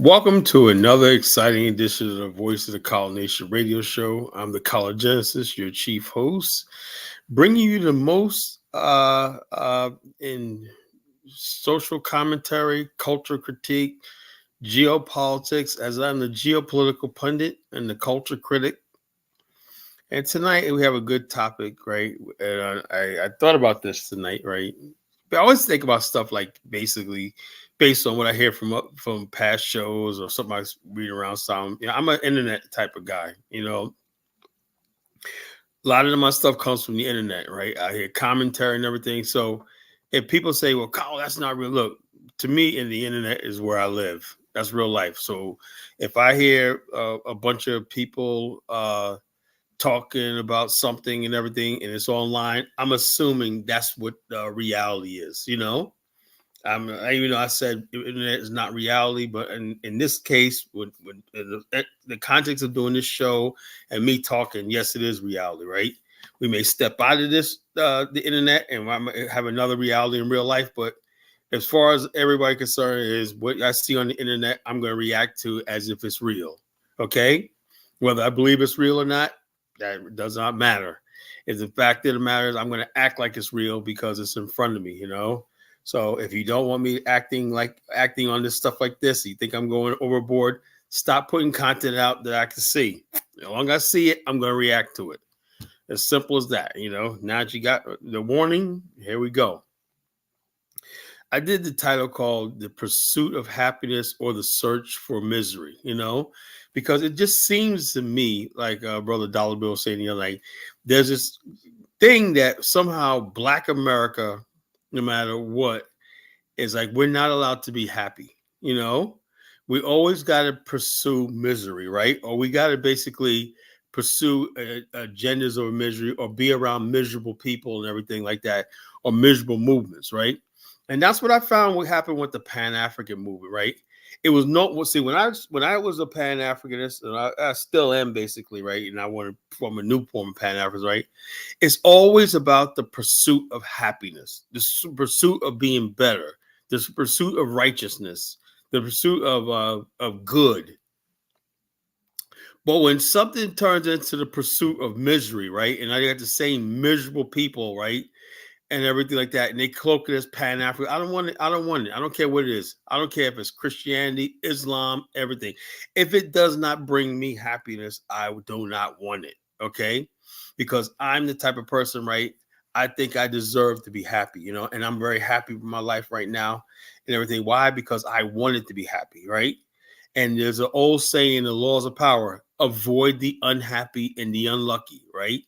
Welcome to another exciting edition of the Voice of the College Nation radio show. I'm the College Genesis, your chief host, bringing you the most in social commentary, culture critique, geopolitics, as I'm the geopolitical pundit and the culture critic. And tonight we have a good topic, right? And I thought about this tonight, right? I always think about stuff like basically based on what I hear from past shows or something I read around some. I'm an internet type of guy. A lot of my stuff comes from the internet, right? I hear commentary and everything. So if people say, "Well, Kyle, that's not real," look, to me, in the internet is where I live. That's real life. So if I hear a bunch of people talking about something and everything, and it's online, I'm assuming that's what reality is. I said internet is not reality, but in this case, with the context of doing this show and me talking, yes, it is reality, right? We may step out of the internet and have another reality in real life, but as far as everybody concerned is what I see on the internet, I'm going to react to as if it's real. Okay, whether I believe it's real or not, that does not matter. If the fact of the matter is, I'm going to act like it's real because it's in front of me. So if you don't want me acting on this stuff like this, you think I'm going overboard, stop putting content out that I can see. As long as I see it, I'm going to react to it. As simple as that. Now that you got the warning, here we go. I did the title called The Pursuit of Happiness or the Search for Misery, because it just seems to me like Brother Dollar Bill was saying the other night, there's this thing that somehow Black America, no matter what, is like we're not allowed to be happy. We always got to pursue misery, right? Or we got to basically pursue agendas of misery or be around miserable people and everything like that, or miserable movements, right? And that's what I found what happened with the Pan-African movement, right? It was when I was a Pan-Africanist, and I still am basically, right? And I want to form a new form of Pan-Africanism, right? It's always about the pursuit of happiness, the pursuit of being better, the pursuit of righteousness, the pursuit of good. But when something turns into the pursuit of misery, right? And I got the same miserable people, right? And everything like that, and they cloak it as Pan-African. I don't want it. I don't want it. I don't care what it is. I don't care if it's Christianity, Islam, everything. If it does not bring me happiness, I do not want it. Okay, because I'm the type of person, right? I think I deserve to be happy, and I'm very happy with my life right now and everything. Why? Because I wanted to be happy, right? And there's an old saying, the laws of power: avoid the unhappy and the unlucky, right?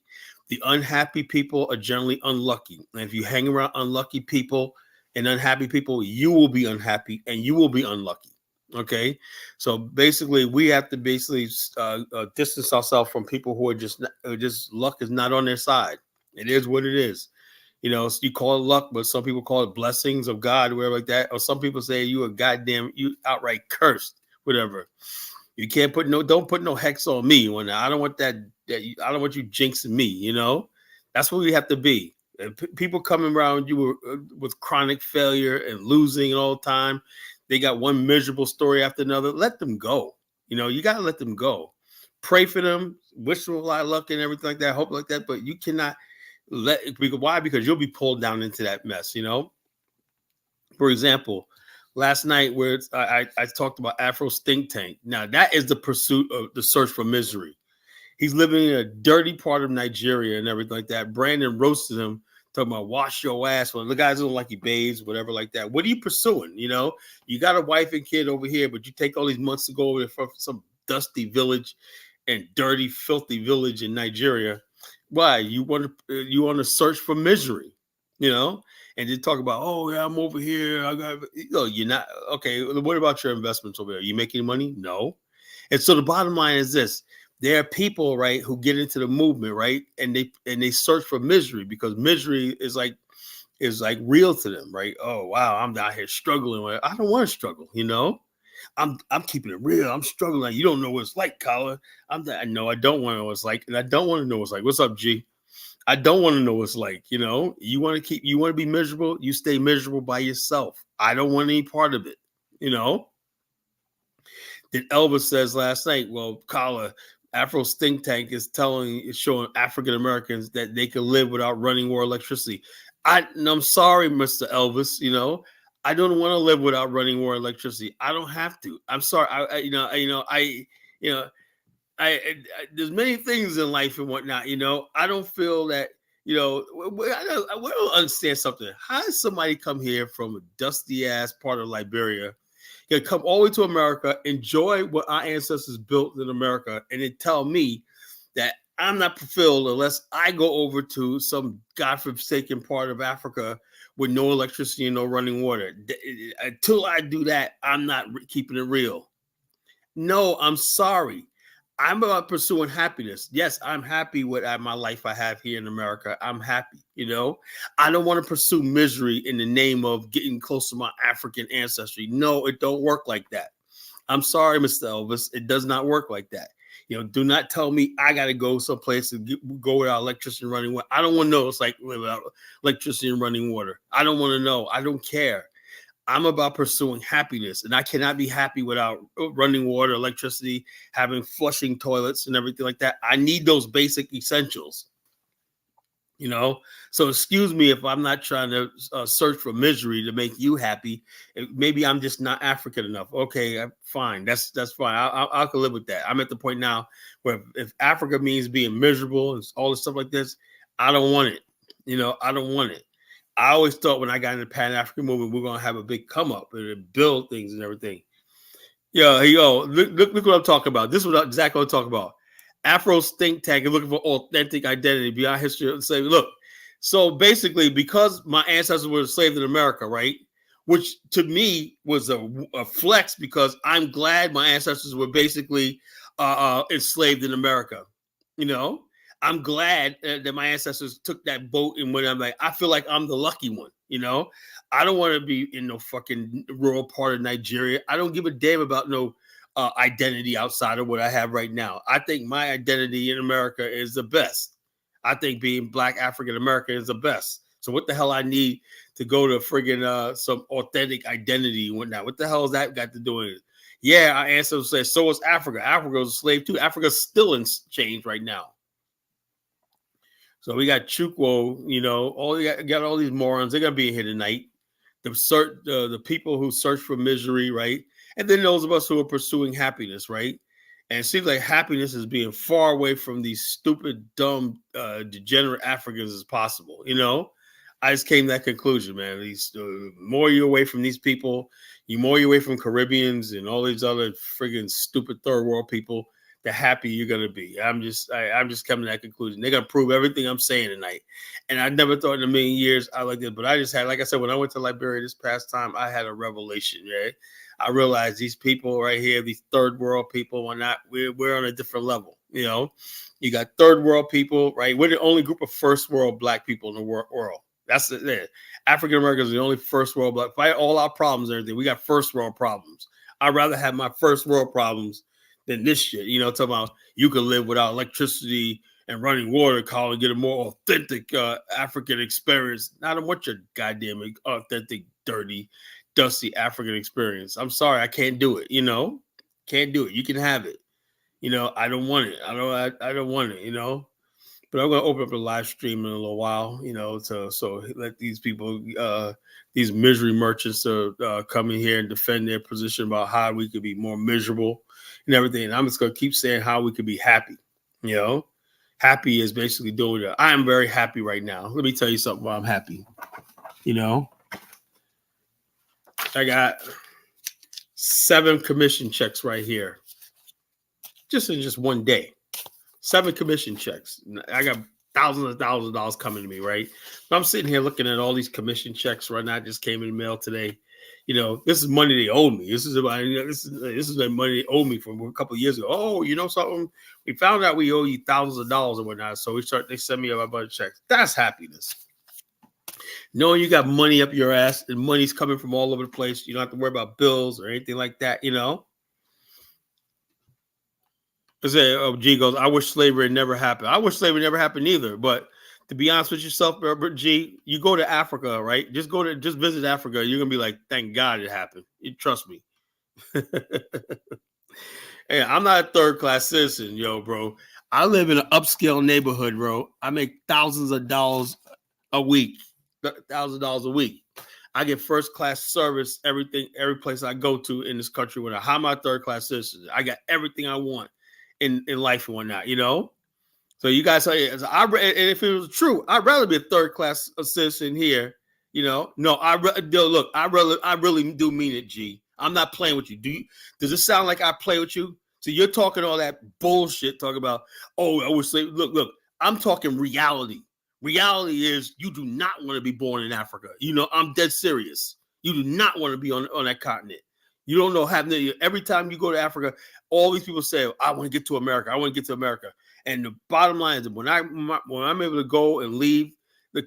The unhappy people are generally unlucky. And if you hang around unlucky people and unhappy people, you will be unhappy and you will be unlucky. Okay. So basically, we have to distance ourselves from people who are just luck is not on their side. It is what it is. So you call it luck, but some people call it blessings of God, whatever like that. Or some people say you outright cursed, whatever. You can't don't put no hex on me. When I don't want that. I don't want you jinxing me. That's what we have to be. People coming around you with chronic failure and losing all the time. They got one miserable story after another. Let them go. You got to let them go. Pray for them, wish them a lot of luck and everything like that, hope like that. But you cannot why? Because you'll be pulled down into that mess. For example, last night where I talked about Afro's think tank. Now that is the pursuit of the search for misery. He's living in a dirty part of Nigeria and everything like that. Brandon roasted him, talking about wash your ass. Well, the guys don't like he bathes, whatever like that. What are you pursuing? You got a wife and kid over here, but you take all these months to go over there for some dusty village and dirty, filthy village in Nigeria. Why? You want to search for misery, and then talk about, oh yeah, I'm over here. You're not okay. What about your investments over there? Are you making money? No. And so the bottom line is this: there are people, right, who get into the movement, right, and they search for misery because misery is like real to them, right? Oh wow, I'm out here struggling. I don't want to struggle, I'm keeping it real. I'm struggling. You don't know what it's like, Colin. I know I don't want to know what it's like, and I don't want to know what it's like. What's up, G? I don't want to know what it's like. You want to be miserable. You stay miserable by yourself. I don't want any part of it. Then Elvis says last night, well, Kala, Afro's think tank is showing African Americans that they can live without running war electricity. I'm sorry, Mr. Elvis, I don't want to live without running war electricity. I don't have to. I'm sorry. You know, there's many things in life and whatnot. I don't feel that. I don't understand something. How does somebody come here from a dusty ass part of Liberia, can come all the way to America, enjoy what our ancestors built in America, and then tell me that I'm not fulfilled unless I go over to some godforsaken part of Africa with no electricity and no running water? Until I do that, I'm not keeping it real. No, I'm sorry. I'm about pursuing happiness. Yes, I'm happy with my life I have here in America. I'm happy, I don't want to pursue misery in the name of getting close to my African ancestry. No, it don't work like that. I'm sorry, Mr. Elvis. It does not work like that. Do not tell me I got to go someplace and go without electricity and running water. I don't want to know it's like without electricity and running water. I don't want to know. I don't care. I'm about pursuing happiness, and I cannot be happy without running water, electricity, having flushing toilets and everything like that. I need those basic essentials, So excuse me if I'm not trying to search for misery to make you happy. Maybe I'm just not African enough. Okay, fine. That's fine. I can live with that. I'm at the point now where if Africa means being miserable and all this stuff like this, I don't want it. I don't want it. I always thought when I got in the Pan-African movement, we're going to have a big come up and build things and everything. Look what I'm talking about. This is exactly what I'm talking about. Afro's think tank is looking for authentic identity beyond history. Say, look, so basically, because my ancestors were enslaved in America, right? Which to me was a flex, because I'm glad my ancestors were basically enslaved in America. I'm glad that my ancestors took that boat and went. I'm like, I feel like I'm the lucky one. I don't want to be in no fucking rural part of Nigeria. I don't give a damn about no identity outside of what I have right now. I think my identity in America is the best. I think being Black African American is the best. So what the hell I need to go to friggin' some authentic identity and whatnot? What the hell has that got to do with it? Yeah, our ancestors said, so is Africa. Africa was a slave too. Africa's still in change right now. So we got Chukwu, got all these morons. They're gonna be here tonight. The people who search for misery, right? And then those of us who are pursuing happiness, right? And it seems like happiness is being far away from these stupid, dumb, degenerate Africans as possible. I just came to that conclusion, man. More you're away from these people, more you're away from Caribbeans and all these other friggin' stupid third world people, the happier you're gonna be. I'm just coming to that conclusion. They're gonna prove everything I'm saying tonight. And I never thought in a million years I like this, but I just had, like I said, when I went to Liberia this past time, I had a revelation, right? I realized these people right here, these third world people, we're on a different level. You got third world people, right? We're the only group of first world Black people in the world. That's it. African Americans are the only first world Black. Fight all our problems and everything. We got first world problems. I'd rather have my first world problems than this shit. Talking about you can live without electricity and running water, Colin, get a more authentic African experience. I don't want your goddamn authentic, dirty, dusty African experience. I'm sorry, I can't do it. Can't do it. You can have it. I don't want it. I don't want it. But I'm gonna open up a live stream in a little while. So let these people, these misery merchants, come in here and defend their position about how we could be more miserable and everything. And I'm just gonna keep saying how we could be happy. Happy is basically doing it. I am very happy right now. Let me tell you something why I'm happy. I got 7 commission checks right here. Just in one day. 7 commission checks. I got thousands of dollars coming to me, right? But I'm sitting here looking at all these commission checks right now. Just came in the mail today. This is money they owe me. This is the money they owe me from a couple of years ago. Oh, something? We found out we owe you thousands of dollars and whatnot. So they send me a bunch of checks. That's happiness. Knowing you got money up your ass and money's coming from all over the place. You don't have to worry about bills or anything like that, G goes, I wish slavery never happened. I wish slavery never happened either. But to be honest with yourself, G, you go to Africa, right? Just visit Africa. You're gonna be like, thank God it happened. Trust me. Hey, I'm not a third class citizen, yo, bro. I live in an upscale neighborhood, bro. I make thousands of dollars a week, $1,000 a week. I get first class service, everything, every place I go to in this country. When I'm my third class citizen, I got everything I want in life and whatnot, you know. So you guys say, and if it was true, I'd rather be a third class citizen here. You know, no, look, I really do mean it, G. I'm not playing with you. Does it sound like I play with you? So you're talking all that bullshit, talking about, oh, I would say, look, I'm talking reality. Reality is you do not want to be born in Africa. You know, I'm dead serious. You do not want to be on that continent. You don't know happening every time you go to Africa. All these people say, I want to get to America. I want to get to America. And the bottom line is when I'm able to go and leave,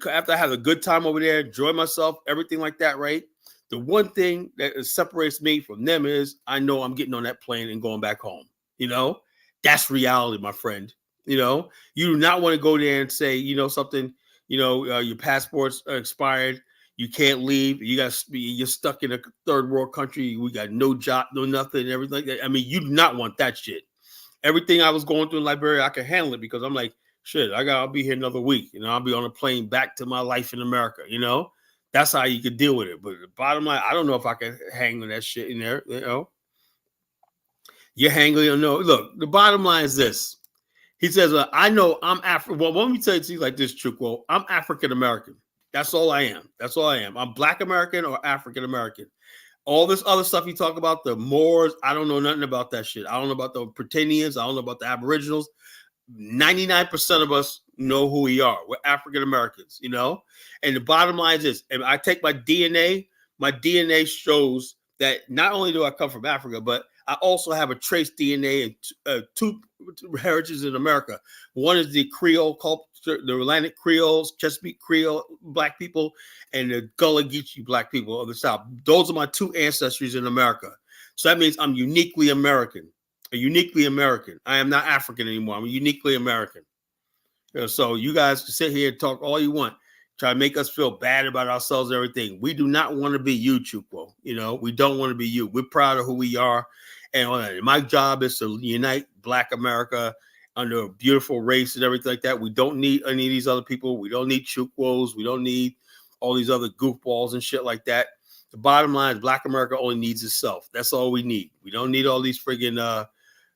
after I have a good time over there, enjoy myself, everything like that, right? The one thing that separates me from them is I know I'm getting on that plane and going back home. You know, that's reality, my friend. You know, you do not want to go there and say, you know, something, you know, your passport's expired. You can't leave. You're stuck in a third world country. We got no job, no nothing, everything like that. I mean, you do not want that shit. Everything I was going through in Liberia, I can handle it because I'm like, shit, I'll be here another week. You know, I'll be on a plane back to my life in America. You know, that's how you could deal with it. But the bottom line, I don't know if I can hang on that shit in there. You know, you're hanging on. No, look, the bottom line is this. He says, I know I'm African. Well, let me tell you like this, Chukwu. I'm African American. That's all I am. That's all I am. I'm Black American or African American. All this other stuff you talk about, the Moors, I don't know nothing about that shit. I don't know about the Britannians. I don't know about the Aboriginals. 99% of us know who we are. We're African Americans, you know? And the bottom line is this. If I take my DNA shows that not only do I come from Africa, but I also have a trace DNA and two heritages in America. One is the Creole culture, the Atlantic Creoles, Chesapeake Creole Black people, and the Gullah Geechee Black people of the South. Those are my two ancestries in America. So that means I'm uniquely American. Uniquely American. I am not African anymore. I'm uniquely American. So you guys can sit here and talk all you want, try to make us feel bad about ourselves and everything. We do not want to be you, Chukwu. You know, we don't want to be you. We're proud of who we are. And my job is to unite Black America under a beautiful race and everything like that. We don't need any of these other people. We don't need Chukwus. We don't need all these other goofballs and shit like that. The bottom line is Black America only needs itself. That's all we need. We don't need all these friggin'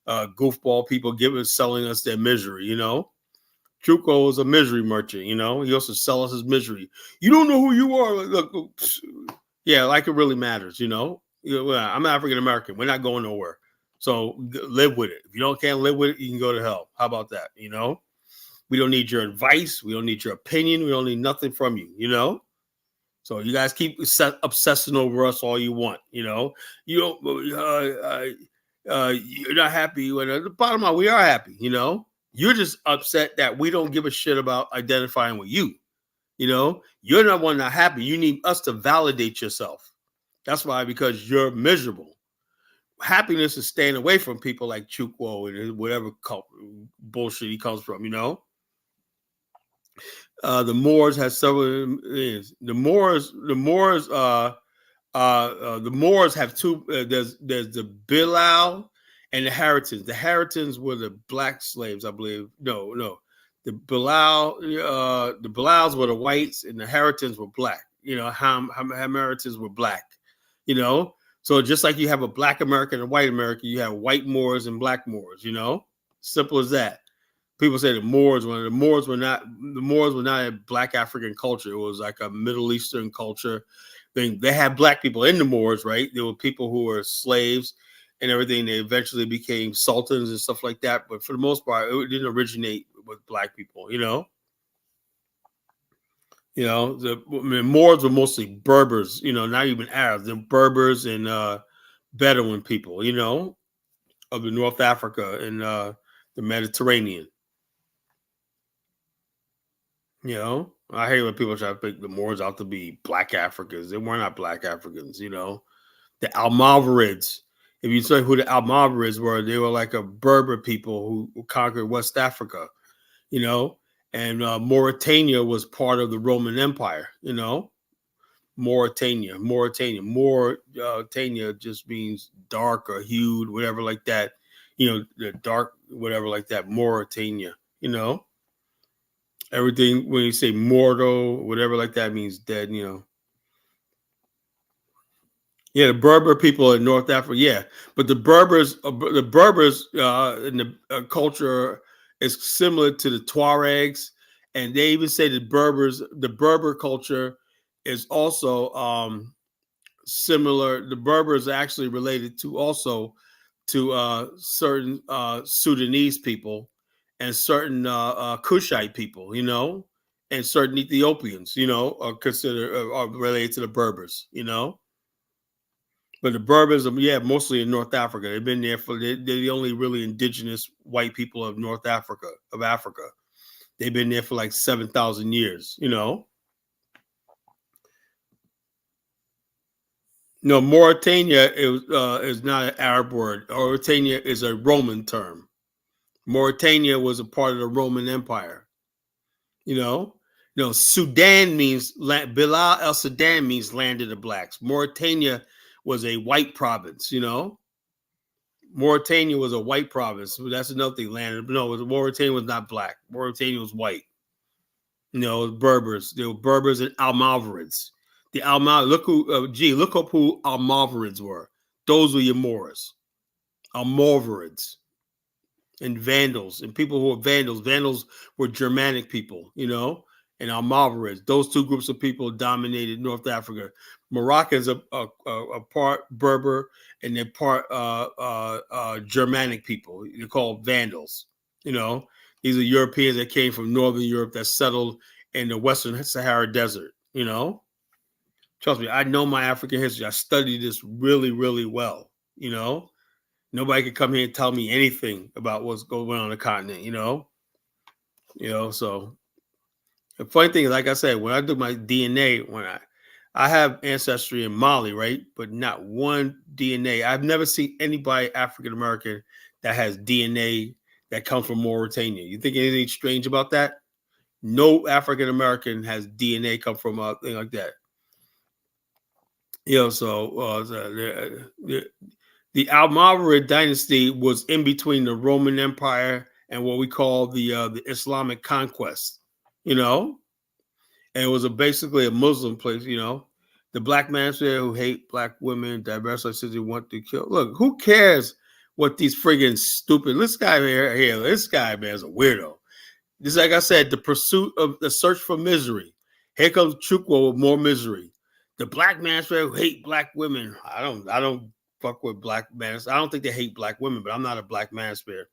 goofball people selling us their misery, you know. Chukwu is a misery merchant, you know. He also sells us his misery. You don't know who you are. Look, yeah, like it really matters, you know. I'm African American. We're not going nowhere. So live with it. If you can't live with it, you can go to hell. How about that? You know, we don't need your advice. We don't need your opinion. We don't need nothing from you, you know. So you guys keep obsessing over us all you want, you know. You don't. You're not happy. When at the bottom line, we are happy. You know, you're just upset that we don't give a shit about identifying with you. You know, you're not one not happy. You need us to validate yourself. That's why, because you're miserable. Happiness is staying away from people like Chukwu and whatever bullshit he comes from. You know, the Moors has several. The Moors have two. There's the Bilal and the Haritans. The Haritans were the black slaves, I believe. No. The Bilals were the whites, and the Haritans were black. You know, Haritans were black. You know, so just like you have a Black American and white American, you have white Moors and black Moors. You know, simple as that. People say the Moors were not a Black African culture. It was like a Middle Eastern culture. They had black people in the Moors, right? There were people who were slaves and everything. They eventually became sultans and stuff like that. But for the most part, it didn't originate with black people, you know? You know, the Moors were mostly Berbers, you know, not even Arabs. They're Berbers and Bedouin people, you know, of the North Africa and the Mediterranean. You know, I hate when people try to pick the Moors out to be black Africans. They were not black Africans, you know. The Almoravids, if you say who the Almoravids were, they were like a Berber people who conquered West Africa, you know. And Mauritania was part of the Roman Empire, you know. Mauritania. Mauritania just means dark or hued, whatever like that. The dark, whatever like that. Mauritania. Everything when you say mortal, whatever like that means dead. Yeah, the Berber people in North Africa. Yeah, but the Berbers in the culture is similar to the Tuaregs, and they even say the Berber culture is also similar. The Berbers are actually related to also to certain Sudanese people and certain Kushite people, and certain Ethiopians, are considered are related to the Berbers. But the Berbers are, yeah, mostly in North Africa. They've been there they're the only really indigenous white people of North Africa, of Africa. They've been there for like 7,000 years. No, Mauritania is not an Arab word. Mauritania is a Roman term. Mauritania was a part of the Roman Empire. You know, Sudan means Bilal el Sudan means land of the blacks. Mauritania was a white province. Mauritania was a white province. That's another thing. Land. No, Mauritania was not black. Mauritania was white. Berbers. There were Berbers and Almoravids. The Almoravids. Look up who Almoravids were. Those were your Moors. Almoravids and Vandals and people who were Vandals. Vandals were Germanic people. And Almoravids. Those two groups of people dominated North Africa. Moroccans are part Berber and they're part Germanic people. They're called Vandals. These are Europeans that came from Northern Europe that settled in the Western Sahara Desert. Trust me, I know my African history. I studied this really, really well. Nobody could come here and tell me anything about what's going on the continent. So the funny thing is, like I said, when I do my DNA, when I have ancestry in Mali, right? But not one DNA. I've never seen anybody African American that has DNA that comes from Mauritania. You think anything strange about that? No African American has DNA come from a thing like that. So the Almoravid dynasty was in between the Roman Empire and what we call the Islamic conquest. And it was basically a Muslim place. The black man there who hate black women, diverse says he want to kill. Look, who cares what these friggin' stupid? This guy here, this guy man is a weirdo. Just like I said, the search for misery. Here comes Chukwu with more misery. The black man who hate black women. I don't fuck with black men. I don't think they hate black women, but I'm not a black manosphere.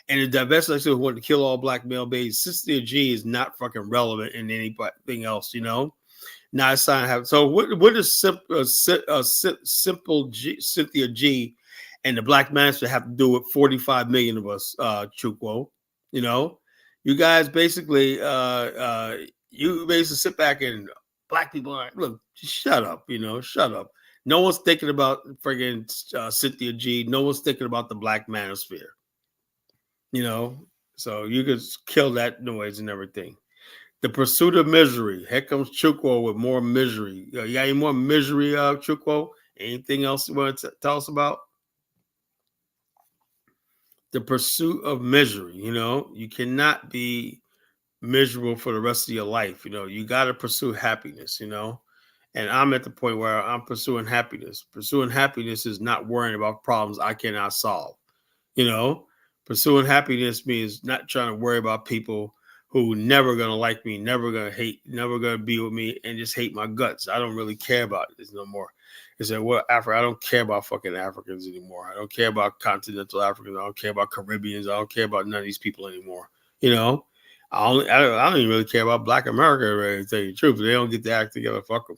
And the divestment who want to kill all black male babies, Cynthia G is not fucking relevant in anything else, Not a sign of having. So what does simple Cynthia G and the black manosphere have to do with 45 million of us, Chukwu? You guys basically sit back and black people are look, just shut up, shut up. No one's thinking about friggin' Cynthia G. No one's thinking about the black manosphere. So you could kill that noise and everything. The pursuit of misery. Here comes Chukwu with more misery. You got any more misery, Chukwu? Anything else you want to tell us about? The pursuit of misery. You cannot be miserable for the rest of your life. You got to pursue happiness. And I'm at the point where I'm pursuing happiness. Pursuing happiness is not worrying about problems I cannot solve. Pursuing happiness means not trying to worry about people who never going to like me, never going to hate, never going to be with me, and just hate my guts. I don't really care about this no more. I said, well, Africa, I don't care about fucking Africans anymore. I don't care about continental Africans. I don't care about Caribbeans. I don't care about none of these people anymore. I don't even really care about Black America, to tell you the truth. If they don't get the act together, fuck them,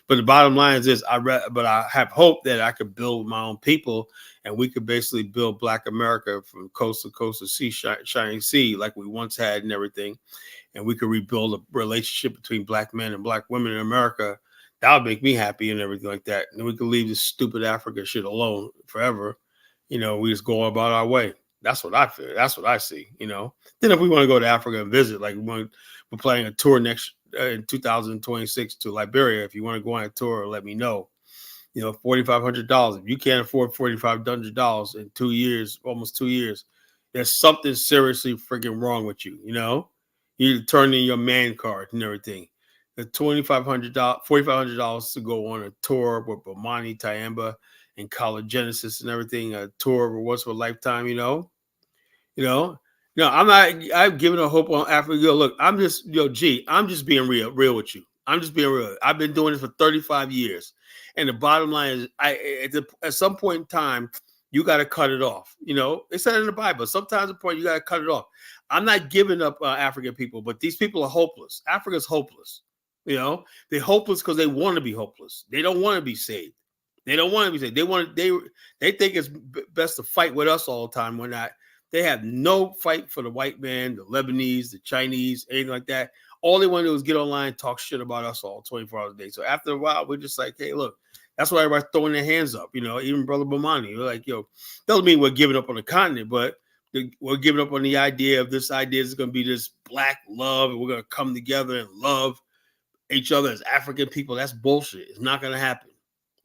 But the bottom line is this: but I have hope that I could build my own people, and we could basically build Black America from coast to coast to sea, shining sea, like we once had, and everything. And we could rebuild a relationship between Black men and Black women in America. That would make me happy and everything like that. And we could leave this stupid Africa shit alone forever. We just go about our way. That's what I feel. That's what I see. Then if we want to go to Africa and visit, like we're planning a tour next in 2026 to Liberia. If you want to go on a tour, let me know. $4,500. If you can't afford $4,500 in 2 years, almost 2 years, there's something seriously freaking wrong with you. You need to turn in your man card and everything. The $4,500 to go on a tour with Bomani Tyehimba and College Genesis and everything, a tour of once in a lifetime. I'm not. I've given a hope on Africa. Look, I'm just, I'm just being real with you. I'm just being real. I've been doing this for 35 years, and the bottom line is, at some point in time, you got to cut it off. It said in the Bible. Sometimes at a point you got to cut it off. I'm not giving up African people, but these people are hopeless. Africa's hopeless. They're hopeless because they want to be hopeless. They don't want to be saved. They don't want to be saved. They think it's best to fight with us all the time. When they have no fight for the white man, the Lebanese, the Chinese, anything like that. All they want to do is get online and talk shit about us all 24 hours a day. So after a while, we're just like, hey, look, that's why everybody's throwing their hands up. Even Brother Bomani, we're like, doesn't mean we're giving up on the continent, but we're giving up on the idea of this idea is going to be this black love and we're going to come together and love each other as African people. That's bullshit. It's not going to happen.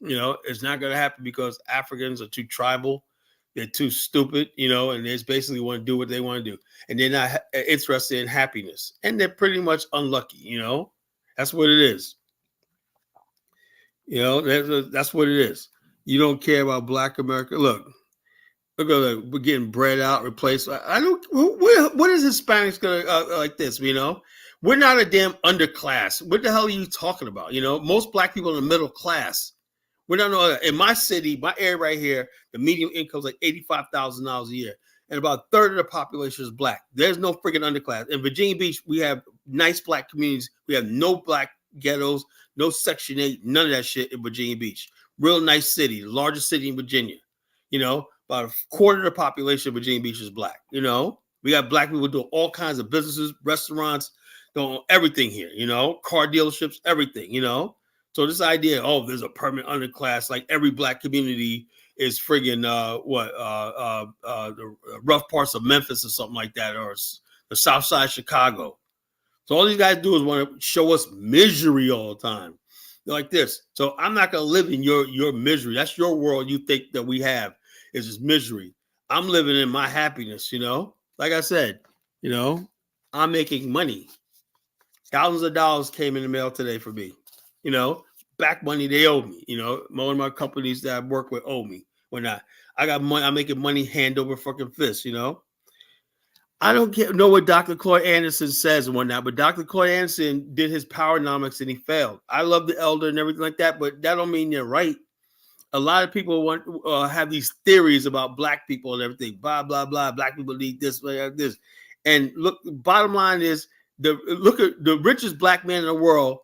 It's not going to happen because Africans are too tribal. They're too stupid, and they just basically want to do what they want to do. And they're not interested in happiness. And they're pretty much unlucky, That's what it is. That's what it is. You don't care about Black America. Look at that. We're getting bred out, replaced. I don't, what is Hispanics going to, like this, We're not a damn underclass. What the hell are you talking about? Most Black people in the middle class. We don't know. In my city, my area right here, the median income is like $85,000 a year. And about a third of the population is Black. There's no freaking underclass. In Virginia Beach, we have nice Black communities. We have no Black ghettos, no Section 8, none of that shit in Virginia Beach. Real nice city, the largest city in Virginia. About a quarter of the population of Virginia Beach is Black. We got Black people doing all kinds of businesses, restaurants, doing everything here, car dealerships, everything, So this idea, there's a permanent underclass, like every Black community is friggin' the rough parts of Memphis or something like that, or the South Side of Chicago. So all these guys do is want to show us misery all the time. They're like this. So I'm not gonna live in your misery. That's your world. You think that we have is just misery. I'm living in my happiness. Like I said, I'm making money. Thousands of dollars came in the mail today for me. Back money they owe me. One of my companies that I work with owe me. When I got money, I'm making money hand over fucking fist. I don't know what Dr. Claude Anderson says and whatnot, but Dr. Claude Anderson did his Powernomics and he failed. I love the elder and everything like that, but that don't mean they're right. A lot of people have these theories about Black people and everything. Blah blah blah. Black people need this, like this. And look, bottom line is look at the richest Black man in the world.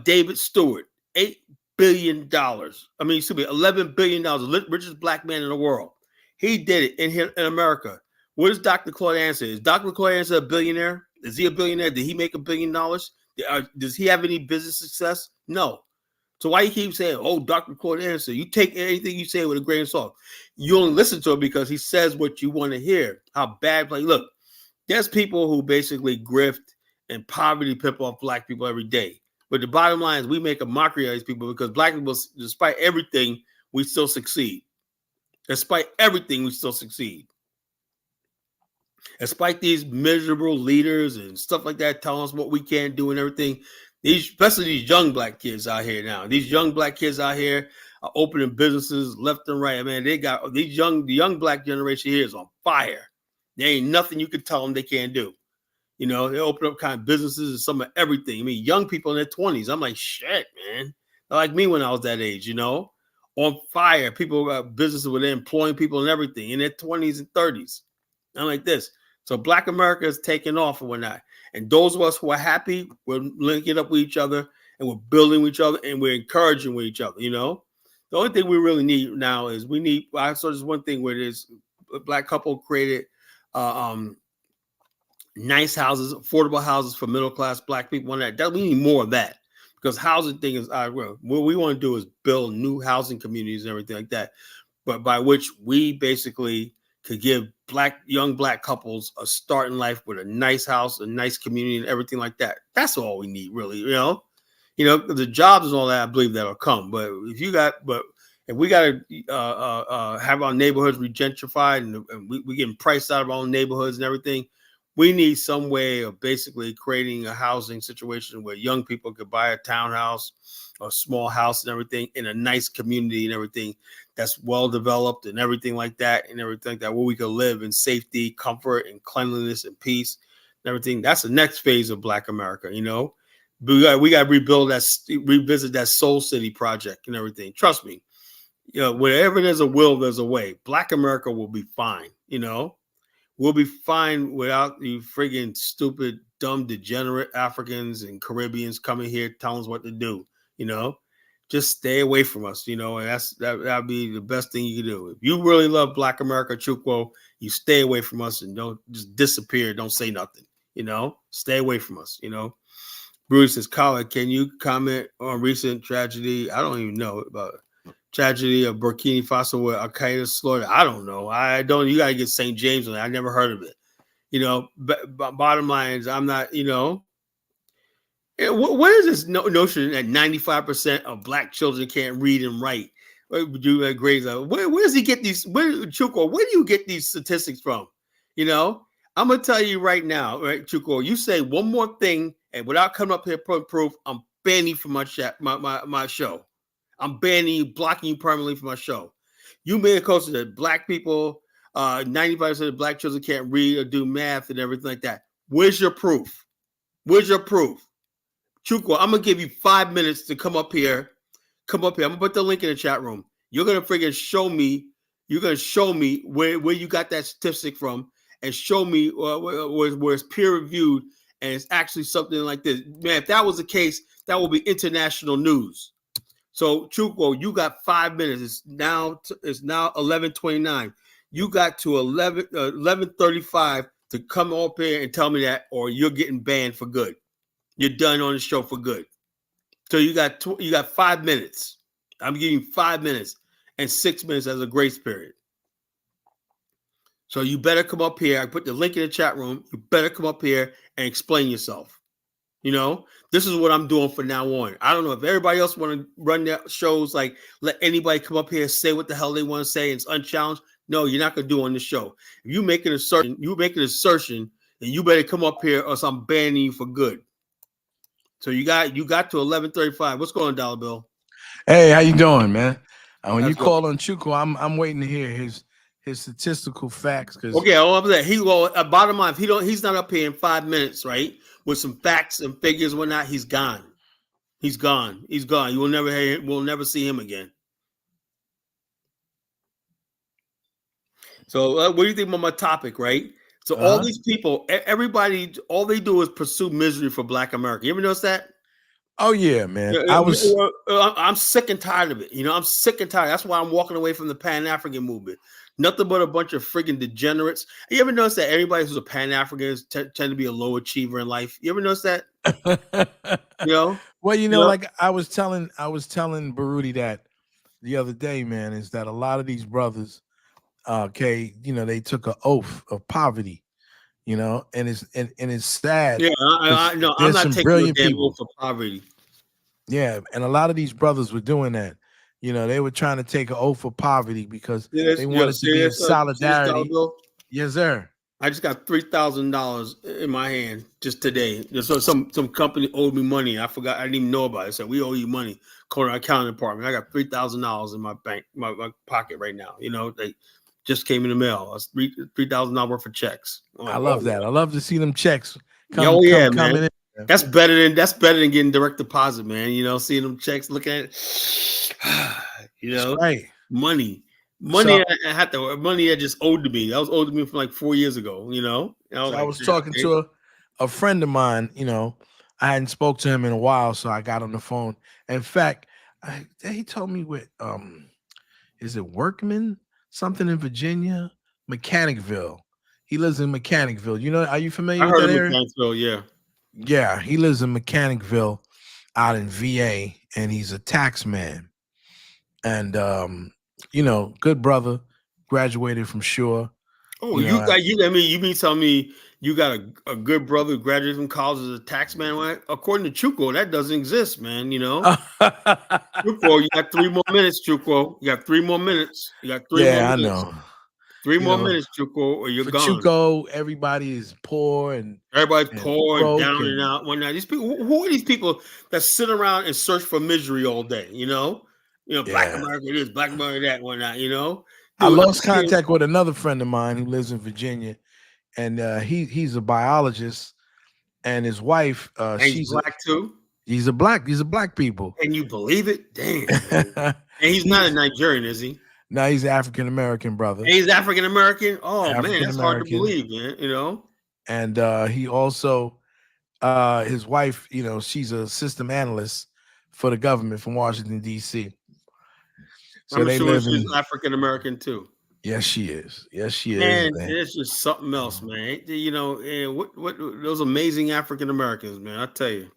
David Stewart, $8 billion. $11 billion, richest Black man in the world. He did it in America. What is Dr. Claude Anderson? Is Dr. Claude Anderson a billionaire? Is he a billionaire? Did he make $1 billion? Does he have any business success? No. So why you keep saying, Dr. Claude Anderson? You take anything you say with a grain of salt. You only listen to him because he says what you want to hear. How bad, look, there's people who basically grift and poverty pimp off Black people every day. But the bottom line is we make a mockery of these people because Black people, despite everything, we still succeed. Despite everything, we still succeed. Despite these miserable leaders and stuff like that telling us what we can't do and everything, especially these young Black kids out here now. These young Black kids out here are opening businesses left and right. They got the young Black generation here is on fire. There ain't nothing you can tell them they can't do. They open up kind of businesses and some of everything. Young people in their 20s. I'm like, shit, man. They're like me when I was that age, on fire. People got businesses where they're employing people and everything in their 20s and 30s. I'm like this. So Black America is taking off and whatnot. And those of us who are happy, we're linking up with each other and we're building with each other and we're encouraging with each other, The only thing we really need now is I saw this one thing where there's a Black couple created nice houses, affordable houses for middle-class Black people. We need more of that because housing thing is, what we want to do is build new housing communities and everything like that. But by which we basically could give young black couples a start in life with a nice house, a nice community, and everything like that. That's all we need, really. The jobs and all that, I believe that'll come. But if we got to have our neighborhoods regentrified and we getting priced out of our own neighborhoods and everything, we need some way of basically creating a housing situation where young people could buy a townhouse or a small house and everything in a nice community and everything that's well developed and everything like that where we could live in safety, comfort, and cleanliness and peace and everything. That's the next phase of Black America, But we got to revisit that Soul City project and everything. Trust me, wherever there's a will, there's a way. Black America will be fine, We'll be fine without you friggin' stupid, dumb, degenerate Africans and Caribbeans coming here telling us what to do, Just stay away from us, and that'd be the best thing you can do. If you really love Black America, Chukwu, you stay away from us and don't just disappear. Don't say nothing, Stay away from us, Bruce says, Colin, can you comment on recent tragedy? I don't even know about tragedy of Burkina Faso where Al Qaeda slaughtered. I don't know. I don't. You got to get St. James on that. I never heard of it. But bottom line is, I'm not. What is this notion that 95% of Black children can't read and write? Do grades? Where does he get these? Chukwu, where do you get these statistics from? I'm gonna tell you right now, right, Chukwu. You say one more thing, and without coming up here putting proof, I'm banning you from my chat, my show. I'm banning you, blocking you permanently from my show. You made a post that Black people, 95% of Black children can't read or do math and everything like that. Where's your proof? Chukwu, I'm going to give you 5 minutes to come up here. I'm going to put the link in the chat room. You're going to friggin' show me. You're going to show me where you got that statistic from and show me where it's peer reviewed and it's actually something like this. Man, if that was the case, that would be international news. So, Chukwu, you got 5 minutes. It's now 11:29. You got to 11:35 to come up here and tell me that, or you're getting banned for good. You're done on the show for good. So you got 5 minutes. I'm giving you 5 minutes and 6 minutes as a grace period. So you better come up here. I put the link in the chat room. You better come up here and explain yourself. This is what I'm doing from now on. I don't know if everybody else want to run their shows, like let anybody come up here and say what the hell they want to say. And it's unchallenged. No, you're not going to do on the show. If you make an assertion, then you better come up here or else I'm banning you for good. So you got to 11:35. What's going on, Dollar Bill? Hey, how you doing, man? When you call on Chukwu, I'm waiting to hear his statistical facts. Okay, all of that. Bottom line, he's not up here in 5 minutes, right? With some facts and figures and whatnot, he's gone. He's gone. You will never see him again. So what do you think about my topic, right? So all these people, everybody, all they do is pursue misery for Black America. You ever notice that? Oh yeah, man. I'm sick and tired of it. I'm sick and tired. That's why I'm walking away from the Pan-African movement. Nothing but a bunch of friggin' degenerates. You ever notice that everybody who's a Pan-African tend to be a low achiever in life? You ever notice that? Well, like I was telling Baruti that the other day, man, is that a lot of these brothers, they took an oath of poverty, and it's sad. Yeah, I know. I'm not taking a damn oath of poverty. Yeah, and a lot of these brothers were doing that. They were trying to take an oath of poverty because they wanted to be in solidarity. Yes, sir. I just got $3,000 in my hand just today. So some company owed me money. I forgot. I didn't even know about it. So we owe you money. Called our accounting department. I got $3,000 in my bank, my pocket right now. They just came in the mail. That's $3,000 worth of checks. I love that. I love to see them checks man. Coming in. That's better than getting direct deposit, man. Seeing them checks, looking at it. Right. Money that just owed to me. That was owed to me from like 4 years ago. I was talking to a friend of mine. I hadn't spoke to him in a while, so I got on the phone. In fact, he told me with is it Workman something in Virginia, Mechanicville. He lives in Mechanicville. Are you familiar with that area? Mechanicville, yeah. Yeah, he lives in Mechanicville out in VA, and he's a tax man. And, good brother, graduated from Shaw, Oh, You know, I mean, you mean tell me you got a good brother who graduated from college as a tax man? Well, according to Chuco, that doesn't exist, man. You know, Chuco, you got 3 more minutes, Chuco. You got 3 more minutes. You got three more yeah, I minutes. know. Three You more know, minutes, Chuco, or you're for gone. Chuco, everybody is poor and Everybody's poor and broke down and out. Whatnot. These people, who are these people that sit around and search for misery all day? Black yeah. America this, Black America that, whatnot. I Dude, I'm lost seeing, contact with another friend of mine who lives in Virginia, and he's a biologist, and his wife, and he's black too. these are black people. Can you believe it? Damn, man. And he's not a he's Nigerian, is he? Now he's African American brother. And he's African American. Oh man, African that's hard to American, believe, man. and he also his wife, she's a system analyst for the government from Washington D.C. So I'm they assuming live she's in. African American too. Yes, she is. Yes, she is. Man, Man. it's just something else, man. And what those amazing African Americans, man. I tell you.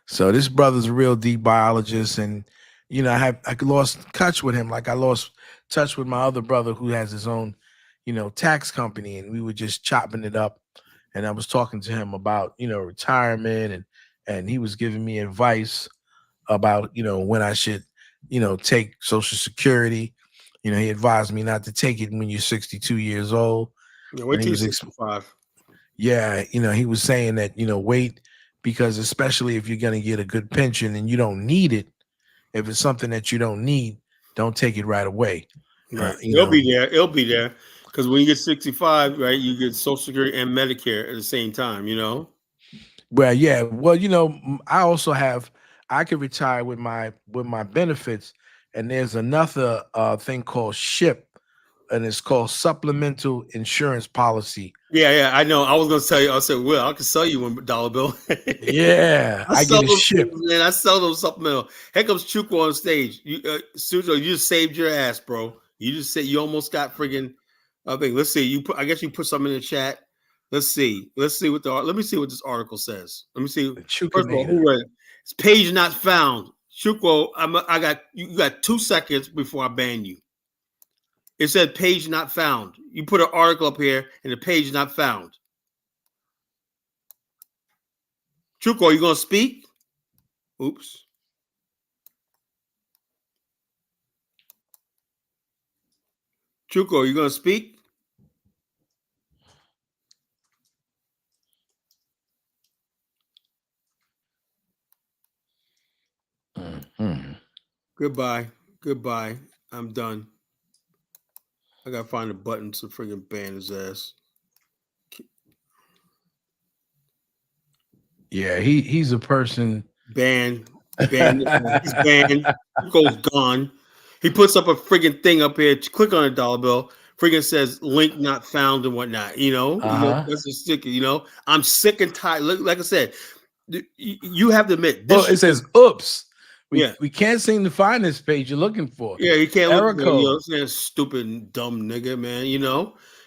So this brother's a real deep biologist, and I lost touch with him, like I lost touch with my other brother who has his own, tax company, and we were just chopping it up. And I was talking to him about retirement, and he was giving me advice about when I should take Social Security. He advised me not to take it when you're 62 years old. Yeah, wait till you're 65. Yeah, he was saying that wait, because especially if you're going to get a good pension and you don't need it, if it's something that you don't need, don't take it right away. Right. It'll be there because when you get 65, right, you get Social Security and Medicare at the same time. Well, yeah. Well, I could retire with my benefits, and there's another thing called SHIP, and it's called Supplemental Insurance Policy. Yeah, I know. I was gonna tell you. I said, "Well, I can sell you $1 bill." Yeah, I get a SHIP. Man, I sell those supplemental. Here comes Chuco on stage. Sujo, you just saved your ass, bro. You just said you almost got friggin' thing. Let's see. I guess you put something in the chat. Let's see. Let me see what this article says. Let me see. First of all, who read it? It's page not found. Chuco, you got 2 seconds before I ban you. It said page not found. You put an article up here and the page not found. Chuco, are you going to speak? Oops. Chuco, are you going to speak? Mm-hmm. Goodbye. I'm done. I got to find a button to friggin' ban his ass. Yeah, he's a person. Banned. He's banned. Chuco's gone. He puts up a friggin' thing up here. Click on a dollar bill. Friggin' says link not found and whatnot. That's a sticker. I'm sick and tired. Like I said, you have to admit. It says oops. We can't seem to find this page you're looking for. Yeah, you can't look for that stupid and dumb nigga, man.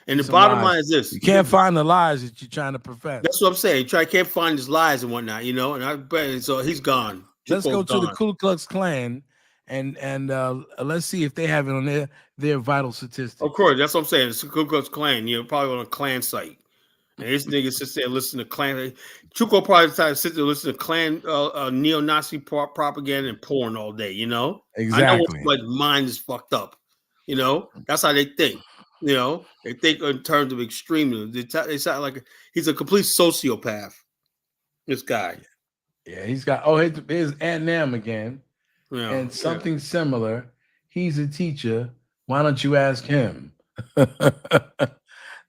And the bottom line is this: you can't find the lies that you're trying to profess. That's what I'm saying. Can't find his lies and whatnot, And so he's gone. Let's go to the Ku Klux Klan and let's see if they have it on their vital statistics. Of course, that's what I'm saying. It's the Ku Klux Klan. Probably on a Klan site. And this nigga sits there and listen to Klan. Chuco probably sits there and listen to Klan neo-Nazi propaganda and porn all day. Exactly. I know what mind is fucked up. That's how they think. They think in terms of extremism. They sound like he's a complete sociopath. This guy. Yeah, he's got. Here's Aunt Nam again, and something similar. He's a teacher. Why don't you ask him?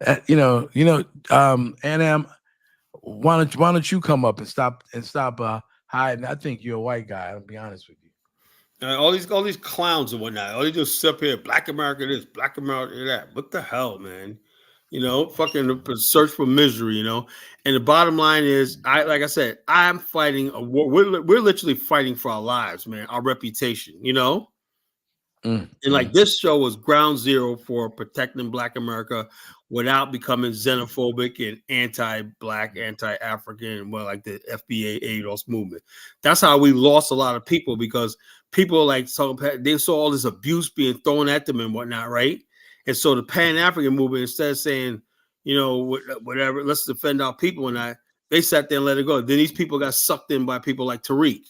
Aunt Nam, why don't you come up and stop hiding? I think you're a white guy. I'll be honest with you. All these clowns and whatnot. All they just sit up here, Black America this, Black America that. What the hell, man? Fucking search for misery. And the bottom line is, like I said, I'm fighting a war. We're literally fighting for our lives, man, our reputation. And like this show was ground zero for protecting Black America without becoming xenophobic and anti-Black, anti-African, well, like the FBA ADOS movement. That's how we lost a lot of people, because people they saw all this abuse being thrown at them and whatnot, right? And so the Pan African movement, instead of saying, you know, whatever, let's defend our people, and they sat there and let it go. Then these people got sucked in by people like Tariq.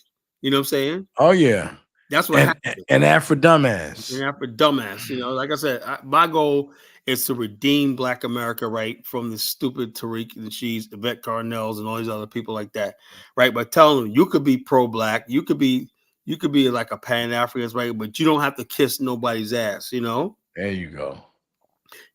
You know what I'm saying? Oh yeah. That's what happened. And Afro dumbass. And Afro dumbass. You know, like I said, my goal is to redeem Black America, right, from the stupid Tariq and Shees, the Vet Carnells, and all these other people like that, right? By telling them you could be pro-Black, you could be like a Pan-African, right? But you don't have to kiss nobody's ass, you know? There you go.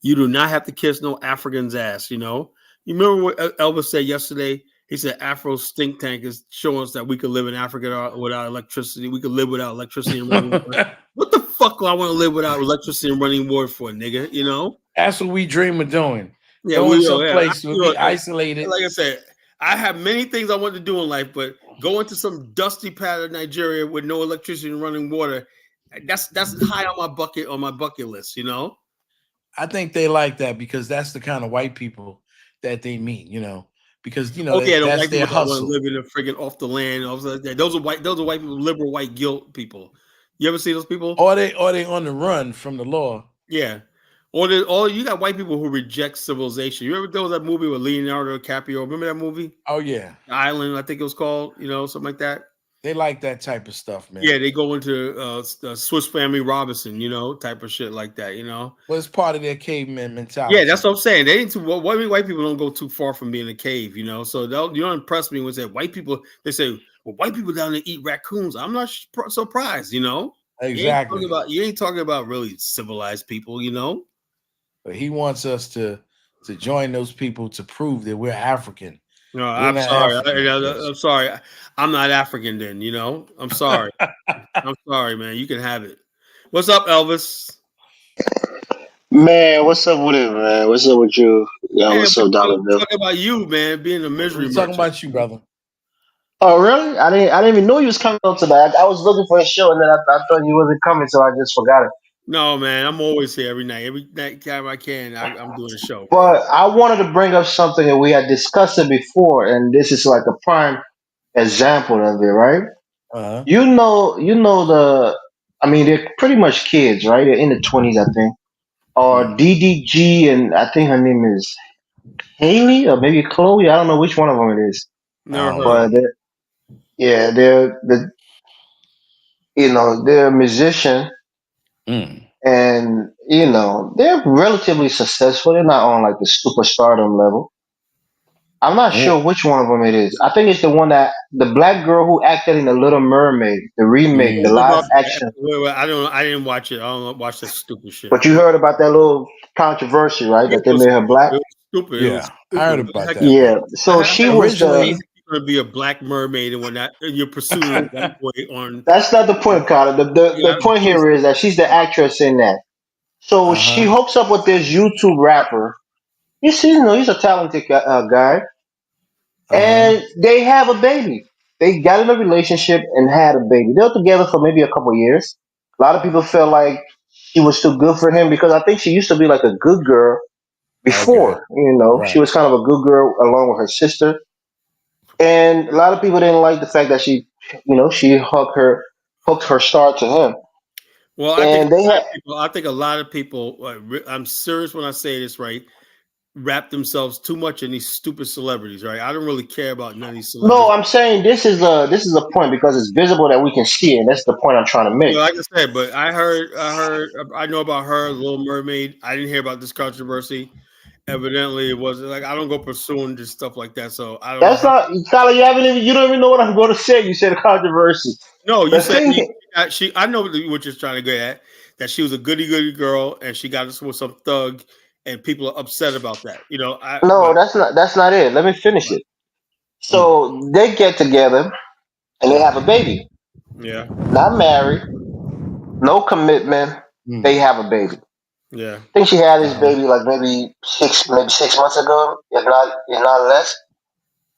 You do not have to kiss no African's ass, you know? You remember what Elvis said yesterday? He said Afro's think tank is showing us that we could live in Africa without electricity. We could live without electricity and running water. What the fuck do I want to live without electricity and running water for, nigga? You know? That's what we dream of doing. Yeah, going someplace to be isolated. Like I said, I have many things I want to do in life, but going to some dusty part of Nigeria with no electricity and running water, that's high on my bucket list, you know? I think they like that because that's the kind of white people that they meet, you know. Because you know, that's their hustle. Living in friggin' off the land, those are white people, liberal white guilt people. You ever see those people? Or they on the run from the law. Yeah. Or you got white people who reject civilization. You ever there was that movie with Leonardo DiCaprio? Remember that movie? Oh yeah, The Island, I think it was called. You know, something like that. They like that type of stuff, man. Yeah, they go into Swiss Family Robinson, you know, type of shit like that, you know. Well, it's part of their caveman mentality. Yeah, that's what I'm saying. They ain't too. White people don't go too far from being a cave, you know. So you don't impress me when they say white people. They say, "Well, white people down there eat raccoons." I'm not surprised, you know. Exactly. You ain't talking about really civilized people, you know. But he wants us to join those people to prove that we're African. No, I'm sorry. I'm sorry. I'm not African then, you know. I'm sorry. I'm sorry, man. You can have it. What's up, Elvis? Man, what's up with it, man? What's up with you? Yeah, what's up, Dollarville? Talking about you, man, being a misery. We're talking about you, brother. Oh, really? I didn't even know you was coming on tonight. I was looking for a show, and then I thought you wasn't coming, so I just forgot it. No, man, I'm always here every night. Every night time I can, I'm doing a show. But I wanted to bring up something that we had discussed it before, and this is like a prime example of it, right? Uh-huh. You know I mean, they're pretty much kids, right? They're in the 20s, I think. Or DDG, and I think her name is Haley, or maybe Chloe. I don't know which one of them it is. Never heard. But they're a musician. And they're relatively successful. They're not on like the superstardom level. I'm not sure which one of them it is. I think it's the one that the black girl who acted in The Little Mermaid, the remake, the live action. I didn't watch it. I don't watch that stupid shit. But you heard about that little controversy, right? That they made her black. It was stupid. Yeah, I heard about that. Yeah, so she was going to be a black mermaid, and when you're pursuing that way on. That's not the point, Carter. The point here is that she's the actress in that. So she hooks up with this YouTube rapper. You see, he's a talented guy, and they have a baby. They got in a relationship and had a baby. They were together for maybe a couple years. A lot of people felt like she was too good for him because I think she used to be like a good girl before. Right. She was kind of a good girl along with her sister. And a lot of people didn't like the fact that she hooked her star to him. Well, I think a lot of people, I'm serious when I say this, right, wrap themselves too much in these stupid celebrities, right? I don't really care about none of these celebrities. No, I'm saying this is a point because it's visible that we can see it. That's the point I'm trying to make. Like I said, but I know about her, Little Mermaid. I didn't hear about this controversy. Evidently, it wasn't like I don't go pursuing this stuff like that. So I don't. That's not, Tyler. You don't even know what I'm going to say. You said controversy. No, you said I know what you're trying to get at. That she was a goody girl and she got us with some thug, and people are upset about that. That's not it. Let me finish it. So they get together and they have a baby. Yeah. Not married, no commitment. They have a baby. Yeah. I think she had this baby like maybe 6 months ago, if not less.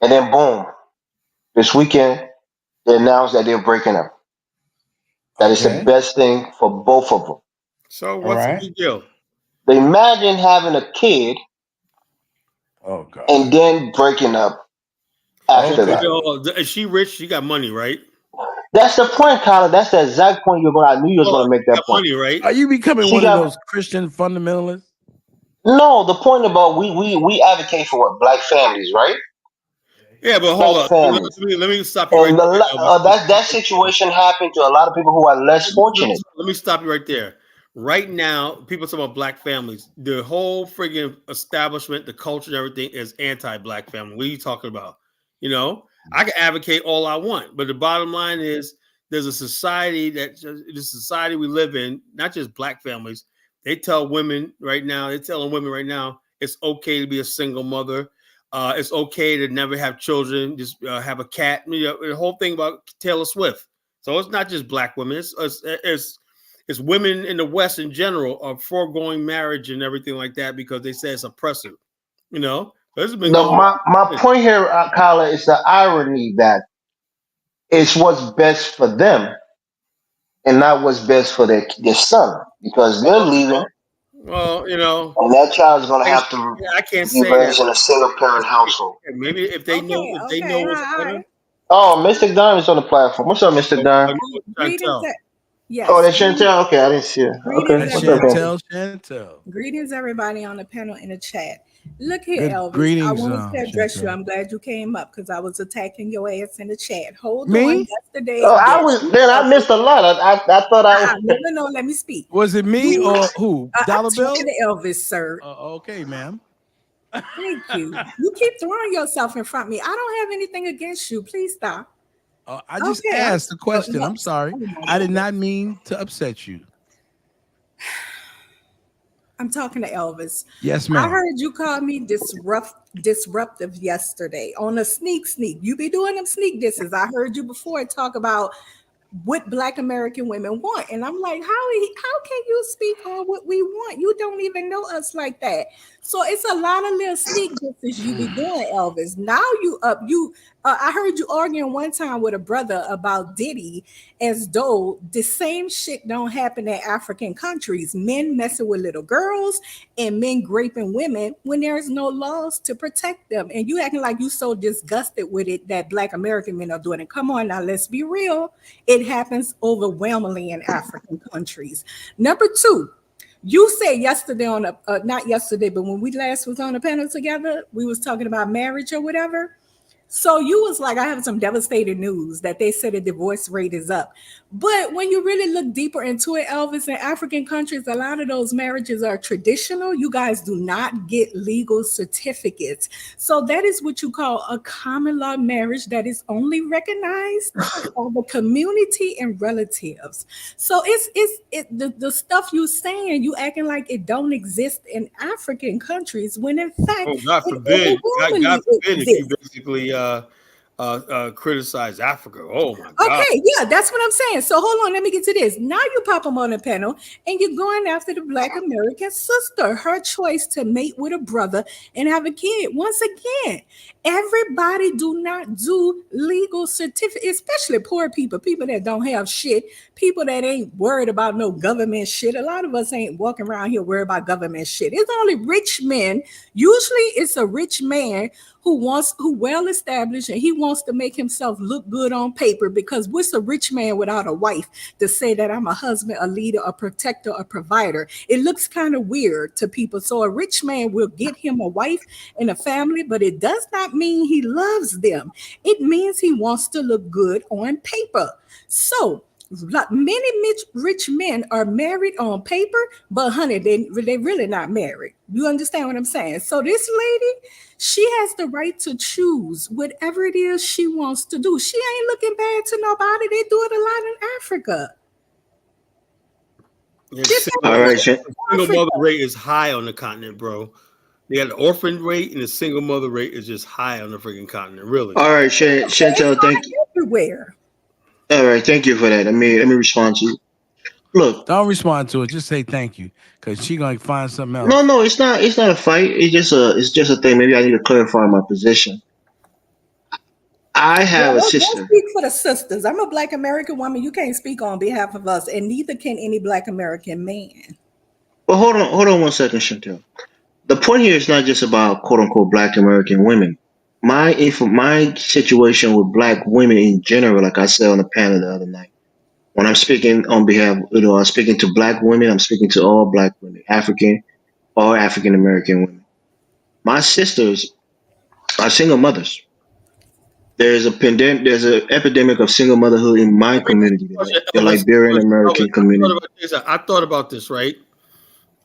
And then boom, this weekend they announced that they're breaking up. That is the best thing for both of them. So what's the big deal? They imagine having a kid, and then breaking up after that. Is she rich? She got money, right? That's the point, Kyler. That's the exact point you're going. I knew you was Well, going to make that got point. money, right? Are you becoming She one of got those Christian fundamentalists? no. The point about we advocate for what black families, right? Yeah, but hold Black on. families, Let me stop you right and there, Elvis. that situation happened to a lot of people who are less fortunate. Let me stop you right there. Right now, people talk about black families. The whole friggin' establishment, the culture, and everything is anti-black family. What are you talking about? You know, I can advocate all I want, but the bottom line is there's a society the society we live in, not just black families. They tell women right now, they're telling women right now, it's okay to be a single mother. It's okay to never have children, just have a cat. You know, the whole thing about Taylor Swift. So it's not just black women. It's women in the West in general are foregoing marriage and everything like that because they say it's oppressive. You know, this has been No, going my on. point here, Kyler, is the irony that it's what's best for them and not what's best for their son because they're leaving, Well, you know, and that child's going to have to I can't be say that. raised in a single parent household. Maybe if Okay, they know okay, what's better. hi. Oh, Mr. Dime is on the platform. What's up, Mr. Dime? Greetings, Chantel. Oh, yes, that's Chantel. Okay, I didn't see her. Okay, greetings, That's what's up, everybody. man? Chantel. Greetings, everybody on the panel in the chat. Look here, Good Elvis. I greetings, wanted to address you. Chantel. I'm glad you came up because I was attacking your ass in the chat. Hold on. Me? Yesterday, Oh, yes, man, I missed a lot. I thought I. no, no, no. Let me speak. Was it me or who? I'm Dollar Bill? talking to Elvis, sir. Okay, ma'am. Thank you. You keep throwing yourself in front of me. I don't have anything against you. Please stop. I just Okay, asked the question. no. I'm sorry. Oh my I did God. not mean to upset you. I'm talking to Elvis. Yes, I ma'am. heard you call me disruptive yesterday on a sneak. You be doing them sneak disses. I heard you before talk about what Black American women want, and I'm like, how can you speak on what we want? You don't even know us like that. So it's a lot of little sneak disses you be doing, Elvis. Now you up you. I heard you arguing one time with a brother about Diddy, as though the same shit don't happen in African countries. Men messing with little girls and men raping women when there's no laws to protect them. And you acting like you so disgusted with it that Black American men are doing it. Come on now, let's be real. It happens overwhelmingly in African countries. Number two, you said yesterday on not yesterday, but when we last was on the panel together, we was talking about marriage or whatever. So you was like, I have some devastating news that they said the divorce rate is up. But when you really look deeper into it, Elvis, in African countries, a lot of those marriages are traditional. You guys do not get legal certificates. So that is what you call a common law marriage that is only recognized by the community and relatives. So the stuff you saying, you acting like it don't exist in African countries when in fact Oh, God it forbid! God forbid if you exists. basically criticize Africa. Oh my God! Okay, yeah, that's what I'm saying. So hold on, let me get to this. Now you pop them on the panel and you're going after the Black American sister, her choice to mate with a brother and have a kid. Once again, everybody do not do legal certificate, especially poor people that don't have shit, people that ain't worried about no government shit. A lot of us ain't walking around here worried about government shit. It's only rich men. Usually it's a rich man who well established and he wants to make himself look good on paper, because what's a rich man without a wife to say that I'm a husband, a leader, a protector, a provider? It looks kind of weird to people. So a rich man will get him a wife and a family, but it does not mean he loves them. It means he wants to look good on paper. So many rich men are married on paper, but honey, they really not married. You understand what I'm saying? So this lady, she has the right to choose whatever it is she wants to do. She ain't looking bad to nobody. They do it a lot in Africa. All right, Single mother rate is high on the continent, bro. They got the orphan rate and the single mother rate is just high on the freaking continent. Really. all right, Chantel. Thank you. Everywhere. All right, thank you for that. Let me respond to you. Look, Don't respond to it. Just say thank you, because she gonna find something else. no, it's not. It's not a fight. It's just a thing. Maybe I need to clarify my position. I have a Don't sister. speak for the sisters. I'm a Black American woman. You can't speak on behalf of us, and neither can any Black American man. Well, hold on 1 second, Chantel. The point here is not just about quote unquote Black American women. my situation with black women in general, like I said on the panel the other night, when I'm speaking on behalf, I'm speaking to black women, I'm speaking to all black women, African or African American women. My sisters are single mothers. There's a pandemic. There's an epidemic of single motherhood in my community, the Liberian American community. I thought about this, right?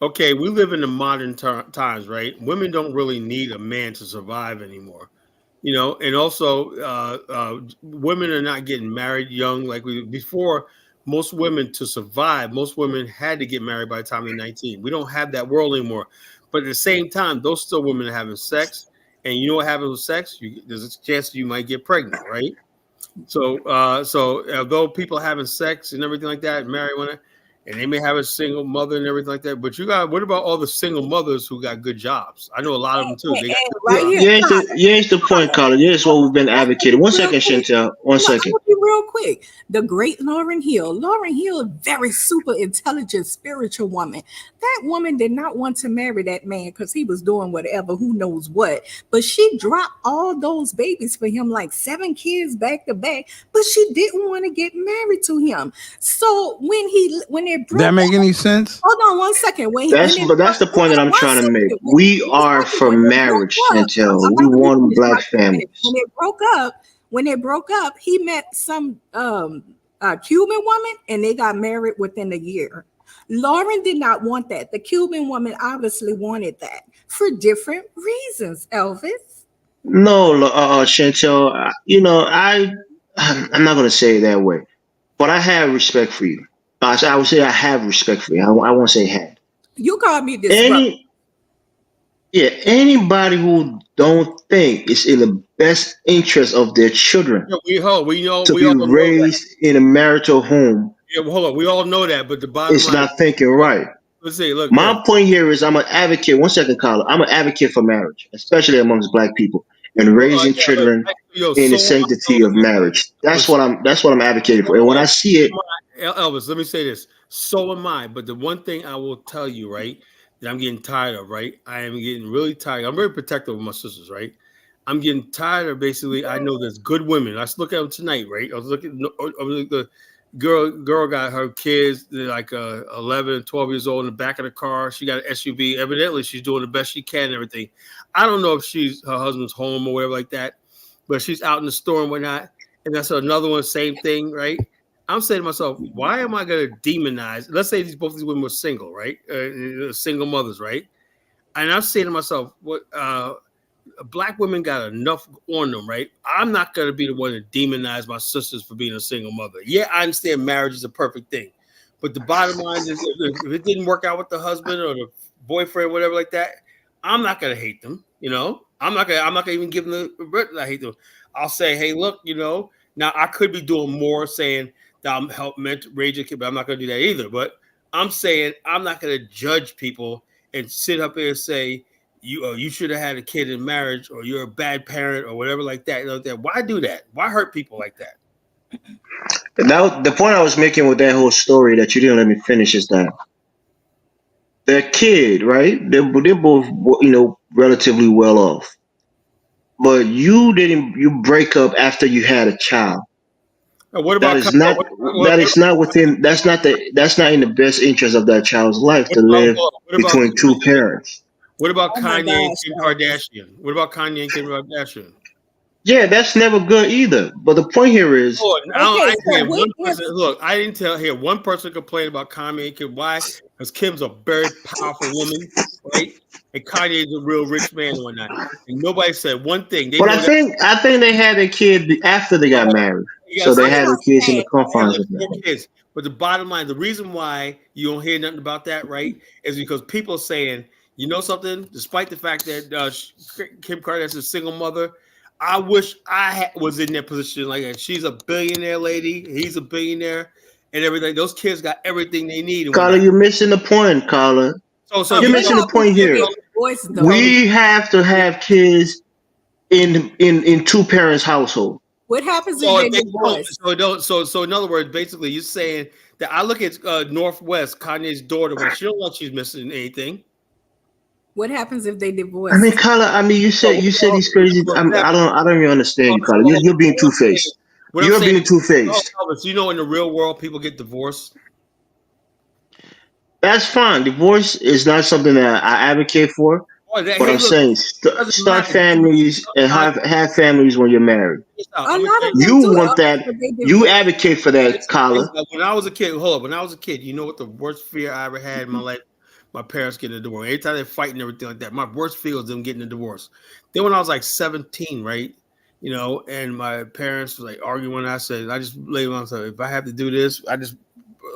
Okay, we live in the modern times, right? Women don't really need a man to survive anymore, and also women are not getting married young like we before. Most women to survive, most women had to get married by the time they're 19. We don't have that world anymore. But at the same time, those still women are having sex. And you know what happens with sex? There's a chance you might get pregnant, right? So although people are having sex and everything like that, marijuana, and they may have a single mother and everything like that, but what about all the single mothers who got good jobs? I know a lot of them too. Here's the point, Colin. Here's what we've been advocating. One second, Chantel. One second. Real quick. The great Lauryn Hill. Lauryn Hill, very super intelligent, spiritual woman. That woman did not want to marry that man because he was doing whatever, who knows what. But she dropped all those babies for him, like 7 kids back to back. But she didn't want to get married to him. So when they broke that make any sense? Hold on 1 second. That's the point that I'm trying to make. We are for marriage, Chantel. We want black families. When they broke up, he met some Cuban woman and they got married within a year. Lauren did not want that. The Cuban woman obviously wanted that for different reasons, Elvis. No, Chantel, I'm not going to say it that way, but I have respect for you. I would say I have respect for you. I won't say had. You called me disruptive. Anybody who don't think it's in the best interest of their children to be raised in a marital home. Yeah, well, hold on. We all know that, but the bottom line is not thinking right. Let's see. Look, my point here is I'm an advocate. 1 second, Colin. I'm an advocate for marriage, especially amongst black people, and raising children in the sanctity of marriage. That's what I'm advocating for. And when I see it, Elvis, let me say this. So am I. But the one thing I will tell you, right, that I'm getting tired of, right? I am getting really tired. I'm very protective of my sisters, right? I'm getting tired of basically. I know there's good women. Let's look at them tonight, right? I was looking the girl got her kids. They're like 11 and 12 years old in the back of the car. She got an SUV. Evidently, she's doing the best she can and everything. I don't know if her husband's home or whatever like that, but she's out in the store and whatnot. And that's another one, same thing, right? I'm saying to myself, why am I going to demonize? Let's say both these women were single, right? Single mothers, right? And I'm saying to myself, what black women got enough on them, right? I'm not going to be the one to demonize my sisters for being a single mother. Yeah, I understand marriage is a perfect thing, but the bottom line is, if it didn't work out with the husband or the boyfriend, whatever like that, I'm not going to hate them. I'm not going to even give them the I hate them. I'll say, hey, look, now I could be doing more, saying that I'm helping raise a kid, but I'm not going to do that either. But I'm saying I'm not going to judge people and sit up there and say, you should have had a kid in marriage, or you're a bad parent, or whatever like that. Why do that? Why hurt people like that? Now, the point I was making with that whole story that you didn't let me finish is that their kid, right? They're both, relatively well off, but you break up after you had a child. What about that's not in the best interest of that child's life to live between two parents. What about Kanye and Kim Kardashian? Yeah, that's never good either. But the point here is, I didn't tell here one person complained about Kanye and Kim. Why? Because Kim's a very powerful woman, right? And Kanye's a real rich man and whatnot. And nobody said one thing. But I think they had a kid after they got married. So they had the kids in the confines of that. But the bottom line, the reason why you don't hear nothing about that, right, is because people are saying, you know something? Despite the fact that Kim Kardashian is a single mother, I wish I was in that position like that. She's a billionaire lady. He's a billionaire and everything. Those kids got everything they need. Carla, you're missing the point, Carla. So you're missing the point here. We have to have kids in two parents' household. What happens if they divorce? So in other words, basically, you're saying that I look at Northwest, Kanye's daughter, but she don't know she's missing anything. What happens if they divorce? I mean, Carla. I mean, you said these crazy. I don't even understand you, Carla. You're being two-faced. You're being two-faced. So you know, in the real world, people get divorced. That's fine. Divorce is not something that I advocate for. But I'm saying start families and have families when you're married. You want that. You advocate for that, Carla. When I was a kid, you know what the worst fear I ever had in my life? My parents getting a divorce. Every time they're fighting everything like that, my worst fear was them getting a divorce. Then when I was like 17, right? You know, and my parents were like arguing. I said, I just laid on. So if I have to do this, I just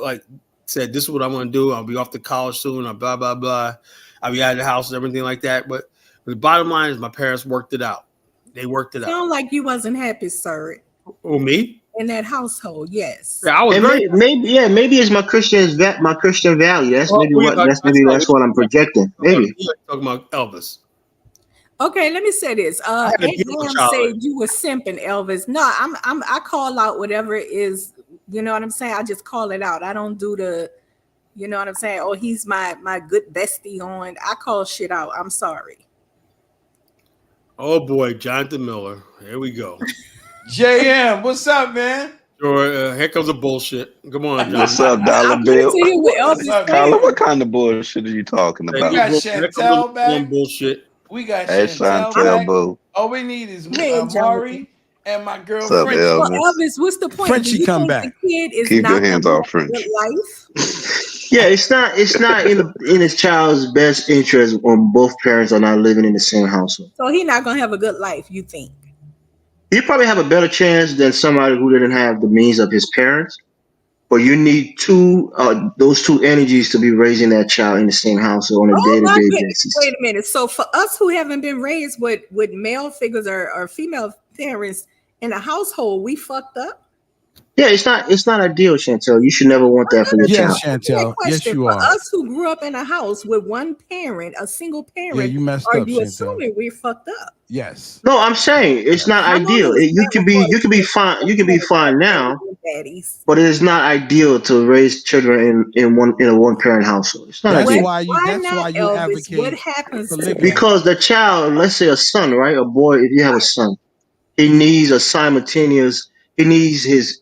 like said, this is what I'm going to do. I'll be off to college soon. I'll blah, blah, blah. I'll be out of the house and everything like that. But the bottom line is my parents worked it out. They worked it out. Sound like you wasn't happy, sir. Oh, me? In that household, yes. Yeah, I was maybe it's my Christian value. That's that's what I'm projecting. Maybe. Talking about Elvis. Okay, let me say this. Aunt Ma'am said you were simping, Elvis. No, I call out whatever it is. You know what I'm saying? I just call it out. I don't do the, you know what I'm saying? Oh, he's my good bestie on. I call shit out. I'm sorry. Oh boy, Jonathan Miller. Here we go. JM, what's up, man? Sure, here comes the bullshit. Come on, Jonathan. What's up, Dollar Bill? Carla, what kind of bullshit are you talking about? We got Chantel back. Bullshit. We got Chantel back. Boo. All we need is Mari and my girl Frenchie. Well, Elvis, what's the point? Frenchie come back. The kid is Keep not your hands off French. Life. Yeah, it's not in his child's best interest when both parents are not living in the same household. So he's not gonna have a good life, you think? He probably have a better chance than somebody who didn't have the means of his parents. But you need those two energies to be raising that child in the same house on a day-to-day basis. Wait a minute. So for us who haven't been raised with male figures or female parents in a household, we fucked up. Yeah, it's not ideal, Chantel. You should never want that for your child. Chantel. Yes, you are. For us who grew up in a house with one parent, a single parent, yeah, you messed are up, you Chantel. assuming we fucked up? Yes. No, I'm saying it's not ideal. You can be fine. You can be fine now, but it is not ideal to raise children in a one parent household. It's not ideal. Why you advocate. What happens because the child, let's say a son, right? A boy, if you have a son, he needs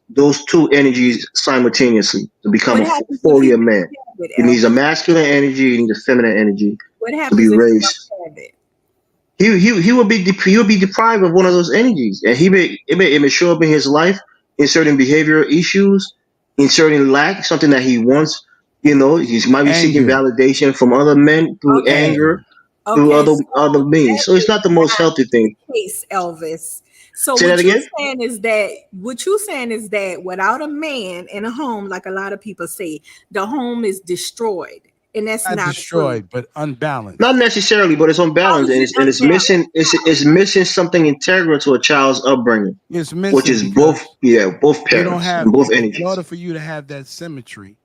those two energies simultaneously to become a fully a man. He needs a masculine energy, he needs a feminine energy to be raised. He will be deprived of one of those energies, and it may show up in his life in certain behavioral issues, in certain lack, something that he wants. You know, he might be seeking validation from other men through anger, through other means. So it's not the most healthy thing. Case, Elvis. So Say what you're saying is that without a man in a home, like a lot of people say, the home is destroyed. And that's not destroyed, true. But unbalanced. Not necessarily, but it's unbalanced, and it's missing. It's missing something integral to a child's upbringing. It's missing, which is both parents, both energies. In order for you to have that symmetry.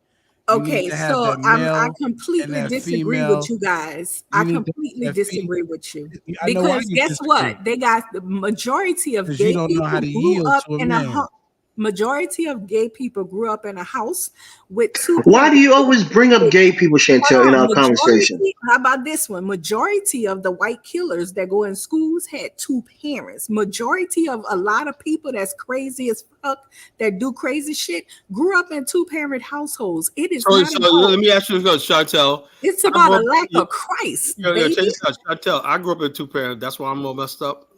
Okay, so I completely disagree with you guys. I completely disagree with you because guess what? They got the majority of gay people grew up in a home. Majority of gay people grew up in a house with two. Why do you always bring up gay people, Chantel, in our conversation? How about this one? Majority of the white killers that go in schools had two parents. Majority of a lot of people that's crazy as fuck that do crazy shit grew up in two-parent households. It is not so let me ask you this, Chantel. It's about a lack of Christ. Chantel, I grew up in two-parent. That's why I'm all messed up.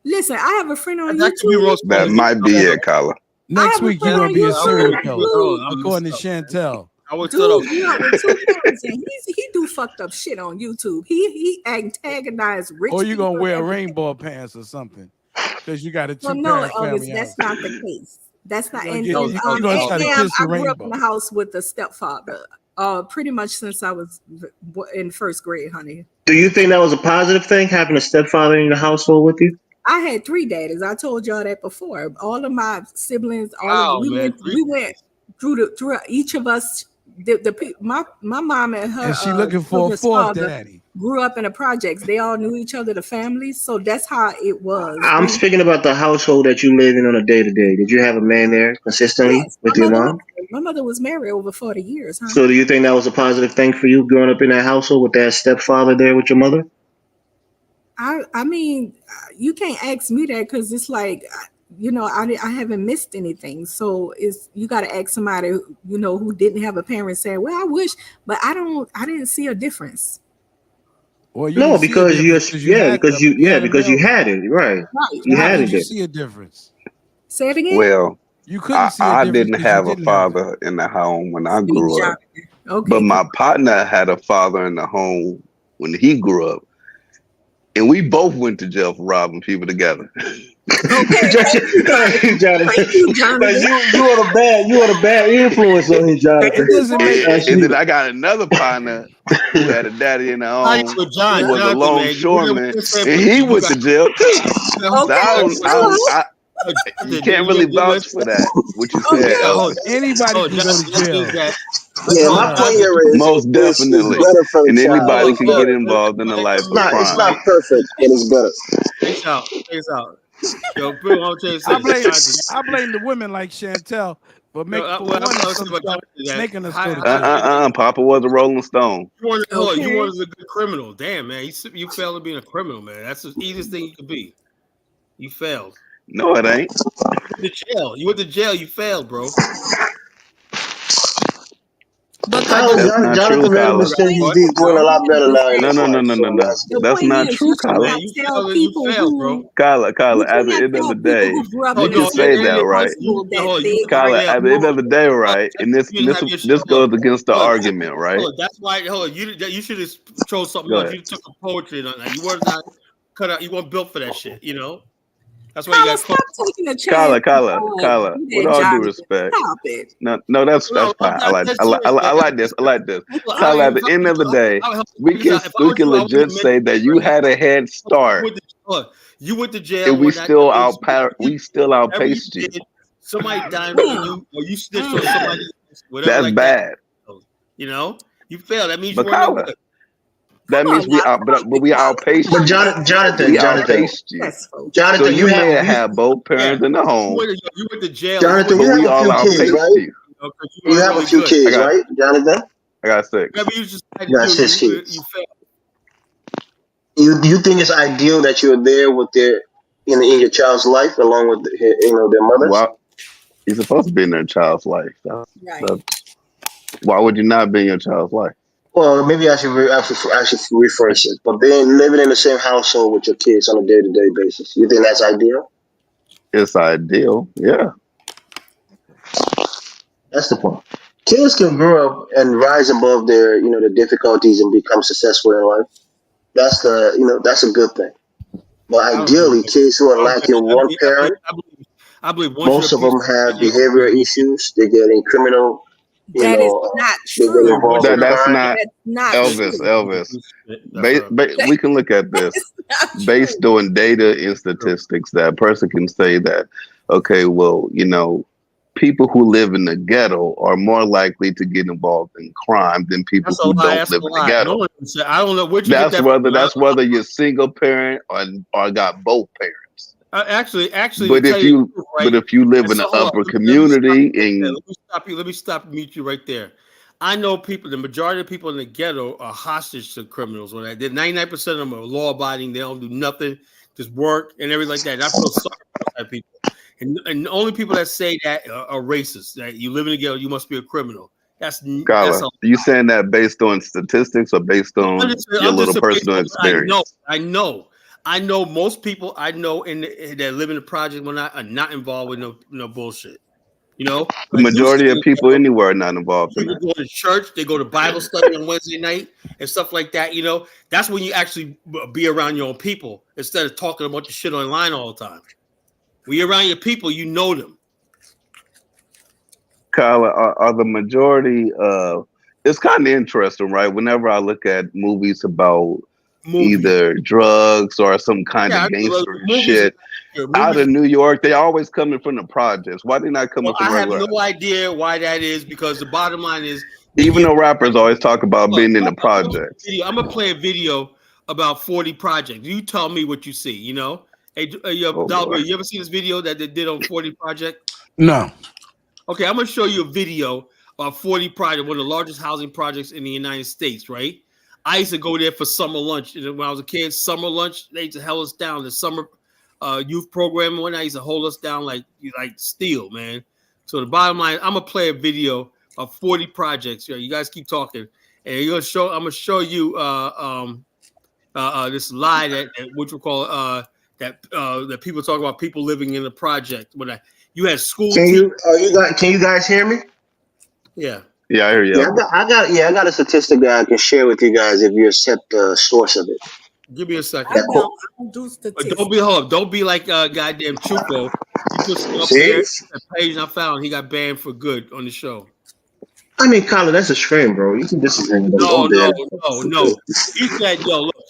Listen, I have a friend on YouTube. That might be it, Carla. Next week you're gonna be a serial killer, according to Chantel. Dude, with two parents, and he do fucked up shit on YouTube. He antagonized rich. Or you gonna wear rainbow pants or something because you got a two-parent family. That's not the case. That's not. I grew up in the house with a stepfather. Pretty much since I was in first grade, honey. Do you think that was a positive thing, having a stepfather in the household with you? I had 3 daddies. I told y'all that before. All of my siblings, we went through each of us. My mom and her. And she looking for a fourth daddy. Grew up in the projects. They all knew each other, the families. So that's how it was. I'm speaking about the household that you live in on a day-to-day. Did you have a man there consistently with your mom? My mother was married over 40 years, huh? So do you think that was a positive thing for you growing up in that household with that stepfather there with your mother? I mean, you can't ask me that because it's like, you know, I haven't missed anything. So you got to ask somebody, you know, who didn't have a parent say, well, I wish, but I didn't see a difference. Well, you No, didn't see a because difference because you had it, right? Right. You How had could it you there. see a difference? Say it again. Well, You couldn't see a I difference didn't because you have a didn't have it. father in the home when I Speak, grew up, Jonathan. Okay. but my partner had a father in the home when he grew up, and we both went to jail for robbing people together. Okay. Jonathan, Thank you, Jonathan. but you had a bad influence on him, Jonathan. It doesn't make And then I got another partner who had a daddy in the home With John, who was a Jonathan, man, longshoreman, you said, and but he you went got- to jail too. So Okay. you can't really vouch for that. What you said, Elvis. anybody can go to jail. Yeah, my Yeah. point here is Most definitely. better for the And child. anybody It's can better. get involved in a life of It's crime. not perfect, but it's better. Check out. Yo, Bill, I'll tell you I something. blame the women like Chantel for making making us go to jail. Papa was a Rolling Stone. You Okay. wanted a good criminal. Damn, man. You failed at being a criminal, man. That's the easiest thing you could be. You failed. No, it ain't. You went to jail. You failed, bro. But Jonathan made a mistake. He's doing a lot better now. No. That's not true, Kyla. You failed, bro. Kyla, at the end of the day, you can say that, right? Kyla, at the end of the day, right? And this goes against the argument, right? That's why. You should have chose something Go else. ahead. You took a poetry and that. You weren't not cut out. You weren't built for that shit. You know. That's why you got stop taking a chance. Kyla. With all due respect, stop it. No, that's fine. I like this. Kyla, at the end of the day, we can legit say that you had a head start. You went to jail. And we still outpaced you. Somebody died on you, or you snitched on somebody. Whatever. That's bad. You know, you failed. That means but you weren't no Kyla, good. that means we outpaced you. But Jonathan, we outpaced you. Jonathan, so you may have had both parents in the home. You went to jail. Jonathan, but we all outpaced you. You have a few kids, right, Jonathan? I got 6. You got 6 kids. You think it's ideal that you're there with their in your child's life along with their mothers? Well, you're supposed to be in their child's life. Right. Why would you not be in your child's life? Well, maybe I should rephrase it. But living in the same household with your kids on a day-to-day basis, you think that's ideal? It's ideal, yeah. That's the point. Kids can grow up and rise above their, the difficulties and become successful in life. That's a good thing. But ideally, kids who are lacking one parent, I believe most of them have behavioral issues. They get in criminal. That is not true. That's not Elvis. We can look at this based on data and statistics. That a person can say that, okay, well, people who live in the ghetto are more likely to get involved in crime than people who don't live in the ghetto. I don't know what that's whether you're single parent or got both parents. Actually, but if you live in an upper community, let me stop and mute you right there. I know the majority of people in the ghetto are hostage to criminals. When 99% of them are law abiding, they don't do nothing, just work and everything like that. And I feel sorry for that people. And the only people that say that are racist. That you live in the ghetto, you must be a criminal. You saying that based on statistics or based on your little personal experience? I know most people I know that live in the project are not involved with no bullshit. The majority of people anywhere are not involved in that. They go to church, they go to Bible study on Wednesday night and stuff like that. That's when you actually be around your own people instead of talking about the shit online all the time. When you're around your people, you know them. Kyla, are the majority it's kind of interesting, right? Whenever I look at movies about either drugs or some kind of gangster shit out of New York, they always coming from the projects. Why they not coming from regular? I have no idea why that is, because the bottom line is even though rappers always talk about being in the projects. I'm gonna play a video about 40 projects. You tell me what you see, Hey, Dalby, you ever seen this video that they did on 40 Project? No. Okay, I'm gonna show you a video of 40 project, one of the largest housing projects in the United States, right? I used to go there for summer lunch. When I was a kid, summer lunch, they used to held us down. The summer youth program when I used to hold us down like steel, man. So the bottom line, I'm gonna play a video of 40 projects. You guys keep talking, and I'm gonna show you this lie that which we call that people talk about people living in the project. When you had school. Can you guys hear me? Yeah. Yeah, I hear you. Yeah, I got a statistic that I can share with you guys if you accept the source of it. Give me a second. I don't do statistics. Don't be like goddamn Chupo. He put something up there. The page I found, he got banned for good on the show. I mean, Colin, that's a shame, bro. You can disagree with No.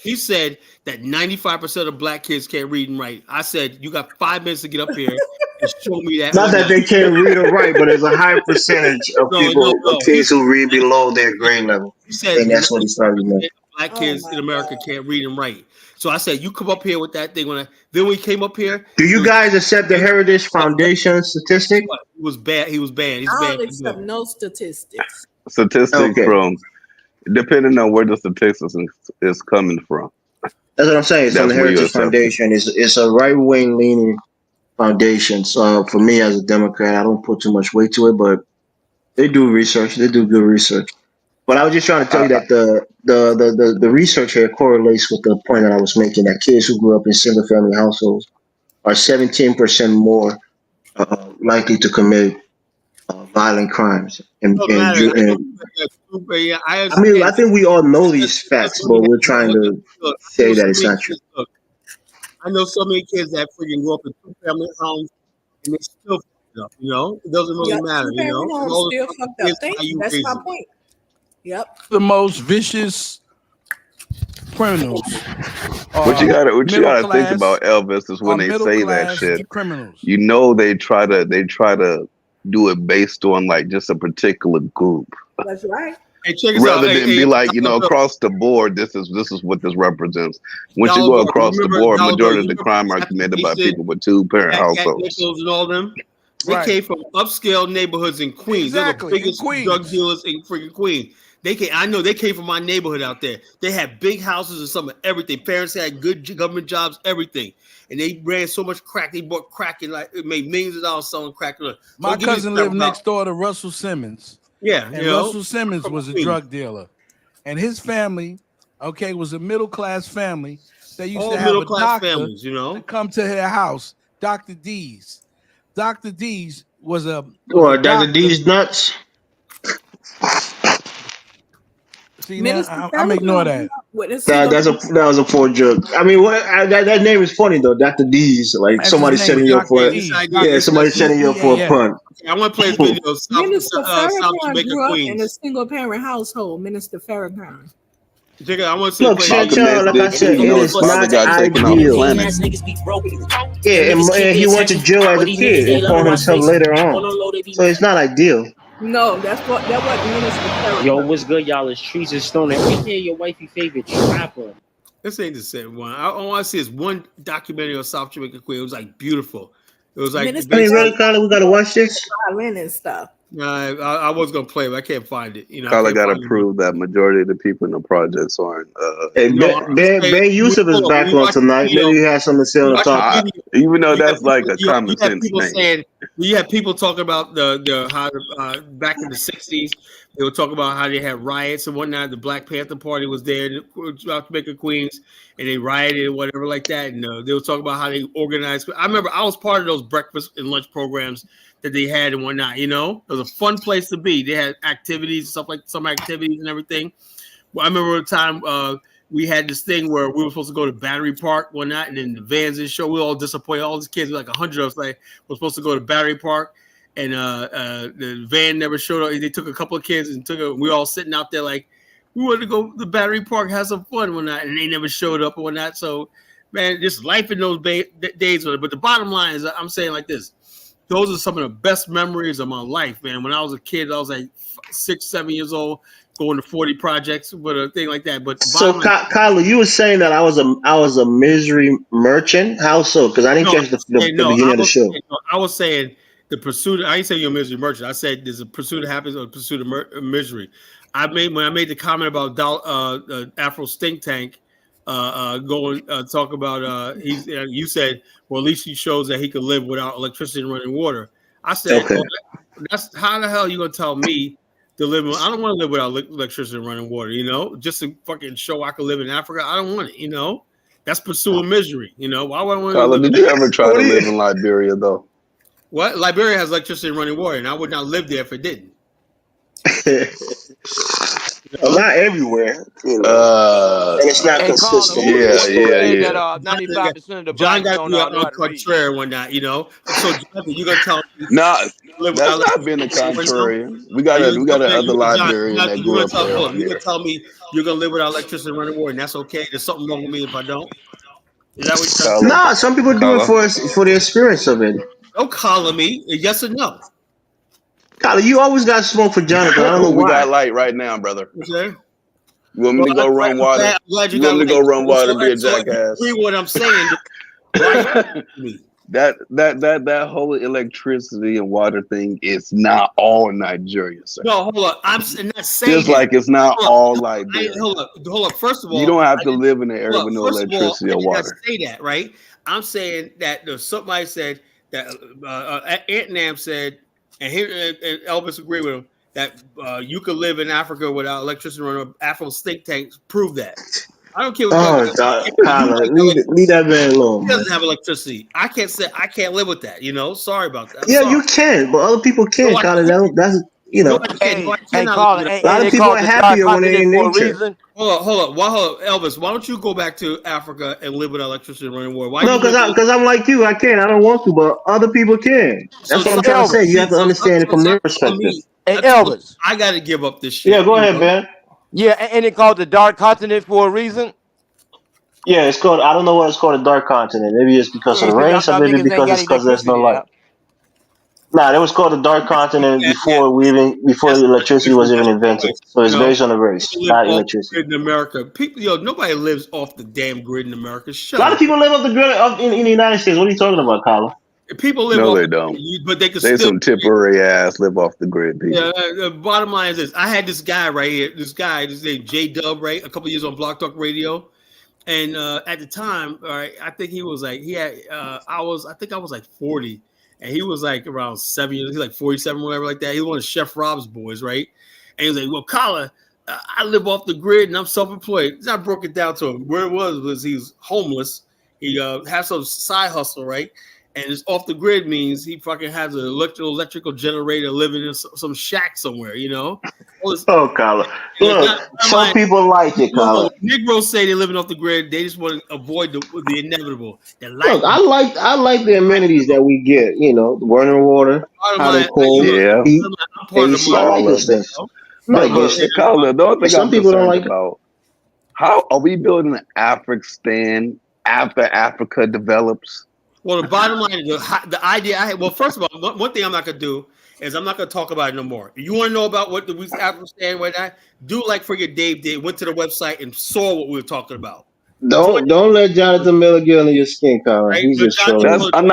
He said that 95% of black kids can't read and write. I said, you got 5 minutes to get up here and show me that. Not that they can't read or write, but there's a high percentage of kids who read below their grade level. He said, and that's what he started with. Black kids in America can't read and write. So I said, you come up here with that thing. Then we came up here. Do you guys accept the Heritage Foundation statistic? He was banned. He's I don't accept no statistics. Statistics from, depending on where the statistics is coming from. That's what I'm saying. It's on the Heritage Foundation. It's a right-wing leaning foundation. So for me as a Democrat, I don't put too much weight to it, but they do research. They do good research. But I was just trying to tell you that the research here correlates with the point that I was making, that kids who grew up in single-family households are 17% more likely to commit violent crimes. I think we all know these facts, but we're trying to say that it's not true. I know so many kids that freaking grew up in two-family homes, and they still fucked up. It doesn't really matter. Still fucked up. That's my point. Yep. The most vicious criminals. What you gotta think about, Elvis, is when they say that shit. Criminals. They try to do it based on like just a particular group. That's right. Rather than be like, across the board, this is what this represents. Once you go across the board, majority of the crime are committed by people with two-parent households. And all them. They came from upscale neighborhoods in Queens. Exactly. They're the biggest drug dealers in freaking Queens. I know they came from my neighborhood out there. They had big houses and some of everything. Parents had good government jobs, everything. And they ran so much crack. They bought crack and it made millions of dollars selling crack. My cousin lived next door to Russell Simmons. Yeah. And Russell Simmons was a drug dealer. And his family, was a middle-class family. They used to have a doctor families, to come to their house, Dr. D's. Dr. D's was a... Dr. D's nuts? See, now, I'm ignoring that. That was a poor joke. I mean, that name is funny though, Dr. D's. Like somebody setting you up for it. Somebody setting you up for a pun. I want to play a video. Minister Farrakhan grew up in a single-parent household. Minister Farrakhan. I want to look, like I said, it is not ideal. Yeah, and he went to jail as a kid and found himself later on. So it's not ideal. No, that wasn't Minister Farrakhan. Yo, what's good, y'all? It's Trees and Stone. And we hear your wifey favorite rapper. This ain't the same one. All I see is one documentary of South Jamaica Queen. It was like beautiful. It was like, really, Colin, we gotta watch this. Violin and stuff. I was gonna play, but I can't find it. Colin gotta prove that majority of the people in the projects aren't. Ben Yusuf is back on tonight. Maybe he has something to say on the topic. Even though that's like a common sense thing. You have people talking about the how back in the 60s they were talking about how they had riots and whatnot. The Black Panther Party was there in Jamaica, Queens, and they rioted and whatever like that. And they were talking about how they organized. I remember I was part of those breakfast and lunch programs that they had and whatnot. It was a fun place to be. They had activities, stuff like some activities and everything. Well, I remember a time we had this thing where we were supposed to go to Battery Park one night, and then the vans didn't show. We were all disappointed. All these kids, like 100 of us, were supposed to go to Battery Park, and the van never showed up. They took a couple of kids and we all sitting out there like we wanted to go to Battery Park, have some fun one night, and they never showed up and whatnot. So, man, just life in those days. But the bottom line is, I'm saying like this. Those are some of the best memories of my life, man. When I was a kid, I was like 6, 7 years old, going to 40 projects with a thing like that. But so, Kyla, you were saying that I was a misery merchant. How so? Because I didn't catch the beginning of the show. I was saying the pursuit. I ain't saying you're a misery merchant. I said there's a pursuit of happiness or a pursuit of misery. When I made the comment about Afro Stink Tank talk about you said, well, at least he shows that he could live without electricity and running water. I said, Okay. That's how the hell are you gonna tell me to live? I don't want to live without electricity and running water. Just to fucking show I could live in Africa. I don't want it. That's pursuing misery. Why would I want to? Carla, did you ever try to live in Liberia though? What? Liberia has electricity and running water, and I would not live there if it didn't. Not everywhere, and it's not consistent. Yeah. 95% of the John blacks got don't you know how on to read. contrary one night, So Jonathan, you gonna tell me? Nah, live that's without not being a electricity? contrarian. We got another Liberian that grew up there. You're gonna tell me you're gonna live without electricity and running water, and that's okay. There's something wrong with me if I don't. Is that what you're saying? Nah, some people do it for the experience of it. Don't call me. Yes or no? Kyler, you always got smoke for Jonathan. I don't know We why. got light right now, brother. Okay. You want me to go run water? I'm glad you want me to go run water and be a jackass? Agree what I'm saying. That whole electricity and water thing is not all Nigeria, sir. No, hold up. I'm not saying just like it's not all Liberia. Hold up. First of all, you don't have to live in an area with no electricity or water. I say that, right? I'm saying that somebody said that Aunt Nam said, and Elvis agreed with him, that you could live in Africa without electricity running. Afro Stink Tanks prove that. I don't care what. Oh God, Kyler, leave that man alone. He doesn't have electricity. I can't live with that. Sorry about that. You can, but other people can. No, Kyler, that's Colin, a lot of people are happier when they're in nature. Hold up, Elvis. Why don't you go back to Africa and live without electricity and running water? Why? No, because I'm like you. I can't. I don't want to, but other people can. That's what I'm trying to say. You have to understand it from their perspective. Hey, Elvis, I got to give up this shit. Yeah, go ahead, man. Yeah, and it called the Dark Continent for a reason. Yeah, it's called. I don't know what it's called, the Dark Continent. Maybe it's because of the race, or maybe because there's no light. Nah, that was called the Dark Continent before the electricity was even invented. So it's based on the race, not electricity. In America, people, nobody lives off the damn grid in America. A lot of people live off the grid in the United States. What are you talking about, Colin? People live. No, they don't. But they can. They some temporary ass live off the grid people. Yeah. The bottom line is this: I had this guy right here. This guy, his name J Dub, right? A couple of years on Block Talk Radio, and at the time, all right, I think he was like I think I was like 40. And he was like around 7 years, he's like 47, whatever, like that. He was one of Chef Rob's boys, right? And he was like, well, Colin, I live off the grid and I'm self-employed. I broke it down to him. Where it was he was homeless. He has some side hustle, right? And it's off the grid means he fucking has an electrical generator living in some shack somewhere, Oh, Colin. Look, some people like it, Colin. Negroes say they're living off the grid. They just want to avoid the inevitable. Look, I like the amenities that we get. The running water, hot and cold, heat, AC. I like those things. Colin, the only thing I'm concerned about, how are we building an Afghanistan after Africa develops? Well, the bottom line is the idea I had. Well, first of all, one thing I'm not going to do is I'm not going to talk about it no more. If you want to know about what the Afghanistan right now, do like friggin' Dave did, went to the website and saw what we were talking about. Don't let Jonathan Miller get under your skin, Colin. Right? He's just trolling. I'm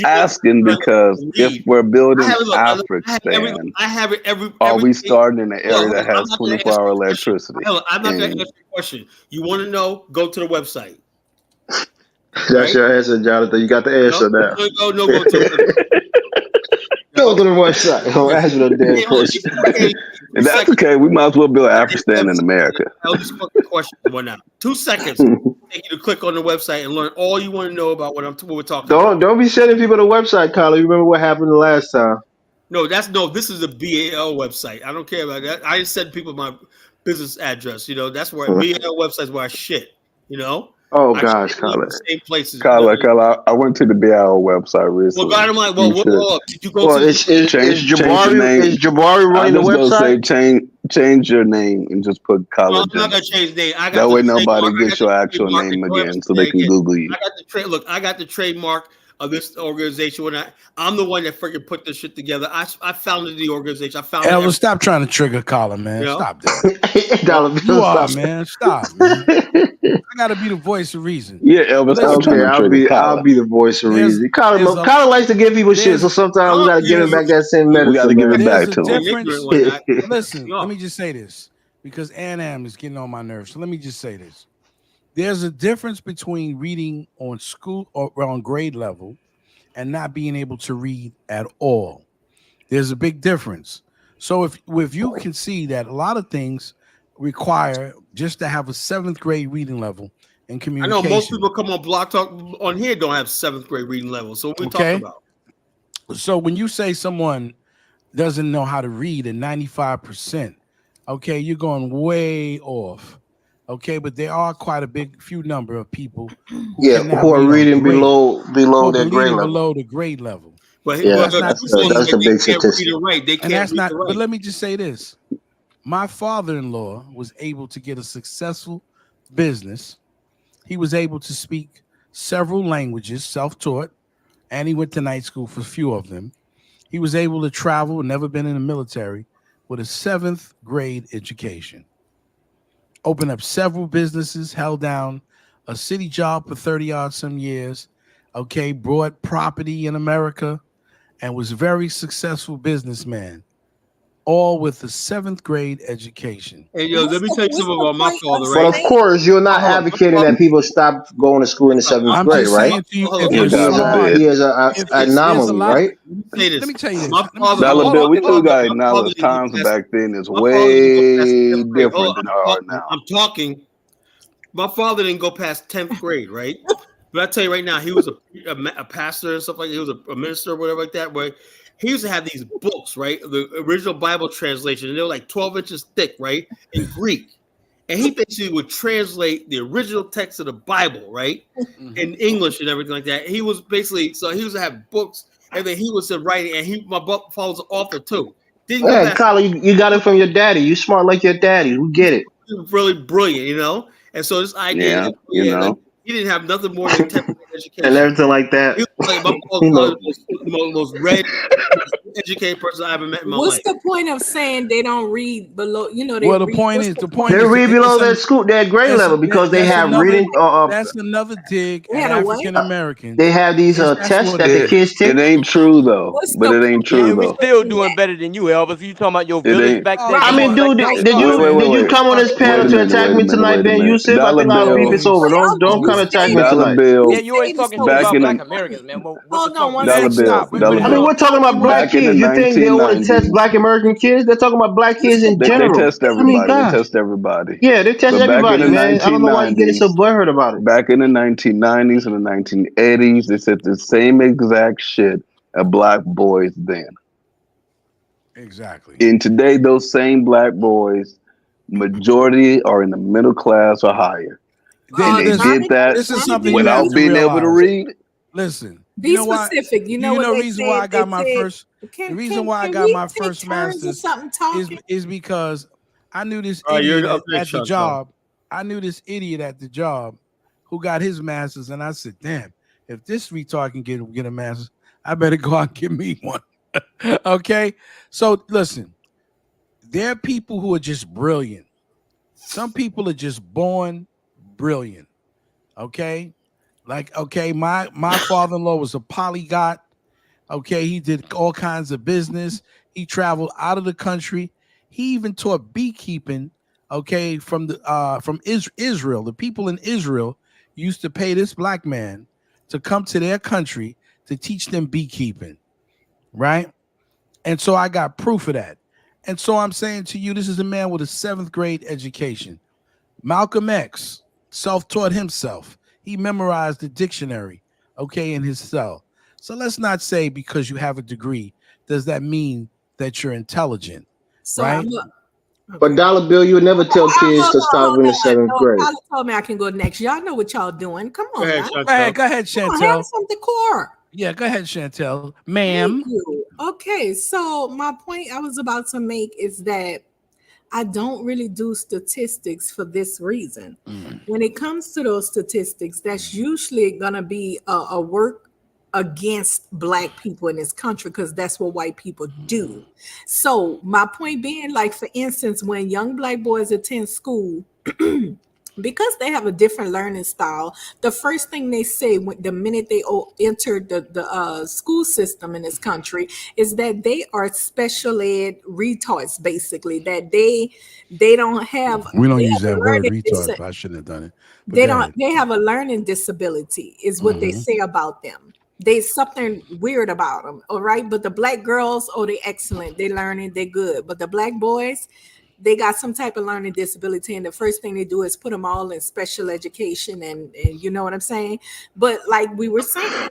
asking because if we're building Afghanistan, are we starting in an area that has 24-hour electricity? I'm not going to answer your question. You want to know? Go to the website. That's your answer, Jonathan. You got the answer now. Go to the Go to the website. Don't ask me no damn question. If that's okay, we might as well build Afghanistan in America. I'll just put the question one out. 2 seconds. Take you to click on the website and learn all you want to know about what we're talking about. Don't be sending people to the website, Colin. You remember what happened the last time? This is a BAL website. I don't care about that. I just send people my business address. That's where BAL website is where I shit. Oh gosh, Colin. Same places. Colin, I went to the BIO website recently. Well, bottom line, did you go to? Is Jabari running the website? Say change your name and just put Colin. No, I'm not gonna change name. That way nobody gets your actual name again, so they can Google you. I got the trademark of this organization. When I'm the one that freaking put this shit together. I founded the organization. I founded. Elvis, stop trying to trigger Colin, man. You know? Stop that. Dollar Bill, you are, man. Stop, man. I gotta be the voice of reason. Yeah, Elvis. Okay, I'll be the voice of reason. Colin likes to give people shit, so sometimes we gotta give him back that same medicine. We gotta give it back to him. Listen, let me just say this because Am is getting on my nerves. So let me just say this: there's a difference between reading on school or on grade level and not being able to read at all. There's a big difference. So if you can see that a lot of things require just to have a 7th grade reading level and communication. I know most people come on Block Talk on here don't have 7th grade reading level. So what we talking about? So when you say someone doesn't know how to read at 95%, okay, you're going way off. Okay, but there are quite a few number of people who are reading below their grade level. Below the grade level. But that's the big statistic. They can't read it right. But let me just say this. My father-in-law was able to get a successful business. He was able to speak several languages, self-taught, and he went to night school for a few of them. He was able to travel, never been in the military, with a 7th grade education. Opened up several businesses, held down a city job for 30-odd some years, okay, bought property in America, and was a very successful businessman, all with a 7th grade education. And let me tell you something about my father, right? But of course, you're not advocating that people stop going to school in the 7th grade, right? He is an anomaly, right? Let me tell you this. Dollar Bill, we still got acknowledge times back then is way different than are now. I'm talking. My father didn't go past 10th grade, right? But I tell you right now, he was a pastor and stuff like that. He was a minister or whatever like that. Where he used to have these books, right? The original Bible translation, and they were like 12 inches thick, right? In Greek. And he basically would translate the original text of the Bible, right? In English and everything like that. He was basically, so he used to have books, and then he was writing, and my father was an author too. Colin, you got it from your daddy. You smart like your daddy. We get it. He was really brilliant, you know? And so this idea, he didn't have nothing more than 10th grade education. And everything like that. He was like the most read, educated person I ever met in my life. What's the point of saying they don't read below? They read below their grade level because they have reading. That's another dig at African Americans. They have these tests that the kids take. It ain't true though. But it ain't true though. We still doing better than you, Elvis. You talking about your village back then? I mean, dude, did you come on this panel to attack me tonight, Ben Yusuf? I think our beef is over. Don't come attack me tonight. Yeah, you always talking about Black Americans, man. Hold on one second. I mean, we're talking about black kids. You think they want to test Black American kids? They're talking about black kids in general. They test everybody. They test everybody. Yeah, they test everybody, man. I don't know why you're getting so butthurt about it. Back in the 1990s and the 1980s, they said the same exact shit at black boys then. Exactly. And today, those same black boys, majority are in the middle class or higher. And they did that without being able to read. Listen, be specific. You know the reason why I got my first. The reason why I got my first master's is because I knew this idiot at the job. I knew this idiot at the job who got his master's, and I said, "Damn, if this retard can get a master's, I better go out and get me one." Okay, so listen, there are people who are just brilliant. Some people are just born brilliant. Okay. My father-in-law was a polyglot. Okay, he did all kinds of business. He traveled out of the country. He even taught beekeeping. Okay, from Israel. The people in Israel used to pay this black man to come to their country to teach them beekeeping, right? And so I got proof of that. And so I'm saying to you, this is a man with a 7th grade education. Malcolm X self-taught himself. He memorized the dictionary, okay, in his cell. So let's not say because you have a degree, does that mean that you're intelligent, right? But Dollar Bill, you would never tell kids to stop in the 7th grade. Y'all told me I can go next. Y'all know what y'all doing. Come on, go ahead, Chantel. Have some decor. Yeah, go ahead, Chantel, ma'am. Okay, so my point I was about to make is that I don't really do statistics for this reason. When it comes to those statistics, that's usually going to be a work against black people in this country because that's what white people do. So my point being, like for instance, when young black boys attend school, because they have a different learning style, the first thing they say when the minute they enter the school system in this country is that they are special ed retards, basically, that they don't have. We don't use that word retard. I shouldn't have done it. But they have a learning disability is what they say about them. There's something weird about them, all right? But the black girls, they excellent. They learning, they good. But the black boys, they got some type of learning disability, and the first thing they do is put them all in special education, and you know what I'm saying? But like we were saying,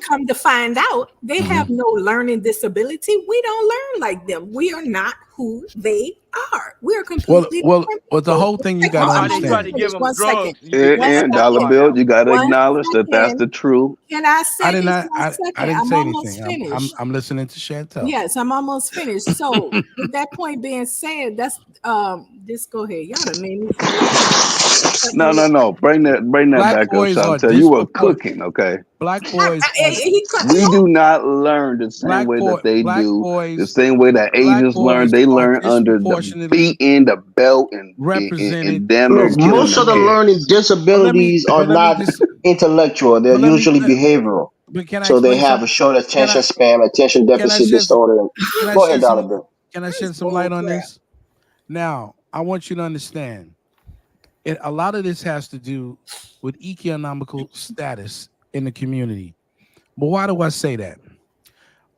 come to find out, they have no learning disability. We don't learn like them. We are not who they are. We are completely well, the whole thing you got to understand. One second. And Dollar Bill, you got to acknowledge that that's the truth. Can I say I didn't say anything. I'm listening to Chantel. Yes, I'm almost finished. So with that point being said, that's just go ahead. Y'all done made me. No. Bring that back up, Chantel. You were cooking, okay? Black boys. We do not learn the same way that they do. The same way that Asians learn. They learn under the feet in the belt and damn. Most of the learning disabilities are not intellectual. They're usually behavioral. So they have a short attention span, attention deficit disorder. Go ahead, Dollar Bill. Can I shed some light on this? Now, I want you to understand. A lot of this has to do with economical status in the community. But why do I say that?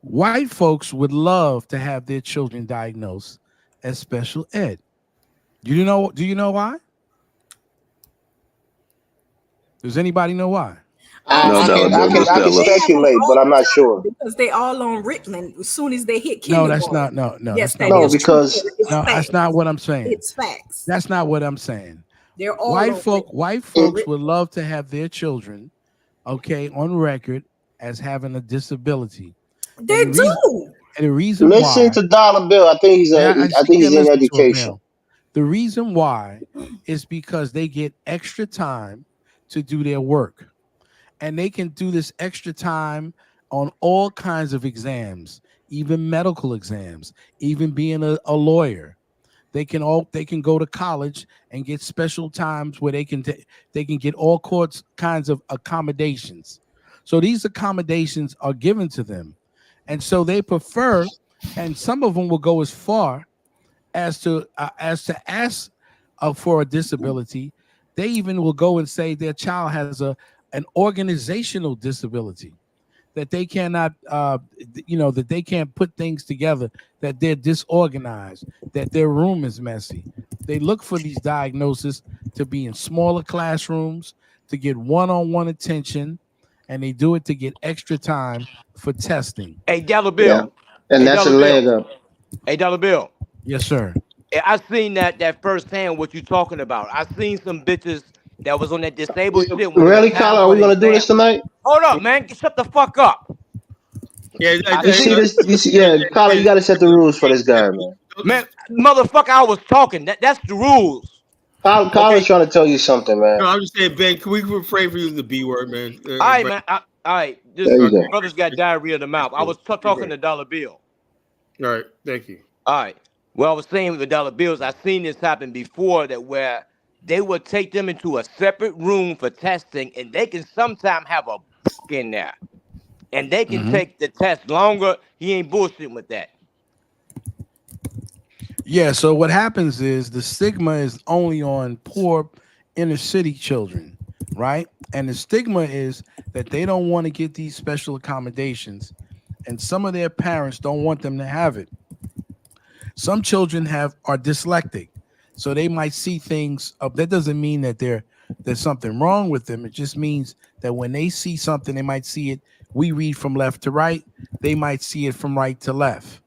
White folks would love to have their children diagnosed as special ed. Do you know why? Does anybody know why? I can speculate, but I'm not sure. Because they all on Ritalin as soon as they hit kindergarten. Yes, that's not what I'm saying. It's facts. That's not what I'm saying. They're all white folks would love to have their children, on record as having a disability. They do. And the reason listen to Dollar Bill. I think he's in education. The reason why is because they get extra time to do their work. And they can do this extra time on all kinds of exams, even medical exams, even being a lawyer. They can go to college and get special times where they can get all kinds of accommodations. So these accommodations are given to them, and so they prefer. And some of them will go as far as to ask for a disability. They even will go and say their child has an organizational disability, that they cannot, that they can't put things together, that they're disorganized, that their room is messy. They look for these diagnoses to be in smaller classrooms, to get one-on-one attention, and they do it to get extra time for testing. Hey, Dollar Bill. Yeah. And that's a leg up. Hey, Dollar Bill. Yes, sir. I seen that firsthand, what you talking about. I seen some bitches that was on that disabled shit. Really, Colin? Are we gonna do this tonight? Hold up, man. Shut the fuck up. Yeah, you see this? Colin, you gotta set the rules for this guy, man. Man, motherfucker, I was talking. That's the rules. Colin's trying to tell you something, man. No, I'm just saying, Ben, can we refrain from using the B word, man? All right, man. All right. This brother's got diarrhea in the mouth. I was talking to Dollar Bill. All right, thank you. All right. Well, I was saying with the dollar bills, I've seen this happen before, that where they would take them into a separate room for testing, and they can sometimes have a book in there, and they can take the test longer. He ain't bullshitting with that. Yeah, so what happens is the stigma is only on poor inner city children, right? And the stigma is that they don't want to get these special accommodations, and some of their parents don't want them to have it. Some children are dyslexic, so they might see things. That doesn't mean that there's something wrong with them. It just means that when they see something, they might see it. We read from left to right. They might see it from right to left,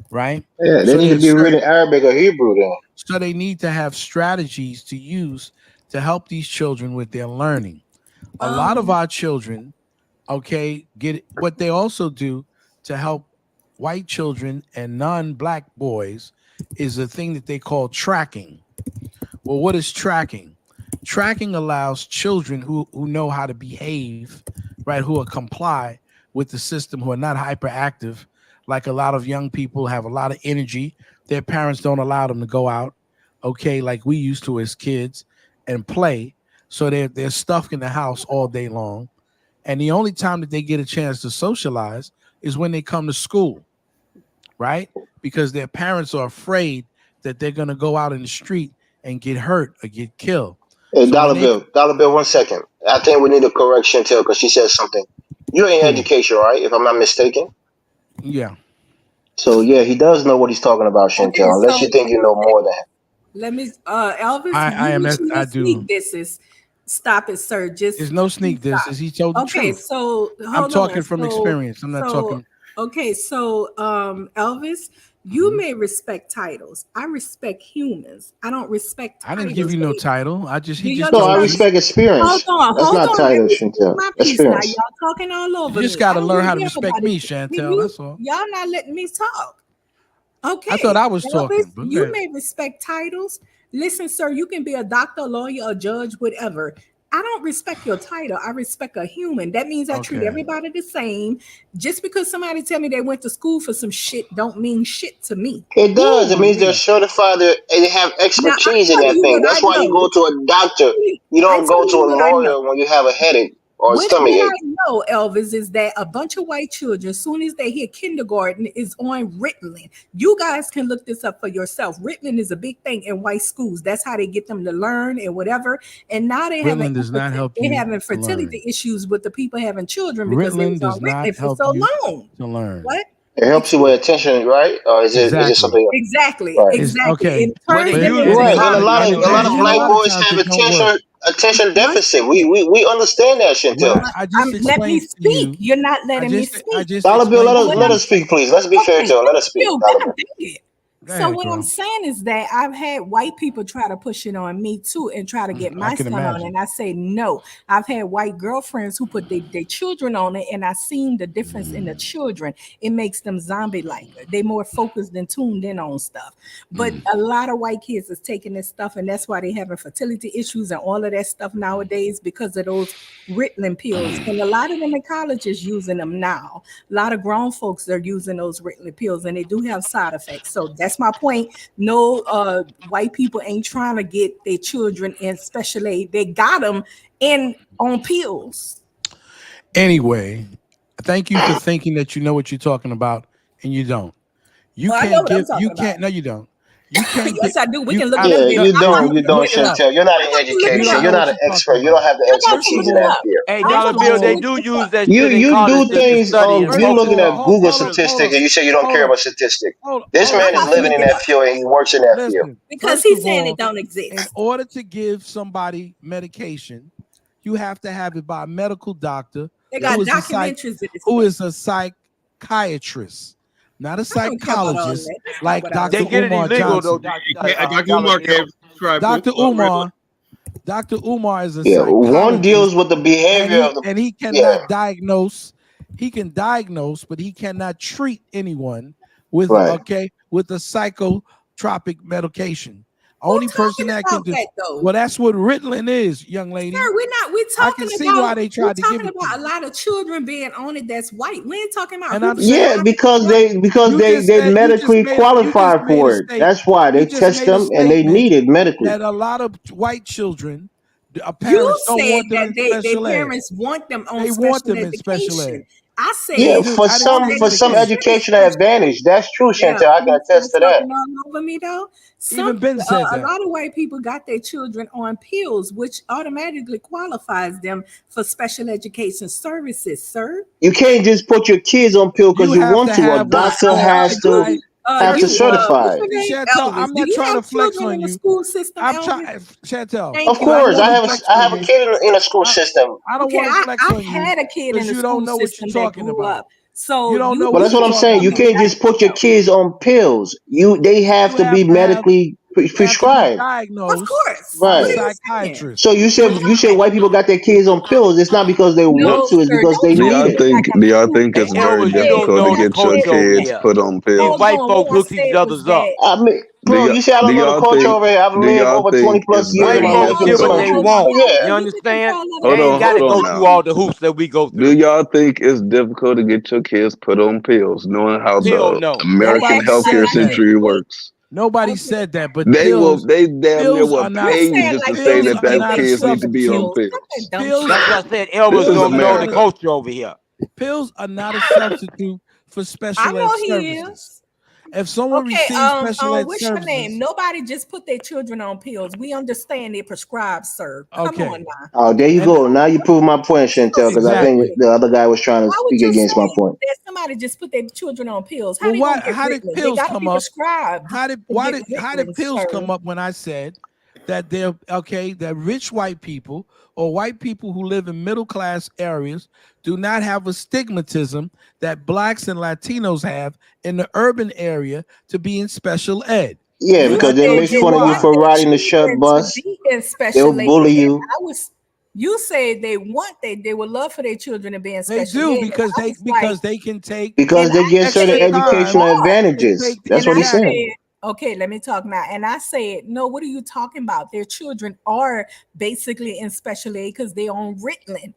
right? Yeah, they need to be reading Arabic or Hebrew then. So they need to have strategies to use to help these children with their learning. A lot of our children, get what they also do to help white children and non-black boys is a thing that they call tracking. Well, what is tracking? Tracking allows children who know how to behave, right, who comply, with the system who are not hyperactive, like a lot of young people have a lot of energy. Their parents don't allow them to go out, okay, like we used to as kids, and play. So they're stuck in the house all day long. And the only time that they get a chance to socialize is when they come to school, right? Because their parents are afraid that they're going to go out in the street and get hurt or get killed. Hey, so Dollar Bill, 1 second. I think we need a correction too, because she said something. You're in education, right? If I'm not mistaken. Yeah. So yeah, he does know what he's talking about, Chantel. Okay, unless you think you know more than him. Let me, Elvis. I do. This is stop it, sir. Just there's no sneak disses. He told the truth. Okay, so I'm talking from experience. I'm not talking. Okay, so Elvis, you may respect titles. I respect humans. I don't respect titles. I didn't give you no title. I respect experience. Hold on. That's not title, Chantel. Experience. Now, y'all talking all over. You just got to learn how to respect me, Chantel. That's all. Y'all not letting me talk. Okay. I thought I was talking. You may respect titles. Listen, sir, you can be a doctor, a lawyer, a judge, whatever. I don't respect your title. I respect a human. That means I treat everybody the same. Just because somebody tell me they went to school for some shit don't mean shit to me. It does. It means they're certified. They have expertise in that thing. That's why you go to a doctor. You don't go to a lawyer when you have a headache or a stomach ache. What I know, Elvis, is that a bunch of white children, as soon as they hit kindergarten, is on Ritalin. You guys can look this up for yourself. Ritalin is a big thing in white schools. That's how they get them to learn and whatever. And now they having fertility issues with the people having children because they was on Ritalin for so long. To learn. What? It helps you with attention, right? Or is it something else? Exactly. Right. Exactly. Okay. Right. And a lot of black boys have attention deficit. We understand that, Chantel. Let me speak. You're not letting me speak. Dollar Bill, let us speak, please. Let's be fair to her. Let us speak. So what I'm saying is that I've had white people try to push it on me too and try to get my son on it. And I say no. I've had white girlfriends who put their children on it, and I seen the difference in the children. It makes them zombie-like. They more focused and tuned in on stuff. But a lot of white kids is taking this stuff, and that's why they having fertility issues and all of that stuff nowadays because of those Ritalin pills. And a lot of them in college is using them now. A lot of grown folks are using those Ritalin pills, and they do have side effects. So that's my point. No, white people ain't trying to get their children in special aid. They got them on pills. Anyway, thank you for thinking that you know what you're talking about, and you don't. You can't. No, you don't. You can't. Yes, I do. We can look at it. You don't, Chantel. You're not in education. You're not an expert. You don't have the expertise in that field. Hey, Dollar Bill, they do use that. You do things. You're looking at Google statistics, and you say you don't care about statistics. This man is living in that field, and he works in that field. Because he's saying it don't exist. In order to give somebody medication, you have to have it by a medical doctor. They got documentaries who is a psychiatrist. Not a psychologist like Dr. Umar Johnson. Dr. Umar is a psychologist. One deals with the behavior and he cannot diagnose. He can diagnose, but he cannot treat anyone with with a psychotropic medication. Only person that can do well, that's what Ritalin is, young lady. Sir, we're talking I can see about why they tried to give it about a lot of children being on it that's white. We ain't talking about because they medically qualify for it. That's why they test them and they need it medically. That a lot of white children, parents don't want them in special ed. Parents want them on they want them in special ed. I said, for some educational advantage. That's true, Chantel. I can attest to that. All over me though. Even Ben said that. A lot of white people got their children on pills, which automatically qualifies them for special education services, sir. You can't just put your kids on pill because you want to. A doctor has to certify. Chantel, I'm not trying to flex on you. I'm trying, Chantel. Of course, I have a kid in a school system. I don't want to flex on you. I had a kid in the school system. You don't know what you're talking about. So you but that's what I'm saying. You can't just put your kids on pills. They have to be medically prescribed. Diagnosed of course, Right. by a psychiatrist. So you said white people got their kids on pills. It's not because they want to. It's sir, because don't they Do need y'all it. think? Do y'all think it's very Elvis, you don't difficult to know the get your culture over kids here. put on These pills? white on, folks what I hook each said other's was up. I mean, bro, you say I don't know the culture over here. I've Do lived y'all over 20 think plus it's years very of White my life folks in hear this what difficult? they country. want. Yeah. You understand? They Hold ain't on, got to hold on go now. through all the hoops that we go Do through. y'all think it's difficult to get your kids put on pills, knowing how Hell the no. American Nobody healthcare said that. century works? Nobody said that, but They pills damn near pills will are not pay you just to say pills that are their not a kids need to be on substitute. pills. Pills That's why I said This Elvis is don't know the America. culture over here. Pills are not a substitute for I special ed know he services. is. If someone Okay, receives special ed what's your services, name? Nobody just put their children on pills. We understand they prescribed, sir. Come okay. on now. Oh, there you And go. Now you prove my point, Chantel, because I think exactly. the other guy was trying to Why would speak you against my say point. that somebody just put their children on pills? How Well, they why? gonna get How did Ritalin? They pills gotta come be up? prescribed. How did pills come up when I said that they're okay? That rich white people or white people who live in middle class areas do not have a stigmatism that blacks and Latinos have in the urban area to be in special ed. Yeah, You because they said make they fun of you want for their riding the shut children to bus. be in special They'll ed. bully And you. you said they would love for their children to be in They special do ed. because And I was like, they can take Because and they I get certain extra said, time. educational why? They advantages. take That's what he's And I saying. said, okay, let me talk now. And I said, no, what are you talking about? Their children are basically in special aid because they're on Ritalin.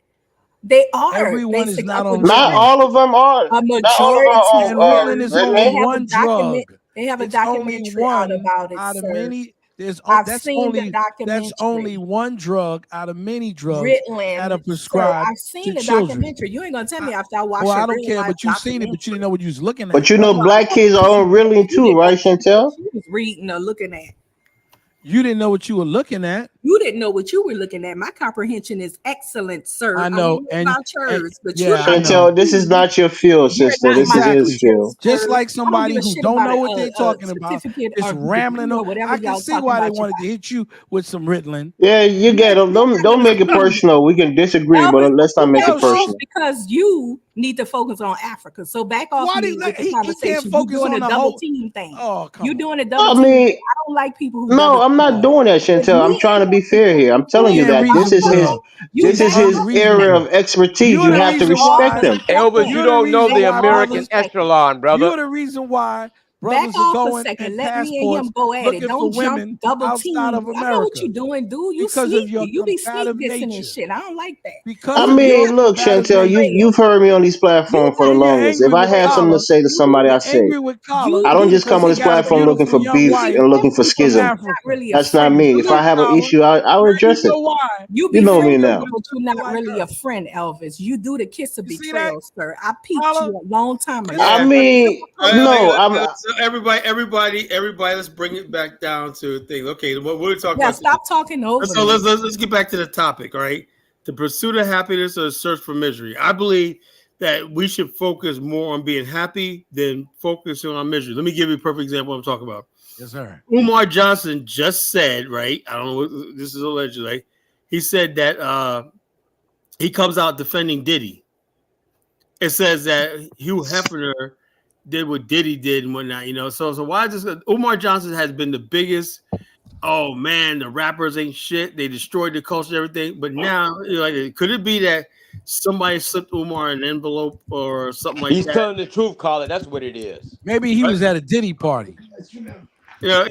They are Everyone is basically not on Not Ritalin. all of them are. a Not all of them majority. And are Ritalin is on only They Ritalin. have one a drug. They have a It's only documentary out one about it, out of sir. many. I've That's seen the only documentary. one drug out of many drugs that are Ritalin, sir. prescribed I've seen to the children. documentary. You ain't gonna tell me after I watched Well, a I don't real care, life but you seen it, but you didn't know what you was looking But at. you know, black kids are on Ritalin You too, didn't know right, Chantel? what you was reading or looking at. You didn't know what you were looking at. You didn't know what you were looking at. My comprehension is excellent, sir. I I know, don't know about yours, but you yeah, didn't I know. know. Chantel, this is not your field, You're sister. not This is my his Exactly. field, field. Just sir. like I don't somebody give a who shit don't about know what they're a talking about certificate is or rambling degree on. or whatever I can y'all see talking why they about. wanted to hit you with some Ritalin. Yeah, you get them. Don't make it personal. We can disagree, but Elvis, let's not you make got it No, off personal. because you need to focus on Africa. So back off Why me did with the he can't conversation. You're focus doing on a the double whole? team thing. Oh, come You're on. doing a double I team thing. mean, I don't like people who double no, I'm team. not doing that, Chantel. I'm trying to be fair here. I'm telling You you being that reasonable. You this is his area unreasonable. of expertise. You're You the have to reason respect why. him. Elvis, you You're the don't know reason the why American brothers. echelon, brother. You're the reason why Back brothers are off a going second. and Let me and passports him go at it. looking for Don't jump women double outside team. of I know what America you're doing, dude. You because of sneaky. your You be sneak combative dissing and nature. shit. I don't like that. Because I of your mean, look, combative Chantel, nature. you've heard me on these You platforms for got the And you're longest. If angry I with have something to Kala. say to somebody, I You're say it. angry with Kala I don't just because come on he this got a platform looking beautiful for young beef wife and looking for from schism. not Africa. really a That's not friend. me. But If I look, have an Kala, issue, I'll now you address it. know why. You You be know Now me you know friendly, now. why but you're you not like really her. a friend, Elvis. You do the kiss of You see that, betrayal, sir. I peeped Kala? you a long time ago. I Yeah. mean, no, So everybody, let's bring it back down to a thing. Okay, what we're talking Yeah, about. stop talking over So me. let's get back to the topic. All right, the pursuit of happiness or the search for misery. I believe that we should focus more on being happy than focusing on misery. Let me give you a perfect example of what I'm talking about. Yes, sir. Umar Johnson just said, right? I don't know what this is allegedly. He said that he comes out defending Diddy. It says that Hugh Hefner did what Diddy did and whatnot, So why just Umar Johnson has been the biggest. Oh man, the rappers ain't shit. They destroyed the culture, everything. But now, could it be that somebody slipped Umar an envelope or something like He's that? telling the truth, Carla. That's what it is. Maybe he was at a Diddy party.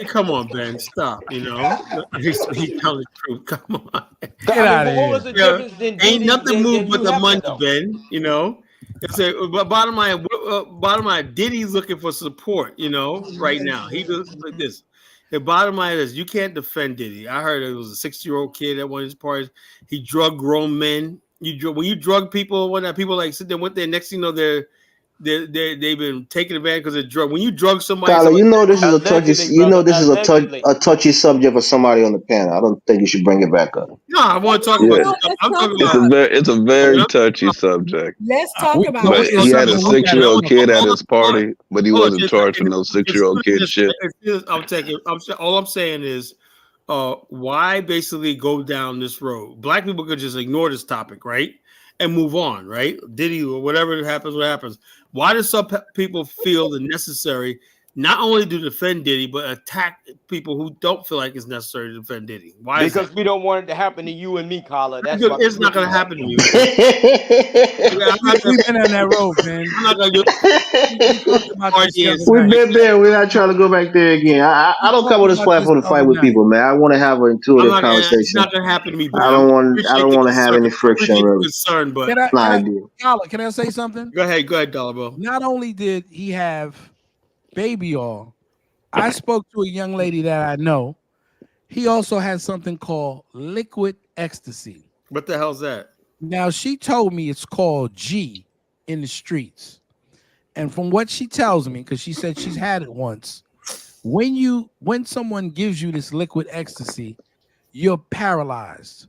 Come on, Ben, stop. He's telling the truth. Come on. Get out of What here. was the difference in Ain't Diddy nothing moved than but Hugh the money, Hefner, though? Ben. But bottom line, Diddy's looking for support. Right now he does like this. The bottom line is you can't defend Diddy. I heard it was a 60-year-old kid at one of his parties. He drugged grown men. When you drug people, whatnot, people sit there, went there. Next thing you know, they've been taken advantage because of drug. When you drug somebody, Tyler, you know this is a touchy. Allegedly, You know brother. this is Allegedly. a touchy subject for somebody on the panel. I don't think you should bring it back up. no, I want to talk Yeah, about. I'm talking about. it's a very touchy subject. Let's talk about No, But it's he had a something we gotta 6-year-old talk kid about. at his party, but he Hold on, wasn't charged for no 6-year-old kid shit. All I'm saying is, why basically go down this road? Black people could just ignore this topic, right, and move on, right? Diddy or whatever happens, what happens. Why do some people feel the necessary not only to defend Diddy, but attack people who don't feel like it's necessary to defend Diddy. Why? Because we don't want it to happen to you and me, Carla. That's why it's not going to happen to me. We've been on that road, man. I'm not going to do. We've been there. We're not trying to go back there again. I don't come on this platform to fight with people, man. I want to have an intuitive conversation. It's not going to happen to me. Bro. I don't want to have any friction. Really. Concern, but can I say something? Go ahead, Dollar Bill. Not only did he have baby oil, I spoke to a young lady that I know. He also has something called liquid ecstasy. What the hell's that? Now, she told me it's called G in the streets. And from what she tells me, because she said she's had it once, when someone gives you this liquid ecstasy, you're paralyzed.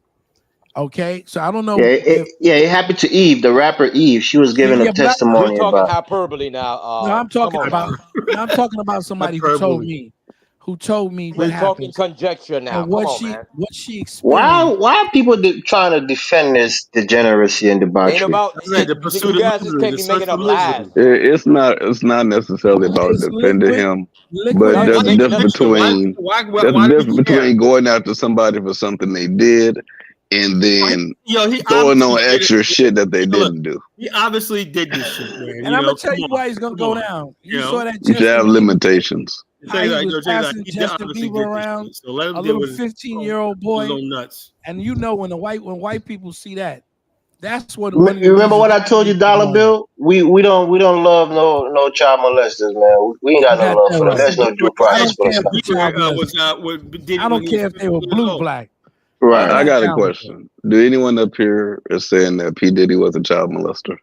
Okay, so I don't know. It happened to Eve, the rapper Eve. She was giving a testimony. You're talking hyperbole now. No, I'm talking about somebody who told me what We're happened. talking conjecture now. And what she experienced. Why are people trying to defend this degeneracy and debauchery? Ain't about the pursuit. You guys just can't be making up lies. It's not necessarily about defending him, but there's a difference between going after somebody for something they did and then throwing on extra shit that they didn't do. He obviously did this shit, man. And I'm gonna tell you why he's gonna go down. You saw that. You have limitations. He was passing Justin Bieber around, a little 15-year-old boy. And you know when white people see that, that's what. You remember what I told you, Dollar Bill? We don't love no child molesters, man. We ain't got no love for them. There's no due process for us. I don't care if they were blue, black. Right. I got a question. Do anyone up here is saying that P. Diddy was a child molester?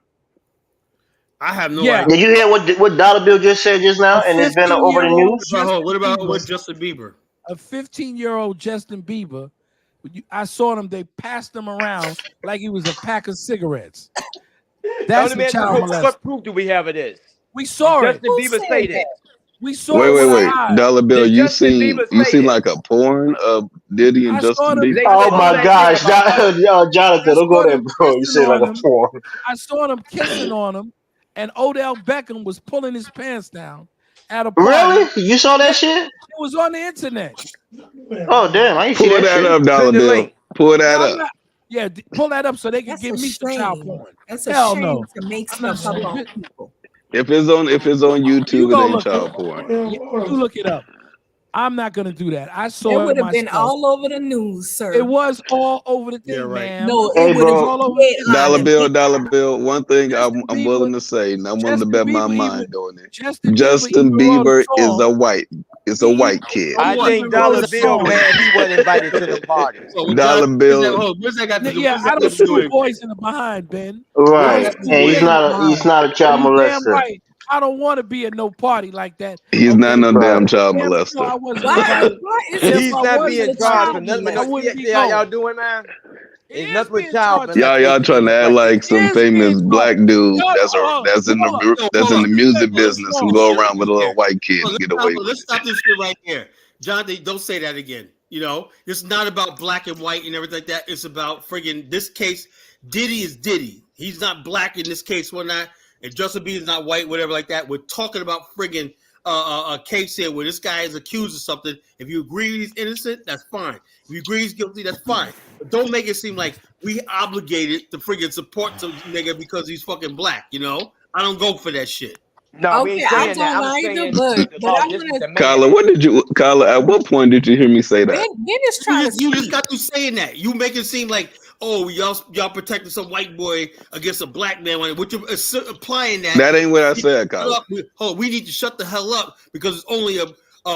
I have no idea. Did you hear what Dollar Bill just said just now? And it's been over the news. What about Justin Bieber? A 15-year-old Justin Bieber. I saw them. They passed him around like he was a pack of cigarettes. That's a child molester. What proof do we have of this? We saw Justin Bieber say that. We saw. Wait. Dollar Bill, you seen like a porn of Diddy and Justin Bieber? Oh my gosh, Jonathan, don't go there, bro. You say like a porn. I saw them kissing on him, and Odell Beckham was pulling his pants down at a party. Really? You saw that shit? It was on the internet. Oh damn! I ain't see that shit. Up, Dollar Bill. Pull that up. Yeah, pull that up so they can give me some child porn. That's a shame to make stuff up on people. If it's on YouTube, it ain't child porn. You look it up. I'm not gonna do that. I saw it would have been all over the news, sir. It was all over the thing, man. No, it would have all over the Dollar Bill. One thing I'm willing to say, and I'm willing to bet my mind doing it. Justin Bieber is a white kid. I think Dollar Bill, man, he wasn't invited to the party. Dollar Bill. What's that got to do? Yeah, I don't shoot boys in the behind, Ben. Right. He's not a child molester. Right. I don't want to be at no party like that. He's not no damn child molester. He's not being charged for nothing. See how y'all doing, man? It's nothing with child. Y'all trying to act like some famous black dude that's in the music business and go around with a little white kid and get away with it. Let's stop this shit right here, Jonathan. Don't say that again. It's not about black and white and everything like that. It's about friggin' this case. Diddy is Diddy. He's not black in this case. We're not. And Justin Bieber is not white, whatever like that. We're talking about friggin' a case here where this guy is accused of something. If you agree he's innocent, that's fine. If you agree he's guilty, that's fine. But don't make it seem like we obligated to friggin' support some nigga because he's fucking black. I don't go for that shit. No, okay, I don't either. Kyla, at what point did you hear me say that? Ben is trying you just got to saying that. You make it seem like, oh, y'all protected some white boy against a black man. What you're applying that? That ain't what I said, Kyla. We need to shut the hell up because it's only a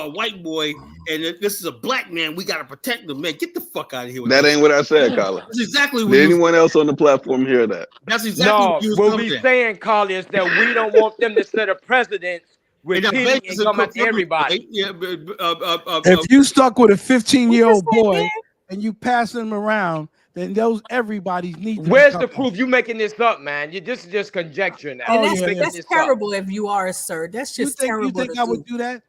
white boy and this is a black man. We got to protect them, man. Get the fuck out of here. That ain't what I said, Kyla. That's exactly what. Did anyone else on the platform hear that? That's exactly what we saying, Carla, is that we don't want them to set a precedent with Diddy and come at everybody. If you stuck with a 15-year-old boy and you passing him around, then everybody's need. Where's the proof? You making this up, man? This is just conjecture now. And that's terrible if you are, sir. That's just terrible. You think I would do that?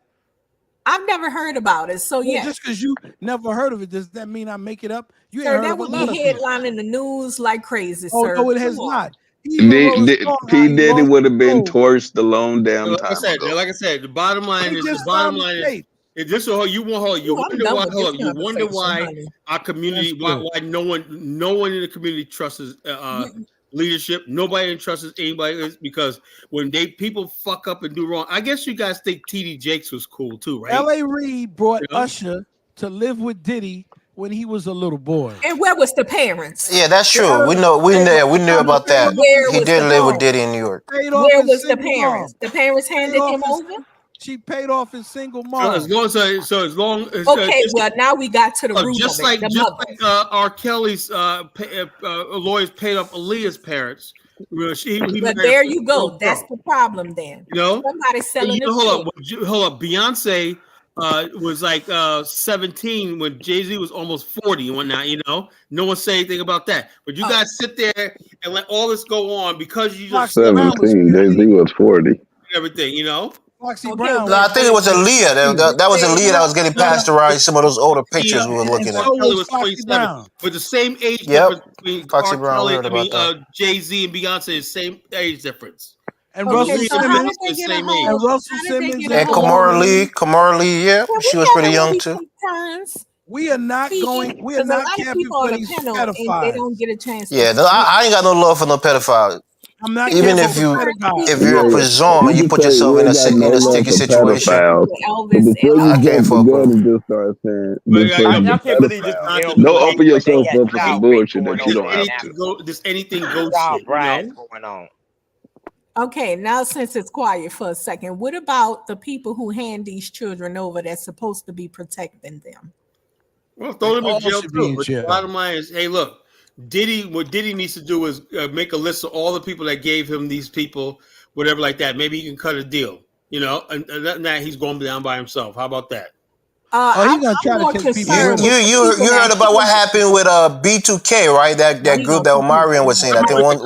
I've never heard about it, so yeah. Just because you never heard of it, does that mean I make it up? You ain't heard that would be headlining the news like crazy, sir. No, it has not. P. Diddy would have been torched a long damn Like I time said, ago. the bottom line is this is you wonder why our community, why no one in the community trusts leadership. Nobody trusts anybody is because when people fuck up and do wrong. I guess you guys think TD Jakes was cool too, right? L.A. Reid brought Usher to live with Diddy when he was a little boy. And where was the parents? Yeah, that's true. We knew about that. He did live with Diddy in New York. Where was the parents? The parents handed him over? She paid off his single mom. As long as well, now we got to the root just of it. Like R. Kelly's lawyers paid off Aaliyah's parents. But there you go. That's the problem then. You know, somebody's selling it. Hold up. Beyonce was like 17 when Jay-Z was almost 40 and whatnot. You know, no one say anything about that. But you guys sit there and let all this go on because you just 17. Jay-Z was 40. Everything, you know. Foxy Brown. No, I think it was Aaliyah. That was Aaliyah that was getting passed around some of those older pictures we were looking at. Was 27, with the same age difference between Foxy Brown. Heard about that. Jay-Z and Beyonce is same age difference. And Russell Simmons is the same age. And Russell Simmons and Kamara Lee, yeah, she was pretty young too. We are not going. We are not camping for these pedophiles. They don't get a chance. Yeah, I ain't got no love for no pedophile. I'm not even if you're presumed and you put yourself in a sticky situation. I can't fuck with it. Don't open yourself up for some bullshit that you don't have to. Does anything go going on? Okay, now since it's quiet for a second, what about the people who hand these children over that's supposed to be protecting them? Well, throw them in jail too. But the bottom line is, hey, look. What Diddy needs to do is make a list of all the people that gave him these people, whatever like that. Maybe he can cut a deal, you know, and that he's going down by himself. How about that? He's gonna try to take people. You heard about what happened with B2K, right? That group that Omarion was saying. I think one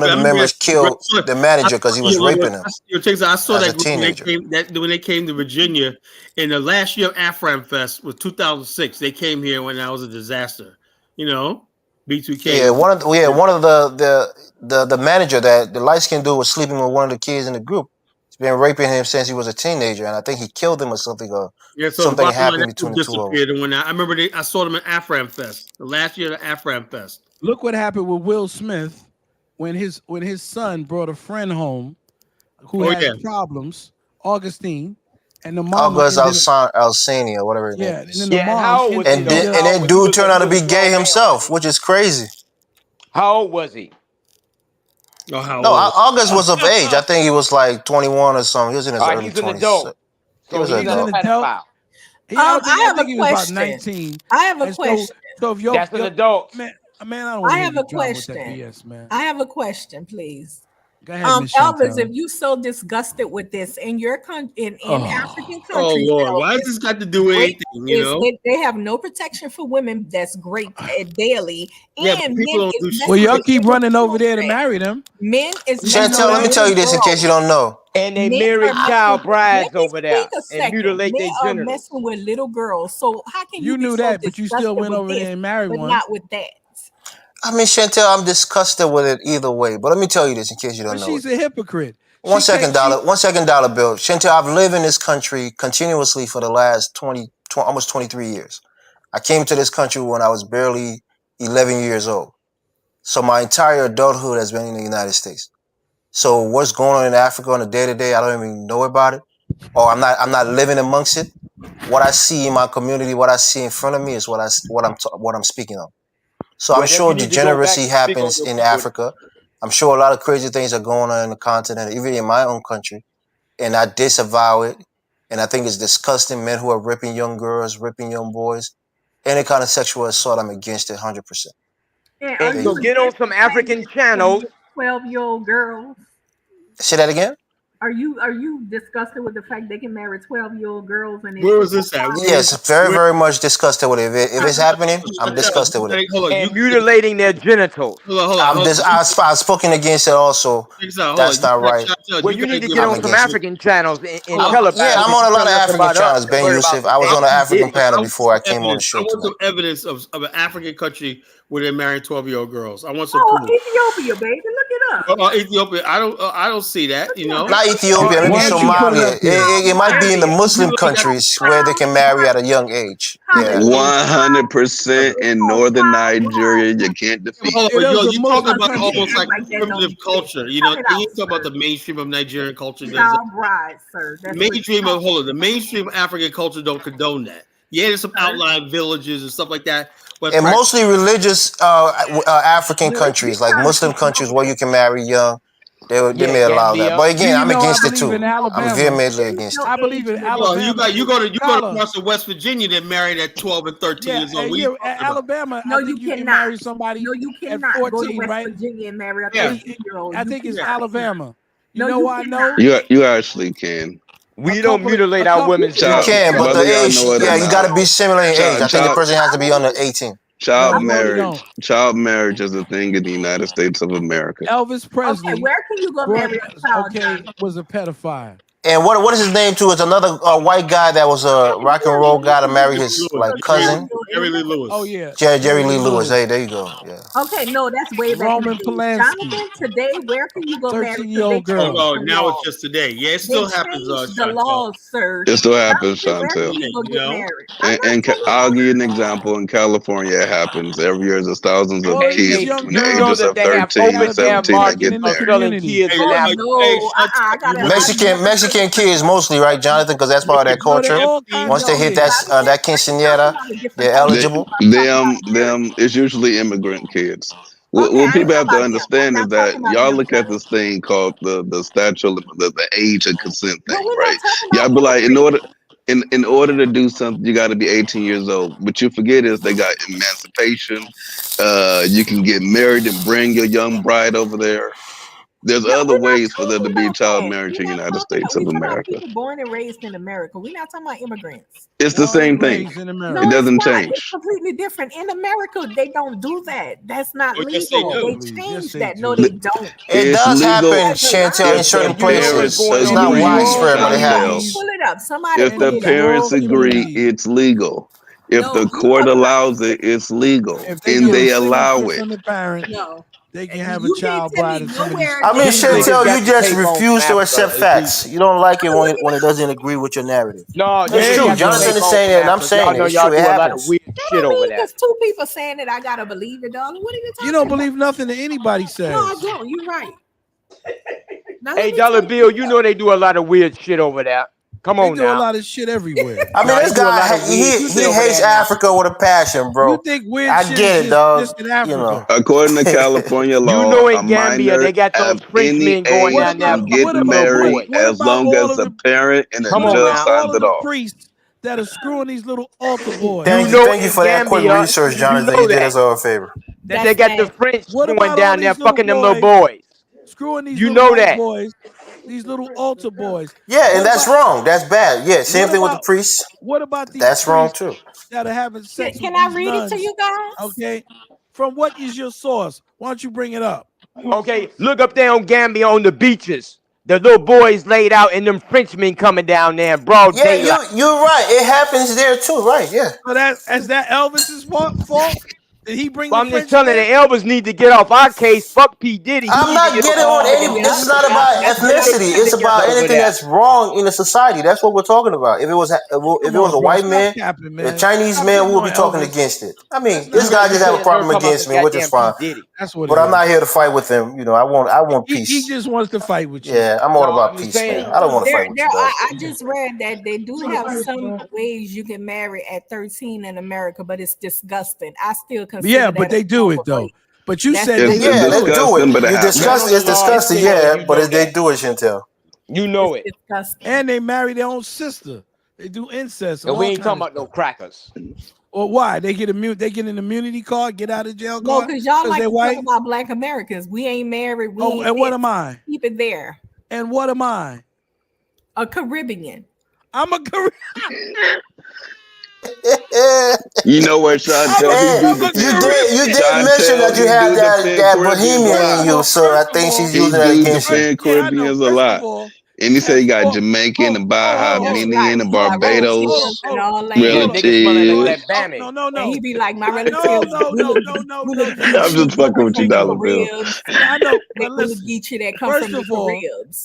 of the members killed the manager because he was raping him. I saw that group when they came to Virginia in the last year of Afram Fest was 2006. They came here when that was a disaster, you know. B2K. Yeah, one of the manager that the light-skinned dude was sleeping with one of the kids in the group. He's been raping him since he was a teenager, and I think he killed him or something. Something happened between the two of them. And when I remember, I saw them at Afram Fest, the last year of Afram Fest. Look what happened with Will Smith when his son brought a friend home who had problems, Augustine. And the mom Alsania or whatever. Yeah, and then dude turned out to be gay himself, which is crazy. How old was he? August was of age. I think he was like 21 or something. He was in his early 20s. He's an adult. He was an adult. I have a question. 19. I have a question. So if that's an adult. Man, I don't want to have a question. BS, man. I have a question, please. Go ahead, Elvis, if you so disgusted with this in your in African countries, oh Lord, Elvis, why does this got to do with anything? You know, they have no protection for women. That's great daily. And well, y'all keep running over there to marry them. Men is Chantel, let me tell you this in case you don't know. And they marry child brides over there and mutilate their genitals. Messing with little girls. So how can you knew that, but you still went over there and married one? Not with that. I mean, Chantel, I'm disgusted with it either way. But let me tell you this in case you don't know. She's a hypocrite. One second, dollar bill. Chantel, I've lived in this country continuously for the last almost 23 years. I came to this country when I was barely 11 years old. So my entire adulthood has been in the United States. So what's going on in Africa on a day-to-day, I don't even know about it. Or I'm not living amongst it. What I see in my community, what I see in front of me is what I'm speaking of. So I'm sure degeneracy happens in Africa. I'm sure a lot of crazy things are going on in the continent, even in my own country. And I disavow it. And I think it's disgusting. Men who are ripping young girls, ripping young boys. Any kind of sexual assault, I'm against it 100%. And so get on some African channels. 12-year-old girls. Say that again? Are you disgusted with the fact they can marry 12-year-old girls? And where was this at? Yes, very much disgusted with it. If it's happening, I'm disgusted with it. And mutilating their genitals. I've spoken against it also. That's not right. Well, you need to get on some African channels and tell us. Yeah, I'm on a lot of African channels, Ben Yusuf. I was on an African panel before I came on the show. I want some evidence of an African country where they're marrying 12-year-old girls. I want some proof. Ethiopia, baby. Look it Ethiopia. I don't see that. You know, Not Ethiopia, maybe Why don't you put it Somalia. up there? It might be in the Muslim countries where they can marry at a young age. Yeah. 100% in northern Nigeria. You can't defeat. hold on, It but is a you talk Muslim about country. almost like primitive culture. You know, you talk about the mainstream of Nigerian culture. There's Right, sir. That's mainstream of the mainstream African culture don't condone that. Yeah, there's some outlying villages and stuff like that, but And mostly religious African countries, like Muslim countries where you can marry young, they may allow that. But again, I'm against it too. I'm vehemently against it. I believe in Alabama. Well, you go to parts of West Virginia that married at 12 and 13 years old. Alabama, No, I think you can marry somebody at 14, right? Virginia and marry a Yeah. 13-year-old. I think it's Alabama. No, You know you why I know? You actually can. We don't mutilate our women's You can, but the Whether y'all age, know it or yeah, you not. got to be similar in age. I think the Child- person has to be under 18. Child No, you marriage is a thing in the United States of America. Elvis Presley Okay, where can you go marry a child? was a pedophile. And what is his name too? It's another white guy that was a rock and roll guy to marry his cousin. Jerry Lee Lewis. Oh yeah, Jerry Lee Lewis. Hey, there you go. Yeah. Okay, no, that's way back. Roman Polanski. Jonathan, today, where can you go marry? 13-year-old girl. Oh, now it's just today. Yeah, it still happens. The laws, sir. It still happens, Where can Chantel. you go get married? And I'll give you an example. In California, it happens every year. There's thousands of Well, kids young from the girls ages of that they have 13 open and their 17 that market get in the married. selling community. kids in Africa. I gotta Mexican kids mostly, right, Jonathan? Because that's part of that culture. Once they hit that quinceañera, they're eligible. Them, it's usually immigrant kids. What people have to understand is that y'all look at this thing called the statute, the age of consent thing, right? Y'all be like, in order to do something, you got to be 18 years old. What you forget is they got emancipation. You can get married and bring your young bride over there. There's other ways for there to be child marriage in the United States of America. People born and raised in America. We're not talking about immigrants. It's the same thing. It doesn't change. It's completely different. In America, they don't do that. That's not legal. They changed that. No, they don't. It does happen, Chantel, in certain places. It's not widespread, but it happens. Pull it up. Somebody. If the parents agree, it's legal. If the court allows it, it's legal, and they allow it. No. They can have a child bride. I mean, Chantel, you just refuse to accept facts. You don't like it when it doesn't agree with your narrative. No, it's true. Jonathan is saying it, and I'm saying it. It's true. It happens. Shit over there. There's two people saying it. I gotta believe it, darling. What are you talking about? You don't believe nothing that anybody says. No, I don't. You're right. Hey, Dollar Bill, you know they do a lot of weird shit over there. Come on now. They do a lot of shit everywhere. I mean, this guy, he hates Africa with a passion, bro. You think weird I shit get it, is dog. just in Africa. You know. According to California law, you know in Gambia they got those French men going down there get married as long as the parent and the judge signs it off. Priests that are screwing these little altar boys. Thank you for that quick research, Jonathan. You did us all a favor. They got the French going down there fucking them little boys. Screwing these boys. These little altar boys. Yeah, and that's wrong. That's bad. Yeah, same thing with the priests. What about these? That's wrong too. That are having sex. Can I read it to you guys? Okay. From what is your source? Why don't you bring it up? Okay, look up there on Gambia on the beaches. The little boys laid out and them Frenchmen coming down there in broad daylight. You're right. It happens there too, right? Yeah. So is that Elvis's fault? Did he bring? Well, I'm just telling you, the Elvis need to get off our case. Fuck P Diddy. I'm not getting on any. This is not about ethnicity. It's about anything that's wrong in the society. That's what we're talking about. If it was a white man, a Chinese man, we'll be talking against it. I mean, this guy just have a problem against me, which is fine. But I'm not here to fight with him. You know, I want peace. He just wants to fight with you. Yeah, I'm all about peace, man. I don't want to fight with you. I just read that they do have some ways you can marry at 13 in America, but it's disgusting. I still consider but they do it though. But you said they do it. It's disgusting, yeah, but they do it, Chantel. You know it. And they marry their own sister. They do incest. And we ain't talking about no crackers. Or why? They get an immunity card, get out of jail card? No, because y'all like to talk about Black Americans. We ain't married. And what am I? Keep it there. And what am I? A Caribbean. I'm a Caribbean. You know what, Chantel? You did mention that you have that Bohemian in you, so I think she's using that against you. Caribbeans a lot. And he said he got Jamaican and Bahamian and Barbados relatives. No. And he be like, my relatives. No. I'm just fucking with you, Dollar Bill. I know. But listen, that come first from of all,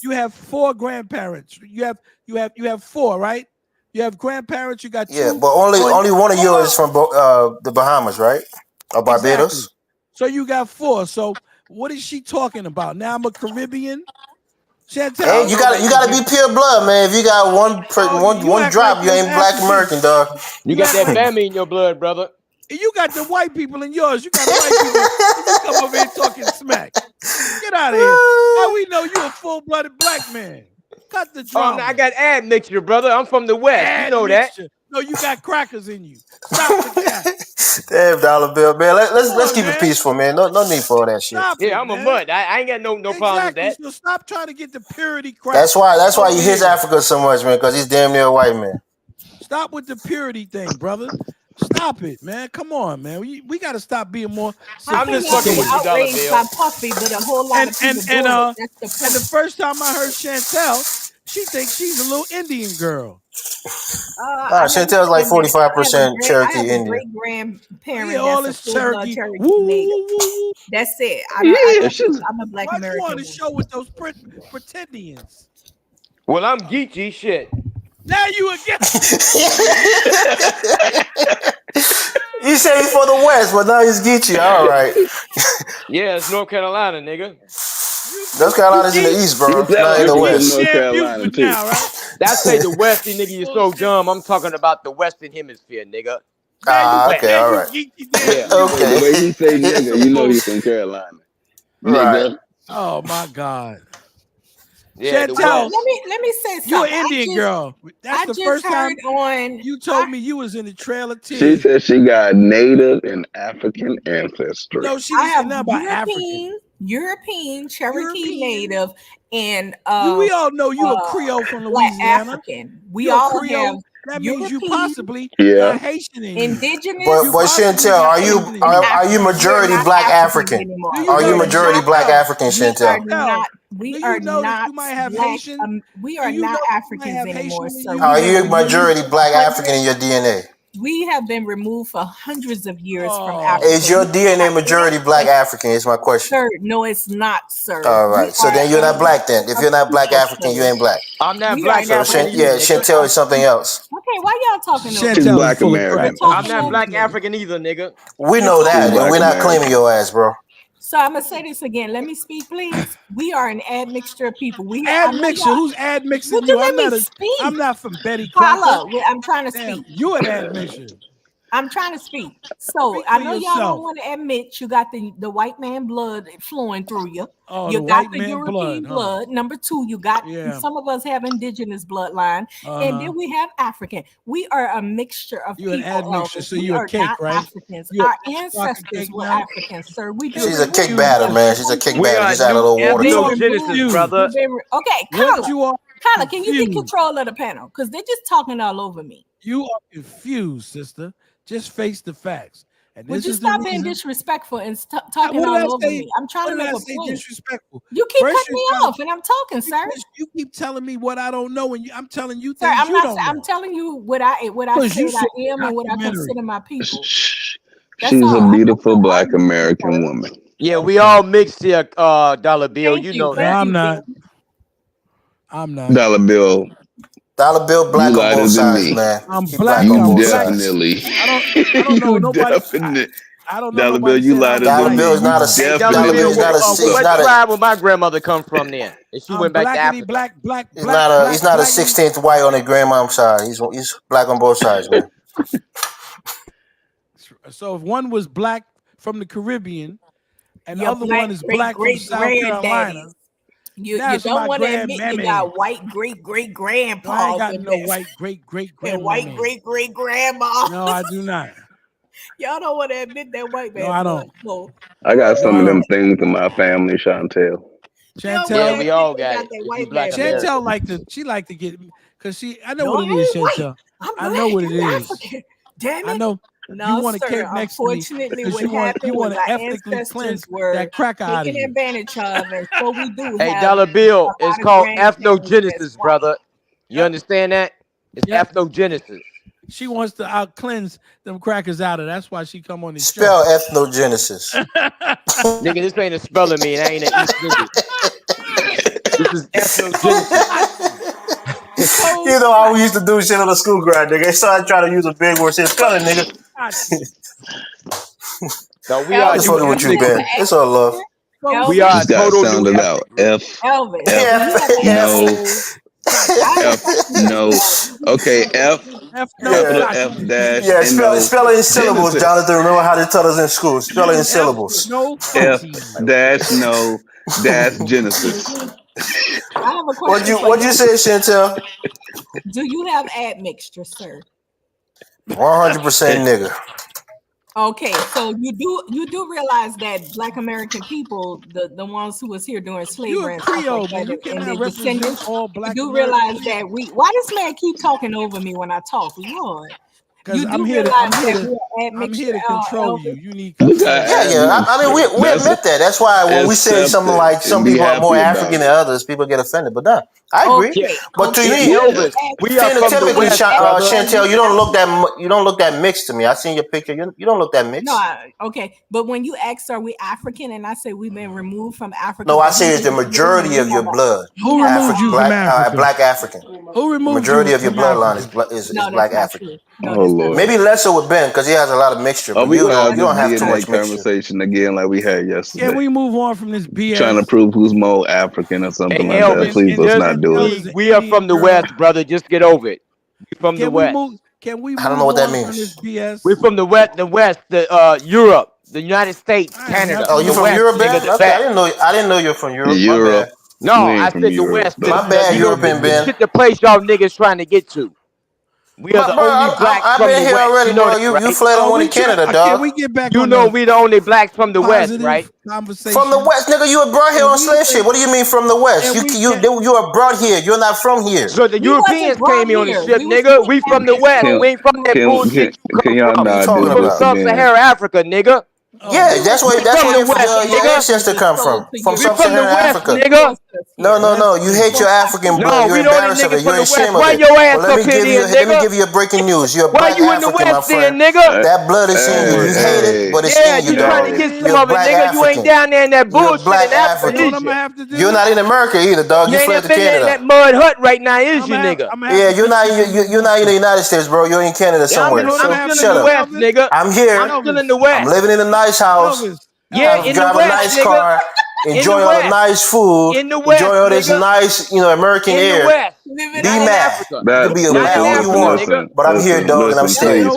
you have 4 grandparents. You have 4, right? You have grandparents. You got 2. Yeah, but only one of yours is from the Bahamas, right? Or Barbados. Exactly. So you got 4. So what is she talking about? Now I'm a Caribbean. Chantel, hey, you gotta be pure blood, man. If you got one drop, like you ain't Black American, dog. You got that family in your blood, brother. You got the white people in yours. You got white people. You come over here talking smack. Get out of here. Now we know you a full-blooded black man. Cut the drama. I got admixture, brother. I'm from the West. You know that. No, you got crackers in you. Stop with that. Damn, Dollar Bill, man. Let's keep it peaceful, man. No need for all that shit. I'm a mud. I ain't got no problem with that. So stop trying to get the purity crap. That's why he hits Africa so much, man, because he's damn near a white man. Stop with the purity thing, brother. Stop it, man. Come on, man. We got to stop being more. I'm just fucking with you, Dollar Bill. By Puffy, but a whole lot of people and the first time I heard Chantel, she thinks she's a little Indian girl. Chantel's like 45% Cherokee Indian. Great grandparent. All this Cherokee. That's it. I'm a Black American. Why you on the show with those pretendians? Well, I'm Geechee shit. Now you again. You say he's for the West, but now he's Geechee. All right. Yeah, it's North Carolina, nigga. North Carolina's in the East, bro. Not in the West. North Carolina too. Now, right? That's say the Westy nigga. You're so dumb. I'm talking about the Western Hemisphere, nigga. Okay, all right. Yeah. Okay. The way he say nigga, you know he's from Carolina. Right. Oh my God. Yeah, Chantel, let me say something. You're an Indian girl. That's the first time you told me you was in the Trail of Tears. She said she got Native and African ancestry. No, she was not about European, Cherokee Native, and we all know you a Creole from Louisiana. African. We all have. That means you possibly Haitian in indigenous. But Chantel, are you majority Black African? Are you majority Black African, Chantel? We are not. You might have Haitian. We are not Africans anymore. So are you majority Black African in your DNA? We have been removed for hundreds of years from Africa. Is your DNA majority Black African? Is my question. Sir, no, it's not, sir. All right. So then you're not Black then. If you're not Black African, you ain't Black. I'm not Black. So Chantel is something else. Okay, why y'all talking about She's Black American. I'm not Black African either, nigga. We know that, and we're not claiming your ass, bro. So I'm gonna say this again. Let me speak, please. We are an admixture of people. Admixture. Who's admixing you? I'm not from Betty Crocker. I'm trying to speak. You an admixture. I'm trying to speak. So I know y'all don't want to admit you got the white man blood flowing through you. Oh, you got the European blood. Number 2, you got some of us have indigenous bloodline, and then we have African. We are a mixture of people. You're an admixture, so you're a cake, not right? Africans. Our ancestors were Africans, sir. She's a cake batter, man. She's a cake batter. Just add a little water. Genesis, brother. Okay, Kyla, can you get control of the panel? Because they're just talking all over me. You are confused, sister. Just face the facts. And would you stop being disrespectful and talking all over me? I'm trying to make a point. Disrespectful. You keep cutting me off, and I'm talking, sir. You keep telling me what I don't know, and I'm telling you sir, things you don't know. I'm telling you what I said I am and what I consider my people. She's a beautiful Black American woman. Yeah, we all mixed here, Dollar Bill. You know that. I'm not. Dollar Bill. Dollar Bill Black on both sides, man. I'm Black on both sides. Definitely. I don't know nobody. I don't know. Dollar Bill, you lied to Dollar Bill is not a. Dollar Bill is not a. What tribe would my grandmother come from then? And she went back to Africa. Black. He's not a 16th white on his grandmom's side. He's Black on both sides, man. So if one was Black from the Caribbean, and the other one is Black from South Carolina. You don't want to admit you got white great grandpa. I ain't got no white great grandma. And white great grandma. No, I do not. Y'all don't want to admit that white man. No, I don't. I got some of them things in my family, Chantel. Yeah, we all got it. Chantel she like to get because I know what it is, Chantel. I know what it is. Damn it. I know. No, want a sir. cake next to me Unfortunately, because what you happened want was to our ethically cleanse ancestors were that crack out of taken you. advantage of, and so we do Hey, have Dollar a Bill, lot it's of called grandparents that's ethnogenesis, white. brother. You understand that? It's Yep. ethnogenesis. She wants to out cleanse them crackers out of. That's why she come on this show. Spell ethnogenesis. Nigga, this ain't a spelling bee. That ain't an East Indian. This is ethnogenesis. You know how we used to do shit on the school grind, nigga. They started trying to use a big word, say spell it, nigga. No, we are I'm just fucking with you, ethnic. Ben. It's all love. We are a Just gotta total sound new it out. ethnic group. Elvis. No. Okay, F. Capital F dash. Yeah, and no spell it in syllables, Genesis. Jonathan. Remember how they taught us in school. Spell it in syllables. F dash no dash Genesis. I have a question. What'd you say, Chantel? Do you have admixture, sir? 100% nigga. Okay, so you do realize that Black American people, the ones who was here during slavery and stuff like that, and their descendants, all Black you do American realize that why this man keep talking over me when I talk, Lord? Because I'm here to control you. You need control. Yeah. I mean, we admit that. That's why when we say something like some people are more African than others, people get offended. But no, I agree. Okay, but to okay, you, Elvis, we are from the West, Chantel, you don't look that mixed to me. I seen your picture. You don't look that mixed. No, okay. But when you ask, are we African? And I say we've been removed from Africa. No, I say it's the majority of your blood. Who removed you from Africa? Black African. Who removed the majority you of your from bloodline Africa? is Black African. No, oh Lord. Maybe less so with Ben because he has a lot of mixture. Oh, But we you gonna have don't have this too DNA much mixture. conversation again like we had yesterday. Can we move on from this BS? Trying to prove who's more African or something Hey, like Elvis, that. Please let's not do it. We are from the West, brother. Just get over it. We're from the West. Can we? I don't know what that means. We're from the West. Europe, the United States, Canada. Oh, you from West, Europe, Ben? nigga, Okay, I didn't know you're from Europe. Europe. No, I said the West. My bad, European Ben. Shit, the place y'all niggas trying to get to. We are the only blacks I've from been the here West. already, You know bro. that, right? You fled on one in Canada, dog. Can we get back? You know we the only blacks from the West, right? Conversation. From the West, nigga. You were brought here on slave ship. What do you mean from the West? You were brought here. You're not from here. So the Europeans came here on the ship, nigga. We from the West. We ain't from that bullshit you come y'all from. not We do from this Sub-Saharan Africa, nigga. Yeah, that's where your ancestors come from Sub-Saharan Africa. Nigga. No. You hate your African blood. You're embarrassed of it. You're ashamed of it. Why your ass Let up me give you a breaking news. You're a Why Black you in the African, my West then, friend. nigga? That blood is in you. You hate it, but it's in you, you dog. trying to get some of it, nigga. You ain't down there in that bullshit Black in Africa. African. You're not in America either, dog. You fled to Canada. In that mud hut right now, is you, nigga? Yeah, you're not in the United States, bro. You're in Canada somewhere. I'm So still in the West, nigga. I'm here. I'm still in the West. I'm living in a nice house. Yeah, in the driving West, a nice nigga. car, enjoying all the nice food, in the West, enjoying all this nigga. nice, American in air. The West. Be mad. You can be mad all you want, but I'm here, dog, and I'm staying. That's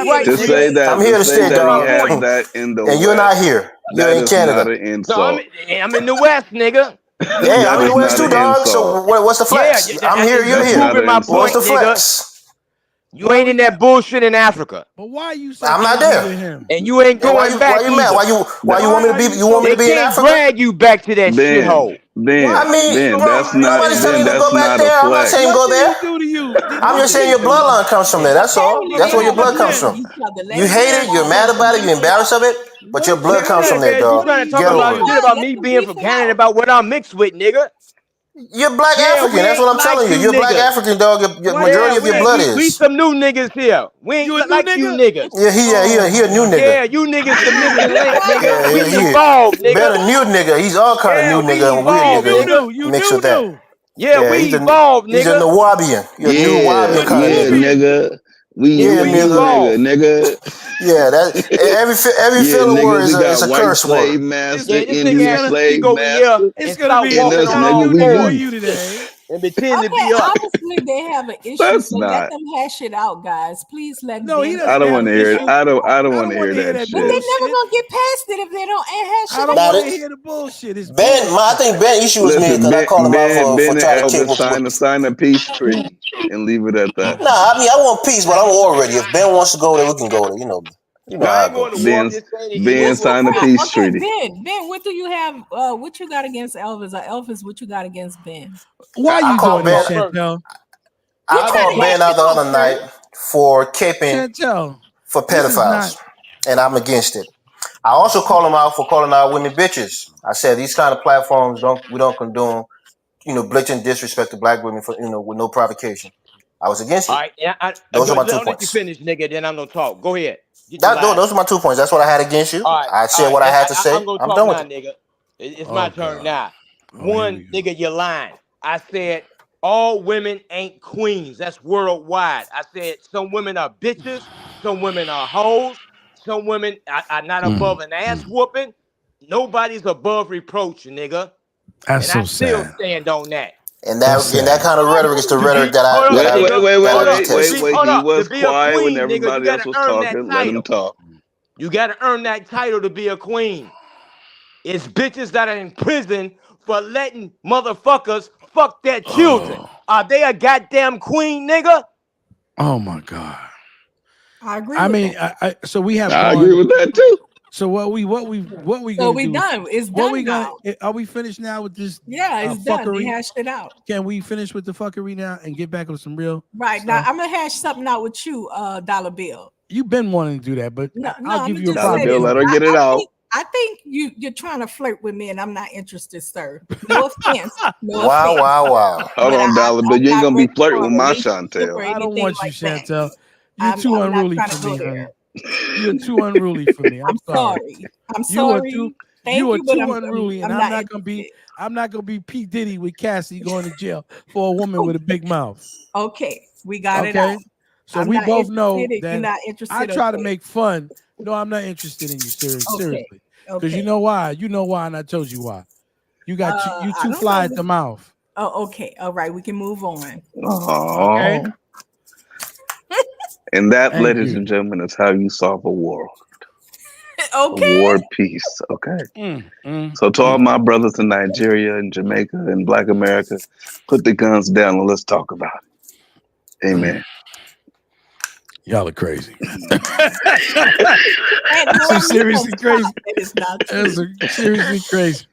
right. To say that I'm here to stay, dog. And you're not here. You're in Canada. No, I'm in the West, nigga. Yeah, I'm in the West too, dog. So what's the flex? I'm here, you're here. What's the flex? You ain't in that bullshit in Africa. But why you? I'm not there. And you ain't going back. Why you mad? Why you want me to be? You want me to be in Africa? They can't drag you back to that shithole. Ben, that's not. Nobody's telling you to go back there. I'm not saying go there. I'm just saying your bloodline comes from there. That's all. That's where your blood comes from. You hate it. You're mad about it. You're embarrassed of it. But your blood comes from there, dog. You trying to talk about me being from Canada about what I'm mixed with, nigga? You're Black African. That's what I'm telling you. You're Black African, dog. Your majority of your blood is. We some new niggas here. We ain't like you niggas. Yeah, he a new nigga. Yeah, you niggas the missing link, nigga. We evolved, nigga. Ben a new nigga. He's all kind of new nigga and weird nigga. Mixed with that. Yeah, we evolved, nigga. He's a Nawabian. You're a Nawabian kind of nigga. We nigga. Yeah, that every filler word is a curse word. Slave master, Indian slave master. It's gonna be for you today. And pretend to be up. Obviously, they have an issue. So let them hash it out, guys. Please let them. I don't want to hear it. I don't want to hear that shit. But they're never gonna get past it if they don't hash it out. I don't want to hear the bullshit. It's I think Ben issue was me because I called him out for trying to kick sign a peace treaty and leave it at that. Nah, I mean I want peace, but I'm war ready. If Ben wants to go there, we can go there. You know how I go. Ben signed a peace treaty. Ben, what do you have? What you got against Elvis? Or Elvis, what you got against Ben? Why you doing this, Chantel? I called Ben out the other night for caping for pedophiles, and I'm against it. I also call them out for calling out women bitches. I said these kind of platforms we don't condone, blatant disrespect to black women for with no provocation. I was against it. All right, Those are my 2 I'll let you points. finish, nigga. Then I'm gonna talk. Go ahead. Those are my 2 points. That's what I had against you. All right, I said what I had to say. I'm gonna talk done now, with it. nigga. It's my turn now. Oh, One, nigga, you're lying. I said all women ain't queens. That's worldwide. I said some women are bitches, some women are hoes, some women are not above an ass whooping. Nobody's above reproach, nigga. That's and I so still sad. stand on that. And that kind of rhetoric is the rhetoric that I Wait. He was quiet when everybody else was talking. Let him talk. You got to earn that title to be a queen. It's bitches that are in prison for letting motherfuckers fuck their children. Are they a goddamn queen, nigga? Oh my God. I agree. I mean, so we have. I agree with that too. So what we So gonna we do? done. It's done now. Are we finished now with this? Yeah, it's done. Fuckery? We hashed it out. Can we finish with the fuckery now and get back on some real? Right stuff? now, I'm gonna hash something out with you, Dollar Bill. You've been wanting to do that, but I'll give you a Dollar Bill. Let her get it out. I think you're trying to flirt with me, and I'm not interested, sir. No offense. Wow. Hold on, Dollar Bill. You ain't gonna be flirting with my Chantel. I don't want you, Chantel. You're too unruly for me, honey. You're too unruly for me. I'm sorry. I'm sorry. You are too unruly, and I'm not gonna be P. Diddy with Cassie going to jail for a woman with a big mouth. Okay, we got it out. So we both know that you're not interested. I try to make fun. No, I'm not interested in you, seriously. Because you know why? You know why, and I told you why. You got you too fly at the mouth. Oh, okay. All right, we can move on. Okay. And that, ladies and gentlemen, is how you solve a war. Okay. A war peace. Okay. So to all my brothers in Nigeria and Jamaica and Black America, put the guns down and let's talk about it. Amen. Y'all are crazy. That's seriously crazy. That's seriously crazy.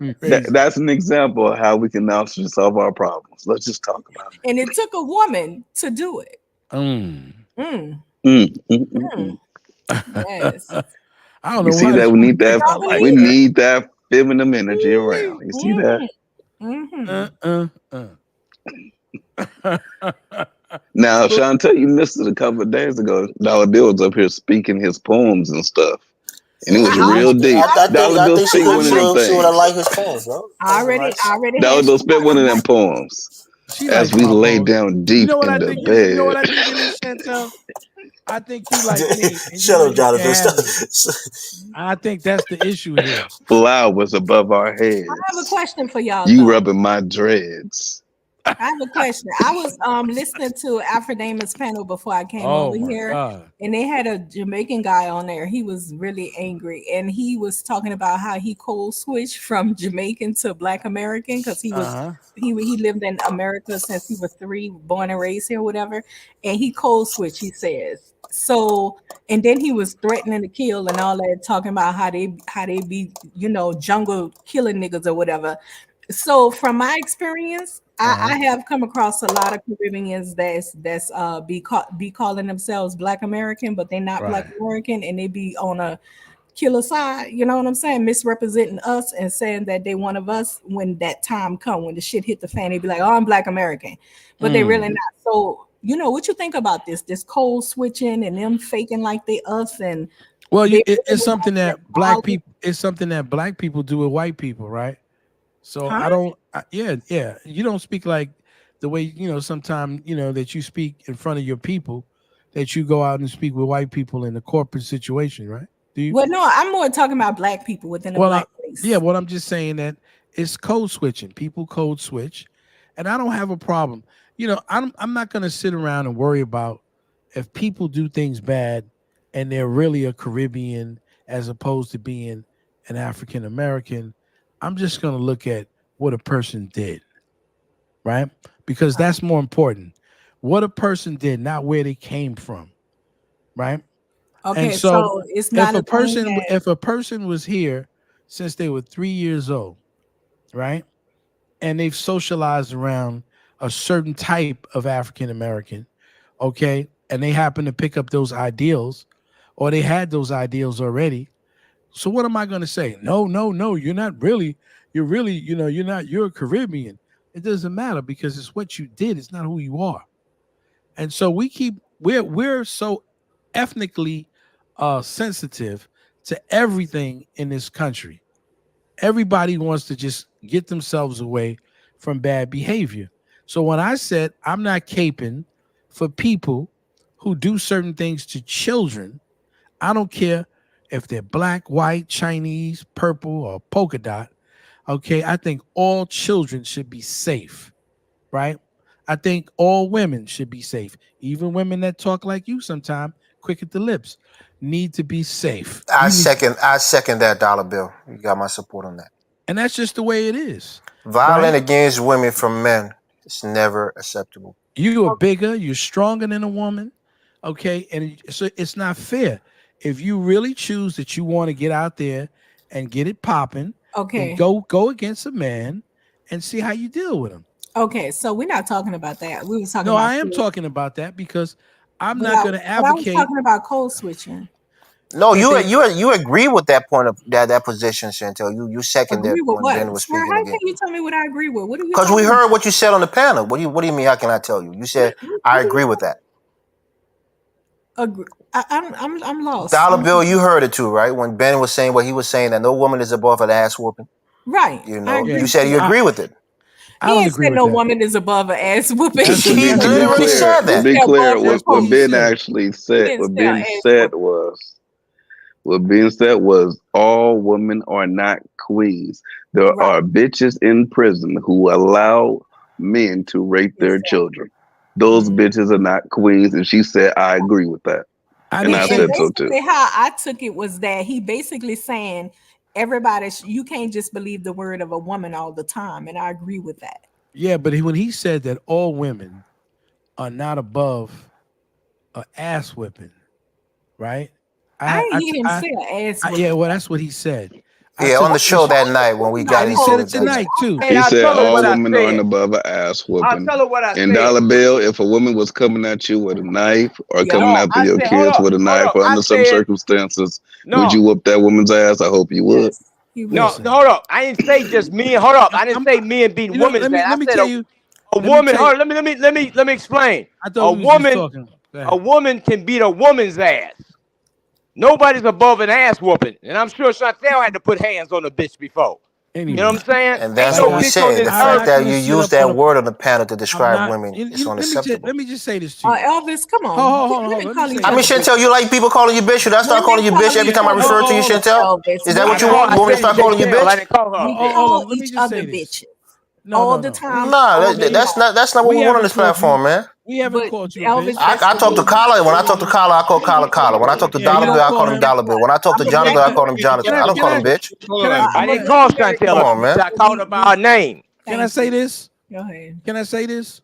That's an example of how we can now solve our problems. Let's just talk about it. And it took a woman to do it. Yes. I don't know. You see that we need that feminine energy around. You see that? Now, Chantel, you missed it a couple of days ago. Dollar Bill was up here speaking his poems and stuff. And it was real deep. Dollar Bill spit one of them things. I like his poems, bro. Already. Dollar Bill spit one of them poems. As we lay down deep in the bed. You know what I think it is, Chantel? I think you like me. Shut up, Jonathan. I think that's the issue here. Flowers above our heads. I have a question for y'all. You rubbing my dreads. I have a question. I was listening to Afrodamus panel before I came over here, and they had a Jamaican guy on there. He was really angry, and he was talking about how he code switched from Jamaican to Black American because he was he lived in America since he was 3, born and raised here, whatever, and he code switched. He says so, and then he was threatening to kill and all that, talking about how they be jungle killing niggas or whatever. So from my experience, I have come across a lot of Caribbeans that's be calling themselves Black American, but they're not Black American, and they be on a killer side. You know what I'm saying? Misrepresenting us and saying that they one of us when that time come, when the shit hit the fan, they be like, "Oh, I'm Black American," but they really not. So what you think about this code switching and them faking like they us? And it's something that Black people. It's something that Black people do with white people, right? So I don't, you don't speak like the way, sometimes, that you speak in front of your people, that you go out and speak with white people in a corporate situation, right? Do you? Well, no, I'm more talking about Black people within the Black place. Yeah, well, I'm just saying that it's code switching. People code switch, and I don't have a problem. I'm not going to sit around and worry about if people do things bad and they're really a Caribbean as opposed to being an African American. I'm just going to look at what a person did, right? Because that's more important. What a person did, not where they came from, right? Okay, and so it's not if a person was here since they were 3 years old, right? And they've socialized around a certain type of African American, okay? And they happen to pick up those ideals. or they had those ideals already. So what am I going to say? No, you're not really. You're really, you're not. You're a Caribbean. It doesn't matter because it's what you did. It's not who you are. And so we're so ethnically sensitive to everything in this country. Everybody wants to just get themselves away from bad behavior. So when I said I'm not caping for people who do certain things to children, I don't care if they're black, white, Chinese, purple, or polka dot. Okay, I think all children should be safe, right? I think all women should be safe. Even women that talk like you sometimes, quick at the lips, need to be safe. I second that, Dollar Bill. You got my support on that. And that's just the way it is. Violence against women from men is never acceptable. You are bigger, you're stronger than a woman, okay? And so it's not fair. If you really choose that you want to get out there and get it popping, okay, go against a man and see how you deal with him. Okay, so we're not talking about that. We were talking. No, I am talking about that because I'm not going to advocate. I was talking about code switching. No, you agree with that point of that position, Chantel. You second that when Ben was speaking How again. can you tell me what I agree with? What are you? Because we heard what you said on the panel. What do you mean? How can I tell you? You said I agree with that. Agree. I'm lost. Dollar Bill, you heard it too, right? When Ben was saying what he was saying, that no woman is above an ass whooping. Right. You said you agree with it. He ain't said no woman is above an ass whooping. He literally said that. To be clear, what Ben actually said, what Ben said was all women are not queens. There are bitches in prison who allow men to rape their children. Those bitches are not queens. And she said, I agree with that. And I said so too. How I took it was that he basically saying everybody, you can't just believe the word of a woman all the time. And I agree with that. Yeah, but when he said that all women are not above an ass whipping, right? I hear him say an ass whipping. Yeah, well, that's what he said. Yeah, on the show that night when we got into it tonight too. He said all women aren't above an ass whooping. I'll tell her what I said. And Dollar Bill, if a woman was coming at you with a knife or coming after your kids with a knife or under some circumstances, would you whoop that woman's ass? I hope you would. No, hold up. I didn't say just men. Hold up. I didn't say men beating women. Let me tell you. A woman. Hold on. Let me explain. A woman can beat a woman's ass. Nobody's above an ass whooping, and I'm sure Chantel had to put hands on a bitch before. Anyway. You know what I'm saying? And that's what we said. The fact that you use that word on the panel to describe women is unacceptable. Let me just say this to you. Elvis, come on. Hold on. I mean, Chantel, you like people calling you bitch? Should I start calling you bitch every time I refer to you, Chantel? Is that what you want? You want me to start calling you bitch? We call each other bitches all the time. No, that's not what we want on this platform, man. We haven't called you Elvis. I talk to Carla. When I talk to Carla, I call Carla. When I talk to Dollar Bill, I call him Dollar Bill. When I talk to Jonathan, I call him Jonathan. I don't call him bitch. I didn't call Chantel. Come on, man. I called her by her name. Can I say this? Go ahead. Can I say this?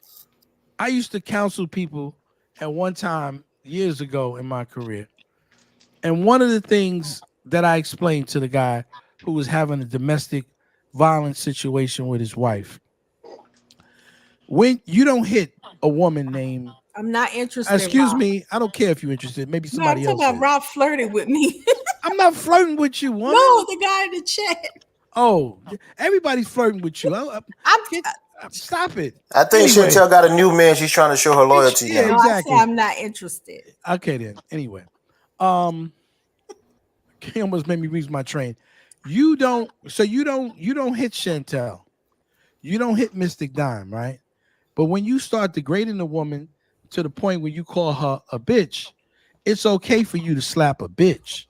I used to counsel people at one time years ago in my career. And one of the things that I explained to the guy who was having a domestic violence situation with his wife, when you don't hit a woman named, I'm not interested. Excuse me, I don't care if you're interested. Maybe somebody else. About Rob flirted with me. I'm not flirting with you, woman. No, the guy in the chat. Oh, everybody's flirting with you. Stop it. I think Chantel got a new man. She's trying to show her loyalty. Yeah, exactly. I'm not interested. Okay, then. Anyway, he almost made me lose my train. You don't hit Chantel. You don't hit Mystic Dime, right? But when you start degrading a woman to the point where you call her a bitch, it's okay for you to slap a bitch.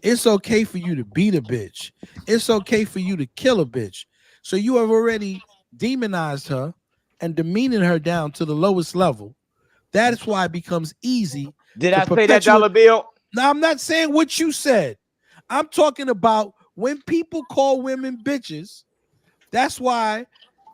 It's okay for you to beat a bitch. It's okay for you to kill a bitch. So you have already demonized her and demeaning her down to the lowest level. That is why it becomes easy. Did I say that, Dollar Bill? No, I'm not saying what you said. I'm talking about when people call women bitches. That's why.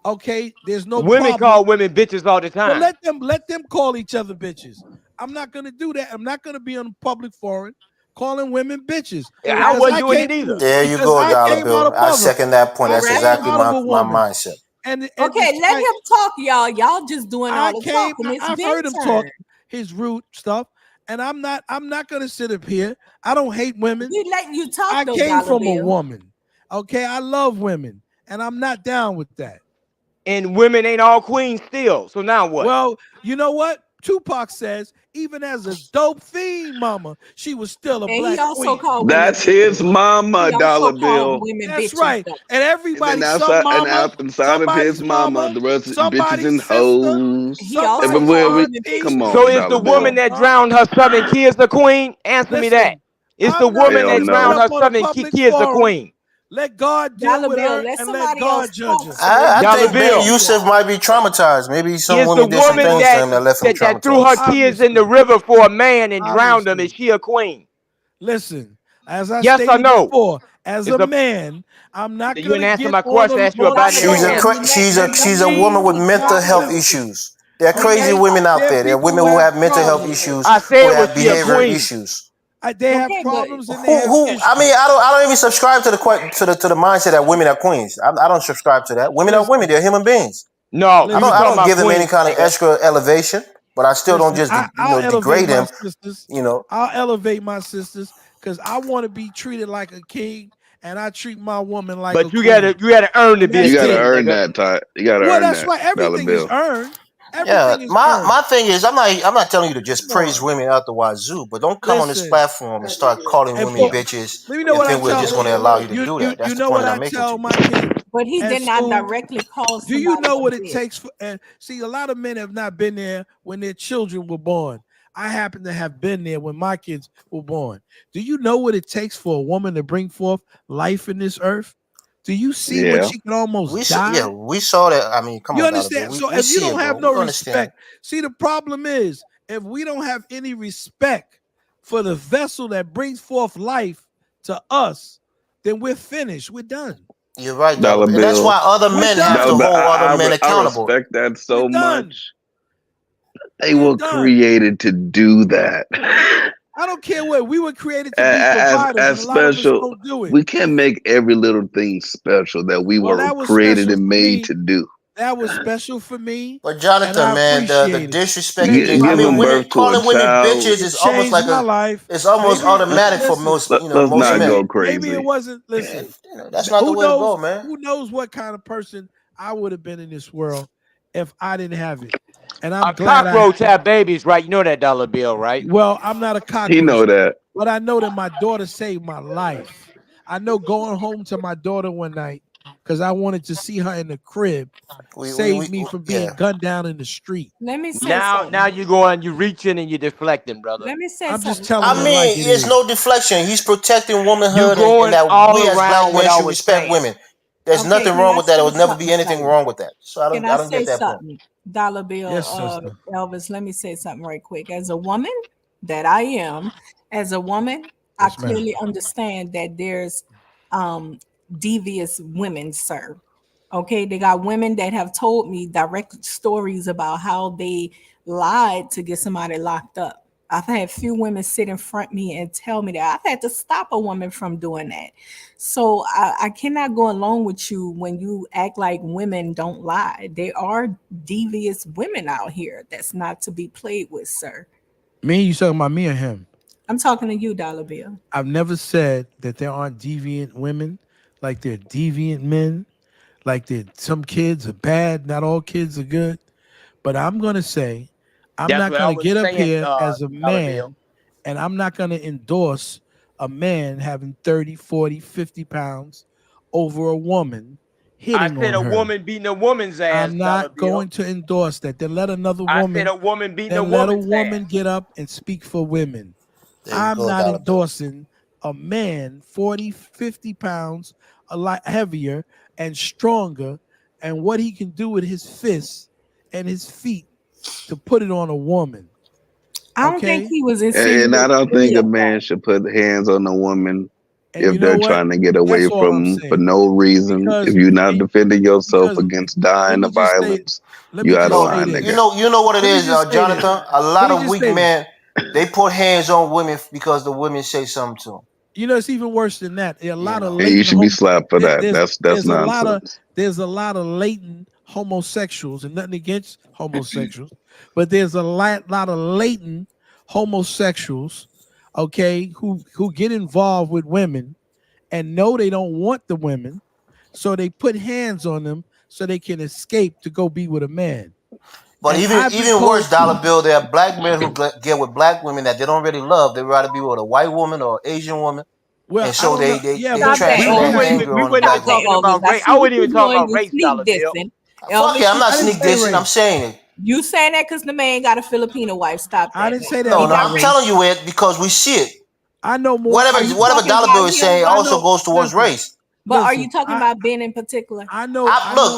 Okay, there's no women problem. Call women bitches all the time. Well, let them call each other bitches. I'm not gonna do that. I'm not gonna be on a public forum calling women bitches. Yeah, I wasn't doing it either. There you go, Dollar Bill. I second that point. That's exactly my mindset. And let him talk, y'all. Y'all just doing all the talking. I've heard him talk his rude stuff, And I'm not gonna sit up here. I don't hate women. We letting you talk. I though, came from Bill. a woman. Okay, I love women, and I'm not down with that. And women ain't all queens still. So now what? Well, you know what? Tupac says, even as a dope fiend mama, she was still a And black he also queen. called That's women his mama, he Dollar also called Bill. women That's bitches, right. though. And everybody, And some mama, outside of his mama, the rest of bitches somebody's and sister, hoes. He also somebody's Everywhere we auntie. come on, So is Dollar the woman Bill. that drowned her 7 kids the queen? Answer me that. Listen, Is the I'm not woman Hell that gonna no. get drowned up her on a 7 public kids the forum. queen? Let God deal Dollar with Bill, her let and let somebody God else judge talk her. so we I Dollar think Bill. Ben Yusuf might be traumatized. Maybe some Is the women did some woman things to him that left him that threw her traumatized. kids in the river for a man and drowned them? Is Obviously. she a queen? Listen, as I Yes or stated no? before, as Is a the- man, I'm not You gonna didn't answer get my on question. a Ask you about She's the man. she's a woman with mental health issues. There are crazy Okay? women out There are there. There are people women who who have have mental health problems. issues, I who said, was have she a behavioral queen? issues. They have Okay, but problems and they have Who? issues. I mean, I don't even subscribe to the mindset that women are queens. I don't subscribe to that. Women are women. They're human beings. No, Listen. you I talking don't about give them any queens, kind of nigga. extra elevation, but I still don't just I'll elevate degrade my them. sisters. You know, I'll elevate my sisters because I want to be treated like a king, and I treat my woman like a But you queen. gotta earn to be a You gotta king, earn nigga. that, Ty. You gotta Well, earn that's that, right. Dollar Everything is Bill. earned. yeah. Everything is earned. My thing is, I'm not telling you to just Come praise on. women out the wazoo, but don't come on this Listen, platform and start calling and women for, bitches let me know and what I think we're tell just going to allow you to do that. That's you the know point what that I I'm making tell to my you. kids But he at did not school. directly call Do you somebody know what a it bitch. takes for? And see, a lot of men have not been there when their children were born. I happen to have been there when my kids were born. Do you know what it takes for a woman to bring forth life in this earth? Do you see when Yeah. she can almost die? Yeah, we saw that. I mean, come You on, Dollar Bill. understand? So We if you see it, don't bro. have no We understand. respect, see, the problem is if we don't have any respect for the vessel that brings forth life to us, then we're finished. We're done. You're right, Dollar Dollar Bill. And that's Bill. why other We're men have done. to Dollar Bill. hold other men I accountable. respect that so We're done. much. They We're were done. created to do that. I don't care what we were created to be providers, as and a lot of us special, don't do it. we can't make every little thing special that we Well, were that was created special and for made me. to do. That was special for me, But and Jonathan, I man, the appreciate it. disrespect Changed against, my I mean, Giving life. women birth to a calling women child. bitches It is almost changed like my life. it's almost Maybe automatic for listen. most, Let's most not men. go Maybe it crazy. wasn't. Listen, That's not the who way to knows? go, man. Who knows what kind of person I would have been in this world if I didn't have it? And I'm A glad I. cockroach have babies, right? You know that, Dollar Bill, right? Well, I'm not a He cockroach, know that. but I know that my daughter saved my life. I know going home to my daughter one night because I wanted to see her in the crib saved me from being gunned down in the street. Let me say Now something. you going, you reaching and you deflecting, brother. Let me say I'm just something. telling I it mean, like it it's is. no deflection. He's protecting You womanhood, and going that all we as black around what men I should was respect saying. women. There's Okay, nothing can wrong I with that. There say will never something be anything for you? wrong with that. So I Can don't I get say that point. something? Dollar Bill, Yes, sister. Elvis, let me say something right quick. As a woman that I am, as a woman, I Yes, ma'am. clearly understand that there's devious women, sir. Okay, they got women that have told me direct stories about how they lied to get somebody locked up. I've had few women sit in front of me and tell me that I've had to stop a woman from doing that. So I cannot go along with you when you act like women don't lie. There are devious women out here that's not to be played with, sir. Me, you talking about me or him? I'm talking to you, Dollar Bill. I've never said that there aren't deviant women, like there are deviant men, like that some kids are bad, not all kids are good. But I'm gonna say, I'm That's not what I gonna was get up saying, here as a Dollar Bill. man, and I'm not gonna endorse a man having 30, 40, 50 pounds over a woman I hitting said on a her. woman beating a woman's ass, I'm Dollar not Bill. going to endorse that. Then let another I said woman, a woman beating a then let a woman's woman ass. get up and speak for women. There you I'm go, not Dollar Bill. endorsing a man 40, 50 pounds, a lot heavier and stronger, and what he can do with his fists and his feet to put it on a woman. I don't think he was And insinuating I don't any think a of man that. should put hands on a woman And you if know they're what? trying to get away That's all I'm from for saying. no reason. Because If you're not defending yourself because against let dying me of just say violence, let you me out of just No, say line, this. you nigga. know what it Let me is, just say this. Jonathan. A Let lot me of just weak say this. men, they put hands on women because the women say something to them. You know, it's even worse than that. There are a lot of And you latent should be slapped for that. That's there's a lot of nonsense. latent homosexuals, and nothing against homosexuals, but there's a lot of latent homosexuals, okay, who get involved with women and know they don't want the women, so they put hands on them so they can escape to go be with a man. But And even worse, Dollar Bill, there are black men who get with black women that they don't really love. They rather be with a white woman or Asian woman. Well, and so they Stop that. We weren't even talking about race. I wasn't even talking about race, Dollar Bill. Fuck it, I'm not sneak dissing. I'm saying it. You saying that because the man got a Filipino wife? Stop that. I didn't say that. No, I'm telling you it because we see it. I know more. Whatever Dollar Bill is saying also goes towards race. But are you talking about Ben in particular? I know. Look,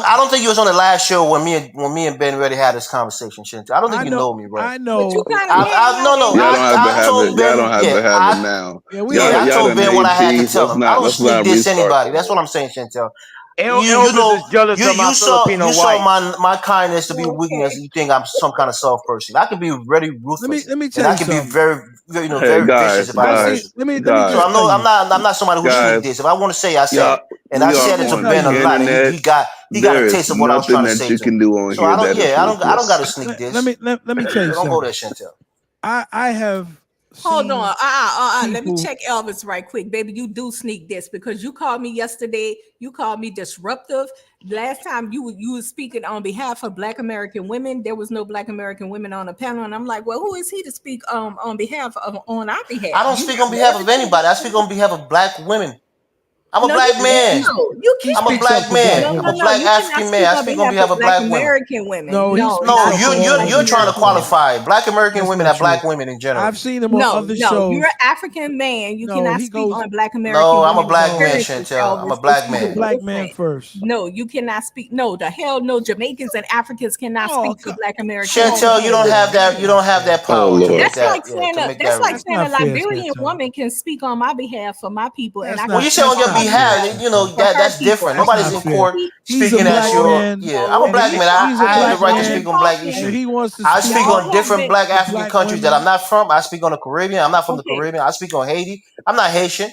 I don't think you was on the last show when me and Ben already had this conversation, Shinta. I don't think you know me, bro. I know. No. I told Ben. Y'all don't have to have it now. I told Ben what I had to tell him. I don't sneak diss anybody. That's what I'm saying, Chantel. You saw my kindness to be weakness. You think I'm some kind of soft person. I can be really ruthless. Let me tell you I can something. be very vicious if I want to. Let me So I'm not somebody who sneak this. If I want to say, I say it. And I said it to Ben a lot. And he got a taste of what I was trying to say. You can do on so here. I don't got to sneak this. Let me tell you something. Don't go there, Chantel. I have. Hold on. Let me check Elvis right quick. Baby, you do sneak this because you called me yesterday. You called me disruptive. Last time you were speaking on behalf of Black American women. There was no Black American women on the panel. And I'm like, well, who is he to speak on behalf of on our behalf? I don't speak on behalf of anybody. I speak on behalf of Black women. I'm a black man. I'm a black man. I'm a black African man. I speak on behalf of Black American women. No, you're trying to qualify Black American women are Black women in general. I've seen them on other shows. No, you're an African man. You cannot speak on Black American. No, I'm a black man, Chantel. I'm a black man. Black man first. No, you cannot speak. No, the hell no. Jamaicans and Africans cannot speak for Black Americans. Chantel, you don't have that. You don't have that power. That's like saying a Liberian woman can speak on my behalf for my people. And well, you say on your behalf, you know that's different. Nobody's in court speaking as your. I'm a black man. I have the right to speak on black issues. I speak on different black African countries that I'm not from. I speak on the Caribbean. I'm not from the Caribbean. I speak on Haiti. I'm not Haitian.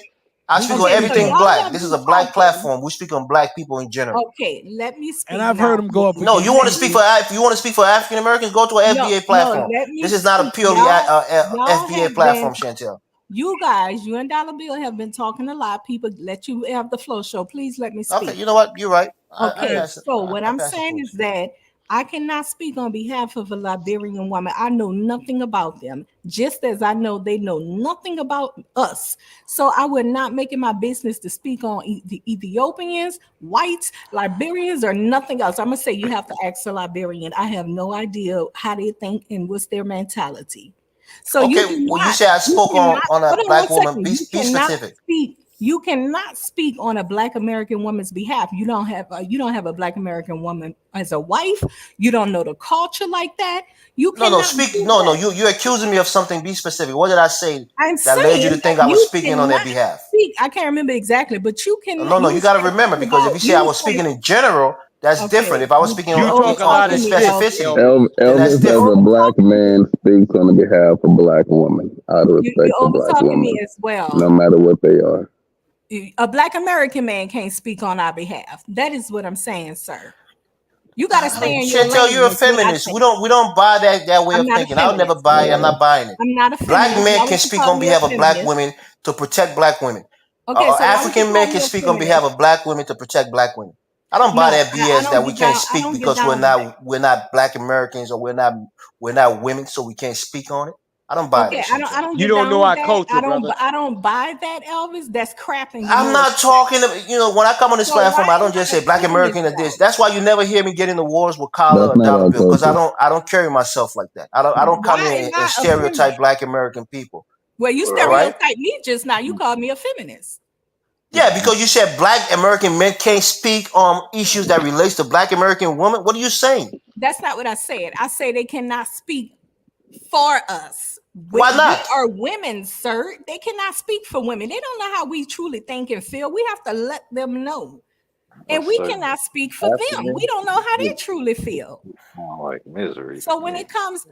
I speak on everything black. This is a black platform. We speak on black people in general. Okay, let me speak. And I've heard them go up. No, you want to speak for if you want to speak for African Americans, go to an FBA platform. This is not a purely FBA platform, Chantel. You guys, you and Dollar Bill have been talking a lot. People let you have the flow show. Please let me speak. Okay, you know what? You're right. Okay, what I'm saying is that I cannot speak on behalf of a Liberian woman. I know nothing about them, just as I know they know nothing about us. So I would not make it my business to speak on the Ethiopians, whites, Liberians, or nothing else. I'm going to say you have to ask a Liberian. I have no idea how they think and what's their mentality. So you say I spoke on a black woman. Be specific. You cannot speak on a Black American woman's behalf. You don't have a Black American woman as a wife. You don't know the culture like that. You're accusing me of something. Be specific. What did I say that led you to think I was speaking on their behalf? I can't remember exactly, but you can. No, you got to remember, because if you say I was speaking in general, that's different. If I was speaking on specificity, Elvis as a black man speaks on the behalf of Black women. Out of respect for Black women, me as well. No matter what they are. A Black American man can't speak on our behalf. That is what I'm saying, sir. You gotta stay in your lane. Chantel, you're a feminist. We don't buy that way of thinking. I'll never buy it. I'm not buying it. I'm not a feminist. Black men can speak on behalf of Black women to protect Black women. Okay, so African men can speak on behalf of Black women to protect Black women. I don't buy that BS that we can't speak because we're not Black Americans or we're not women, so we can't speak on it. I don't buy it. I don't. You don't know our culture, brother. I don't buy that, Elvis. That's crapping. I'm not talking. When I come on this platform, I don't just say Black American or this. That's why you never hear me get in the wars with Kala or Dollar Bill, because I don't carry myself like that. I don't come in and stereotype Black American people. Well, you stereotype me just now. You called me a feminist. Yeah, because you said Black American men can't speak on issues that relates to Black American women. What are you saying? That's not what I said. I say they cannot speak for us. Why not? We are women, sir. They cannot speak for women. They don't know how we truly think and feel. We have to let them know. And we cannot speak for them. We don't know how they truly feel. Like misery. So when it comes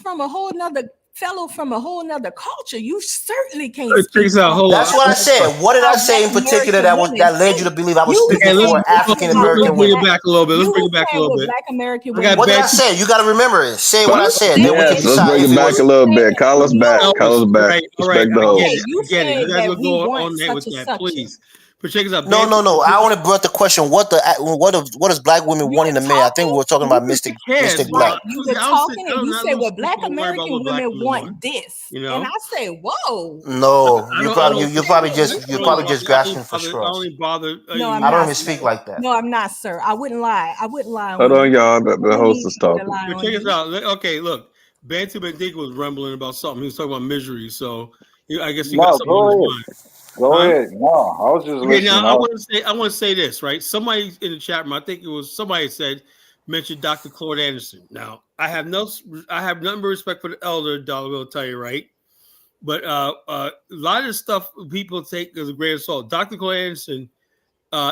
from a whole nother fellow from a whole nother culture, you certainly can't speak. That's what I said. What did I say in particular that led you to believe I was speaking for African American women? Let's bring it back a little bit. Let's bring it back a little bit. Black American women. What did I say? You got to remember it. Say what I said. Yes, let's bring it back a little bit. Call us back. Call us back. Respect the host. You guys will go on there with that, please. No. I only brought the question. What does black women want in a man? I think we were talking about Mystic Black. You were talking and you said, well, black American women want this. And I say, whoa. No, you're probably just grasping for straws. No, I don't even speak like that. No, I'm not, sir. I wouldn't lie. Hold on, y'all. The host is talking. Check us out. Okay, look. Bantu Bendick was rambling about something. He was talking about misery. So I guess you got something on his mind. Go ahead. No, I was just listening. Now I want to say this, right? Somebody in the chat room, I think it was somebody mentioned Dr. Claude Anderson. Now, I have nothing but respect for the elder, Dollar will tell you, right? But a lot of stuff people take as a grain of salt. Dr. Claude Anderson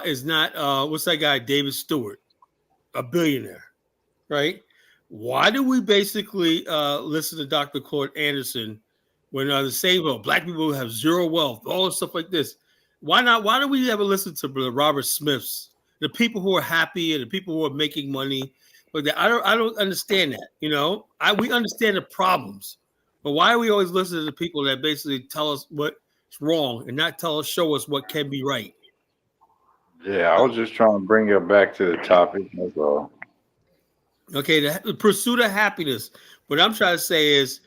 is not what's that guy, David Stewart, a billionaire, right? Why do we basically listen to Dr. Claude Anderson when the same black people have zero wealth, all this stuff like this? Why not? Why don't we ever listen to the Robert Smiths, the people who are happy and the people who are making money? But I don't understand that. We understand the problems, but why are we always listening to the people that basically tell us what's wrong and not show us what can be right? Yeah, I was just trying to bring it back to the topic. That's all. Okay, the pursuit of happiness. What I'm trying to say is,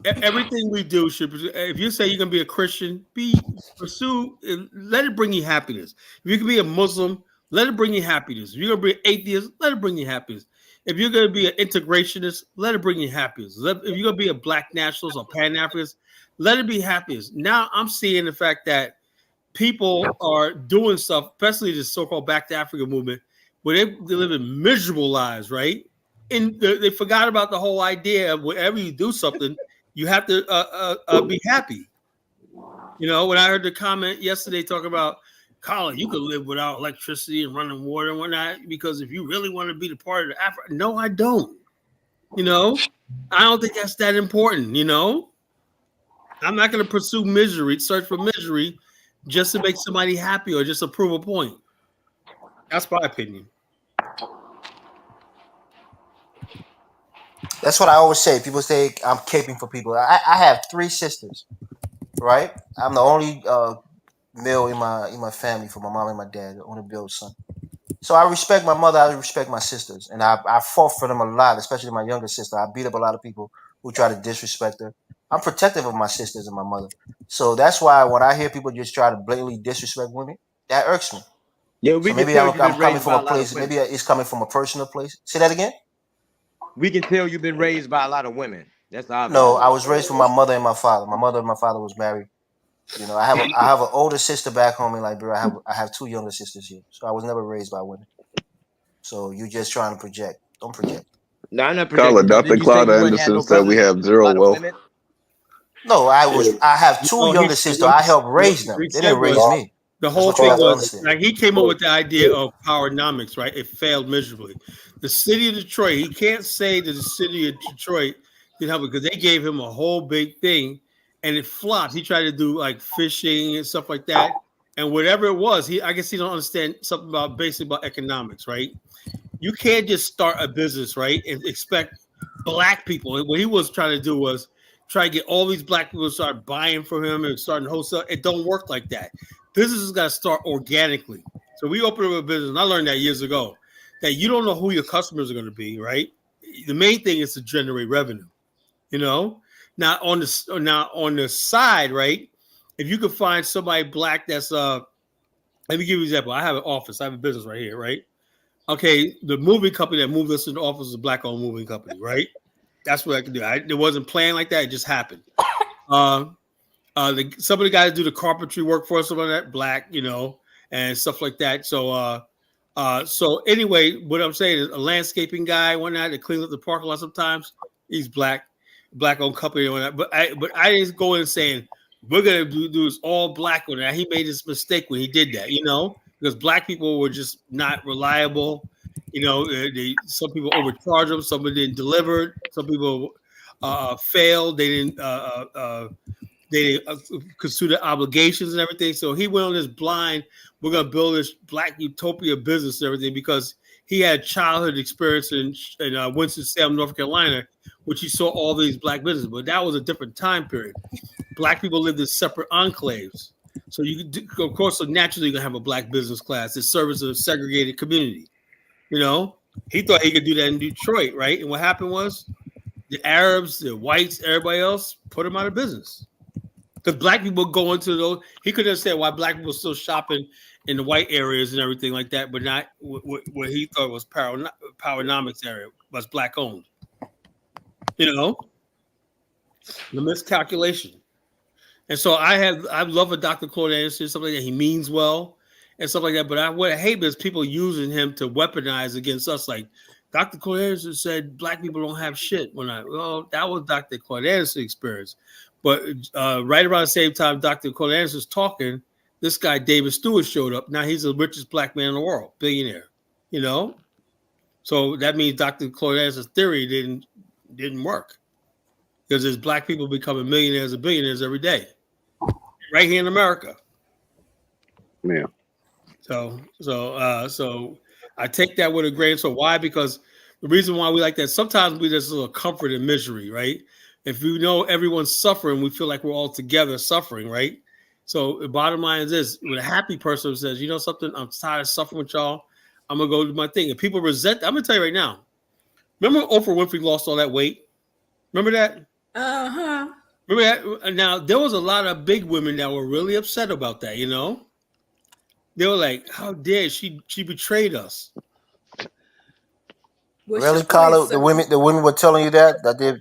everything we do should. If you say you're gonna be a Christian, pursue. Let it bring you happiness. If you can be a Muslim, let it bring you happiness. If you're gonna be an atheist, let it bring you happiness. If you're gonna be an integrationist, let it bring you happiness. If you're gonna be a black nationalist or Pan-Africanist, let it be happiness. Now I'm seeing the fact that people are doing stuff, especially the so-called Back to Africa movement, where they live in miserable lives, right? And they forgot about the whole idea of whenever you do something, you have to be happy. When I heard the comment yesterday talking about, Colin, you could live without electricity and running water and whatnot, because if you really want to be the part of the Africa, no, I don't. I don't think that's that important. I'm not going to pursue misery, search for misery, just to make somebody happy or just to prove a point. That's my opinion. That's what I always say. People say I'm caping for people. I have 3 sisters, right? I'm the only male in my family for my mom and my dad, the only male son. So I respect my mother. I respect my sisters, and I fought for them a lot, especially my younger sister. I beat up a lot of people who try to disrespect her. I'm protective of my sisters and my mother. So that's why when I hear people just try to blatantly disrespect women, that irks me. Yeah, so maybe I'm coming from a place. Maybe it's coming from a personal place. Say that again. We can tell you've been raised by a lot of women. That's obvious. No, I was raised with my mother and my father. My mother and my father was married. I have an older sister back home in Liberia. I have 2 younger sisters here. So I was never raised by women. So you just trying to project. Don't project. No, I'm not projecting. Colin, Dr. Claude Anderson said we have zero wealth. No, I have 2 younger sisters. I helped raise them. They didn't raise me. The whole thing was like he came up with the idea of powernomics, right? It failed miserably. The city of Detroit, he can't say that the city of Detroit didn't help it because they gave him a whole big thing and it flopped. He tried to do like fishing and stuff like that. And whatever it was, I guess he don't understand something about economics, right? You can't just start a business, right, and expect black people. What he was trying to do was try to get all these black people to start buying from him and starting wholesale. It don't work like that. Businesses got to start organically. So we opened up a business, and I learned that years ago, that you don't know who your customers are going to be, right? The main thing is to generate revenue, Now on the side, right? If you could find somebody black that's let me give you an example. I have an office. I have a business right here, right? Okay, the moving company that moved us to the office is a black-owned moving company, right? That's what I could do. It wasn't planned like that. It just happened. Some of the guys do the carpentry work for us, some of that black, and stuff like that. So, so anyway, what I'm saying is a landscaping guy, one night that cleans up the parking lot. Sometimes he's black-owned company, or that. But I didn't go in saying we're gonna do this all black on that. He made this mistake when he did that, because black people were just not reliable. Some people overcharge them, some didn't deliver. Some people failed. They didn't pursue their obligations and everything. So he went on this blind, we're going to build this black utopia business and everything, because he had childhood experience in Winston-Salem, North Carolina, which he saw all these black businesses. But that was a different time period. Black people lived in separate enclaves. So you could, of course, so naturally you're going to have a black business class that serves a segregated community. You know, he thought he could do that in Detroit, right? And what happened was the Arabs, the whites, everybody else put him out of business. Because black people go into those, he couldn't understand why black people were still shopping in the white areas and everything like that, but not what he thought was powernomics area, was black owned. You know, the miscalculation. And so I love a Dr. Claude Anderson, stuff like that. He means well and stuff like that. But what I hate is people using him to weaponize against us. Like Dr. Claude Anderson said, black people don't have shit. Well, that was Dr. Claude Anderson's experience. But right around the same time Dr. Claude Anderson was talking, this guy David Stewart showed up. Now he's the richest black man in the world, billionaire. You know, so that means Dr. Claude Anderson's theory didn't work, because there's black people becoming millionaires and billionaires every day, right here in America. Yeah. So I take that with a grain. So why? Because the reason why we like that, sometimes we just a little comfort in misery, right? If you know everyone's suffering, we feel like we're all together suffering, right? So the bottom line is this: when a happy person says, "You know something, I'm tired of suffering with y'all. I'm gonna go do my thing," and people resent that. I'm gonna tell you right now. Remember Oprah Winfrey lost all that weight? Remember that? Uh-huh. Remember that? Now there was a lot of big women that were really upset about that. You know, they were like, "How dare she betrayed us?" Really, Carla? The women were telling you that they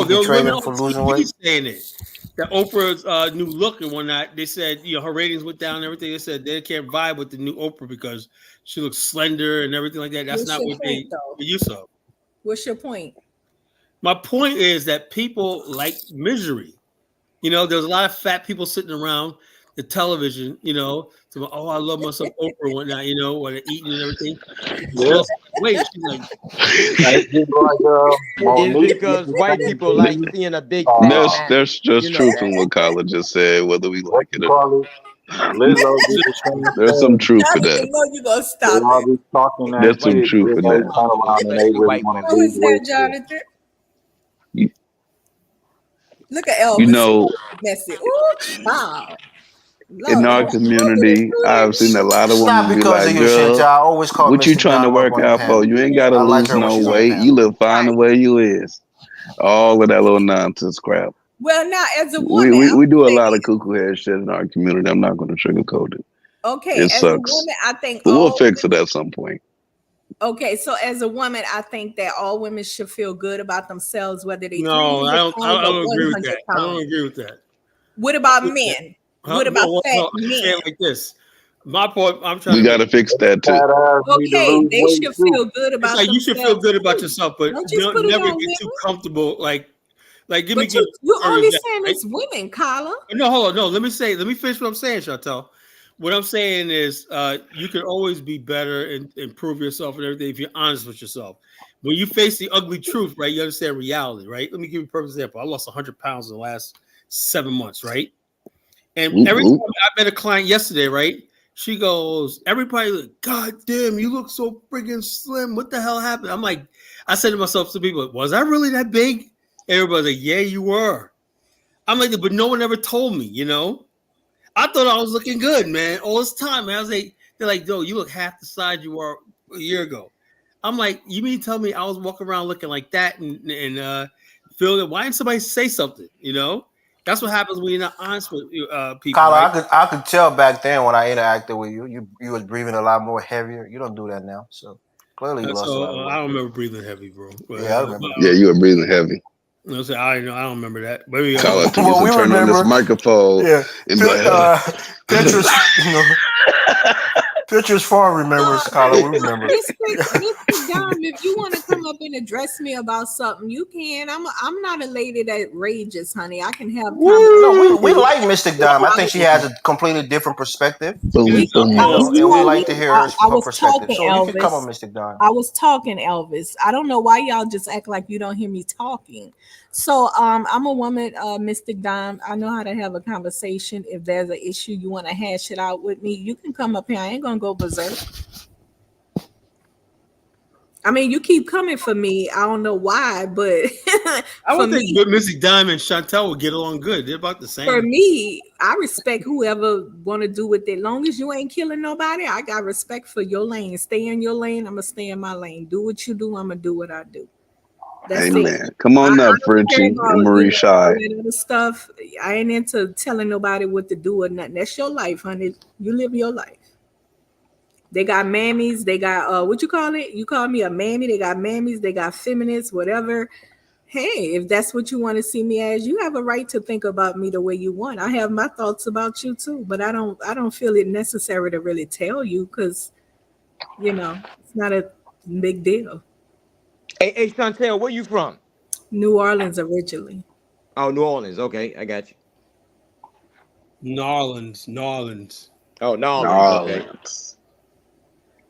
betrayed them for losing weight. Saying it. That Oprah's new look and whatnot, they said, you know, her ratings went down and everything. They said they can't vibe with the new Oprah because she looks slender and everything like that. That's not what they used to. What's your point? My point is that people like misery. You know, there's a lot of fat people sitting around the television, you know, so, oh, I love myself Oprah and whatnot, you know, while they're eating and everything. Yeah. Wait, she's like, it's because white people like seeing a big there's just truth in what Carla just said, whether we like it or not. There's some truth to that. You're gonna stop it. There's some truth in that. Who is that, Jonathan? Look at Elvis. You know, messy. Ooh, wow. in our community, I've seen a lot of women be like, girl, what you trying to work out for? You ain't got to lose no weight. You live fine the way you is. All of that little nonsense crap. Well, now, as a woman, we do a lot of cuckoo head shit in our community. I'm not going to sugarcoat it. Okay, it as sucks. a woman, I think but we'll fix it at some point. Okay, so as a woman, I think that all women should feel good about themselves, whether they. No, I don't agree with that. I don't agree with that. What about men? What about fat men? Like this. My point, I'm trying. We got to fix that too. Okay, they should feel good about. Like you should feel good about yourself, but don't never get too comfortable. Like give me. You're only saying it's women, Carla. No, hold on. No, let me finish what I'm saying, Chantel. What I'm saying is, you can always be better and improve yourself and everything if you're honest with yourself. When you face the ugly truth, right, you understand reality, right? Let me give you a perfect example. I lost 100 pounds in the last 7 months, right? And every time I met a client yesterday, right, she goes, everybody like, God damn, you look so freaking slim. What the hell happened? I'm like, I said to myself, to people, was I really that big? Everybody's like, yeah, you were. I'm like, but no one ever told me, you know? I thought I was looking good, man, all this time. Man. I was like, they're like, yo, you look half the size you were a year ago. I'm like, you mean tell me I was walking around looking like that and feel that? Why didn't somebody say something? You know, that's what happens when you're not honest with people. Carla, right? I could tell back then when I interacted with you, you was breathing a lot more heavier. You don't do that now, so clearly you lost a lot of weight. I don't remember breathing heavy, bro. But, yeah, I remember. Yeah, you were breathing heavy. No, so I don't remember that. Maybe Carla took us to turn on this microphone. Yeah, and Tetris, you know. Pictures Farm remembers, Carla. We remember. Mr. Dom, if you want to come up and address me about something, you can. I'm not a lady that rages, honey. I can have No, we like Mystic Dom. I think she has a completely different perspective. And we like to hear her perspective. So Elvis. you can come on, Mystic Dom. I was talking, Elvis. I don't know why y'all just act like you don't hear me talking. So I'm a woman, Mystic Dom. I know how to have a conversation. If there's an issue you want to hash it out with me, you can come up here. I ain't gonna go berserk. I mean, you keep coming for me. I don't know why, but I would think Missy Dime and Chantel would get along good. They're about the same. For me, I respect whoever want to do with it. Long as you ain't killing nobody, I got respect for your lane. Stay in your lane. I'm gonna stay in my lane. Do what you do. I'm gonna do what I do. That's Amen. Come on up, Frenchie and Marie Shy. Stuff. I ain't into telling nobody what to do or nothing. That's your life, honey. You live your life. They got mammies. They got what you call it? You call me a mammy. They got mammies. They got feminists. Whatever. Hey, if that's what you want to see me as, you have a right to think about me the way you want. I have my thoughts about you too, but I don't feel it necessary to really tell you because, it's not a big deal. Hey, Chantel, where you from? New Orleans originally. Oh, New Orleans. Okay, I got you. New Orleans. Oh, New Orleans. New Orleans.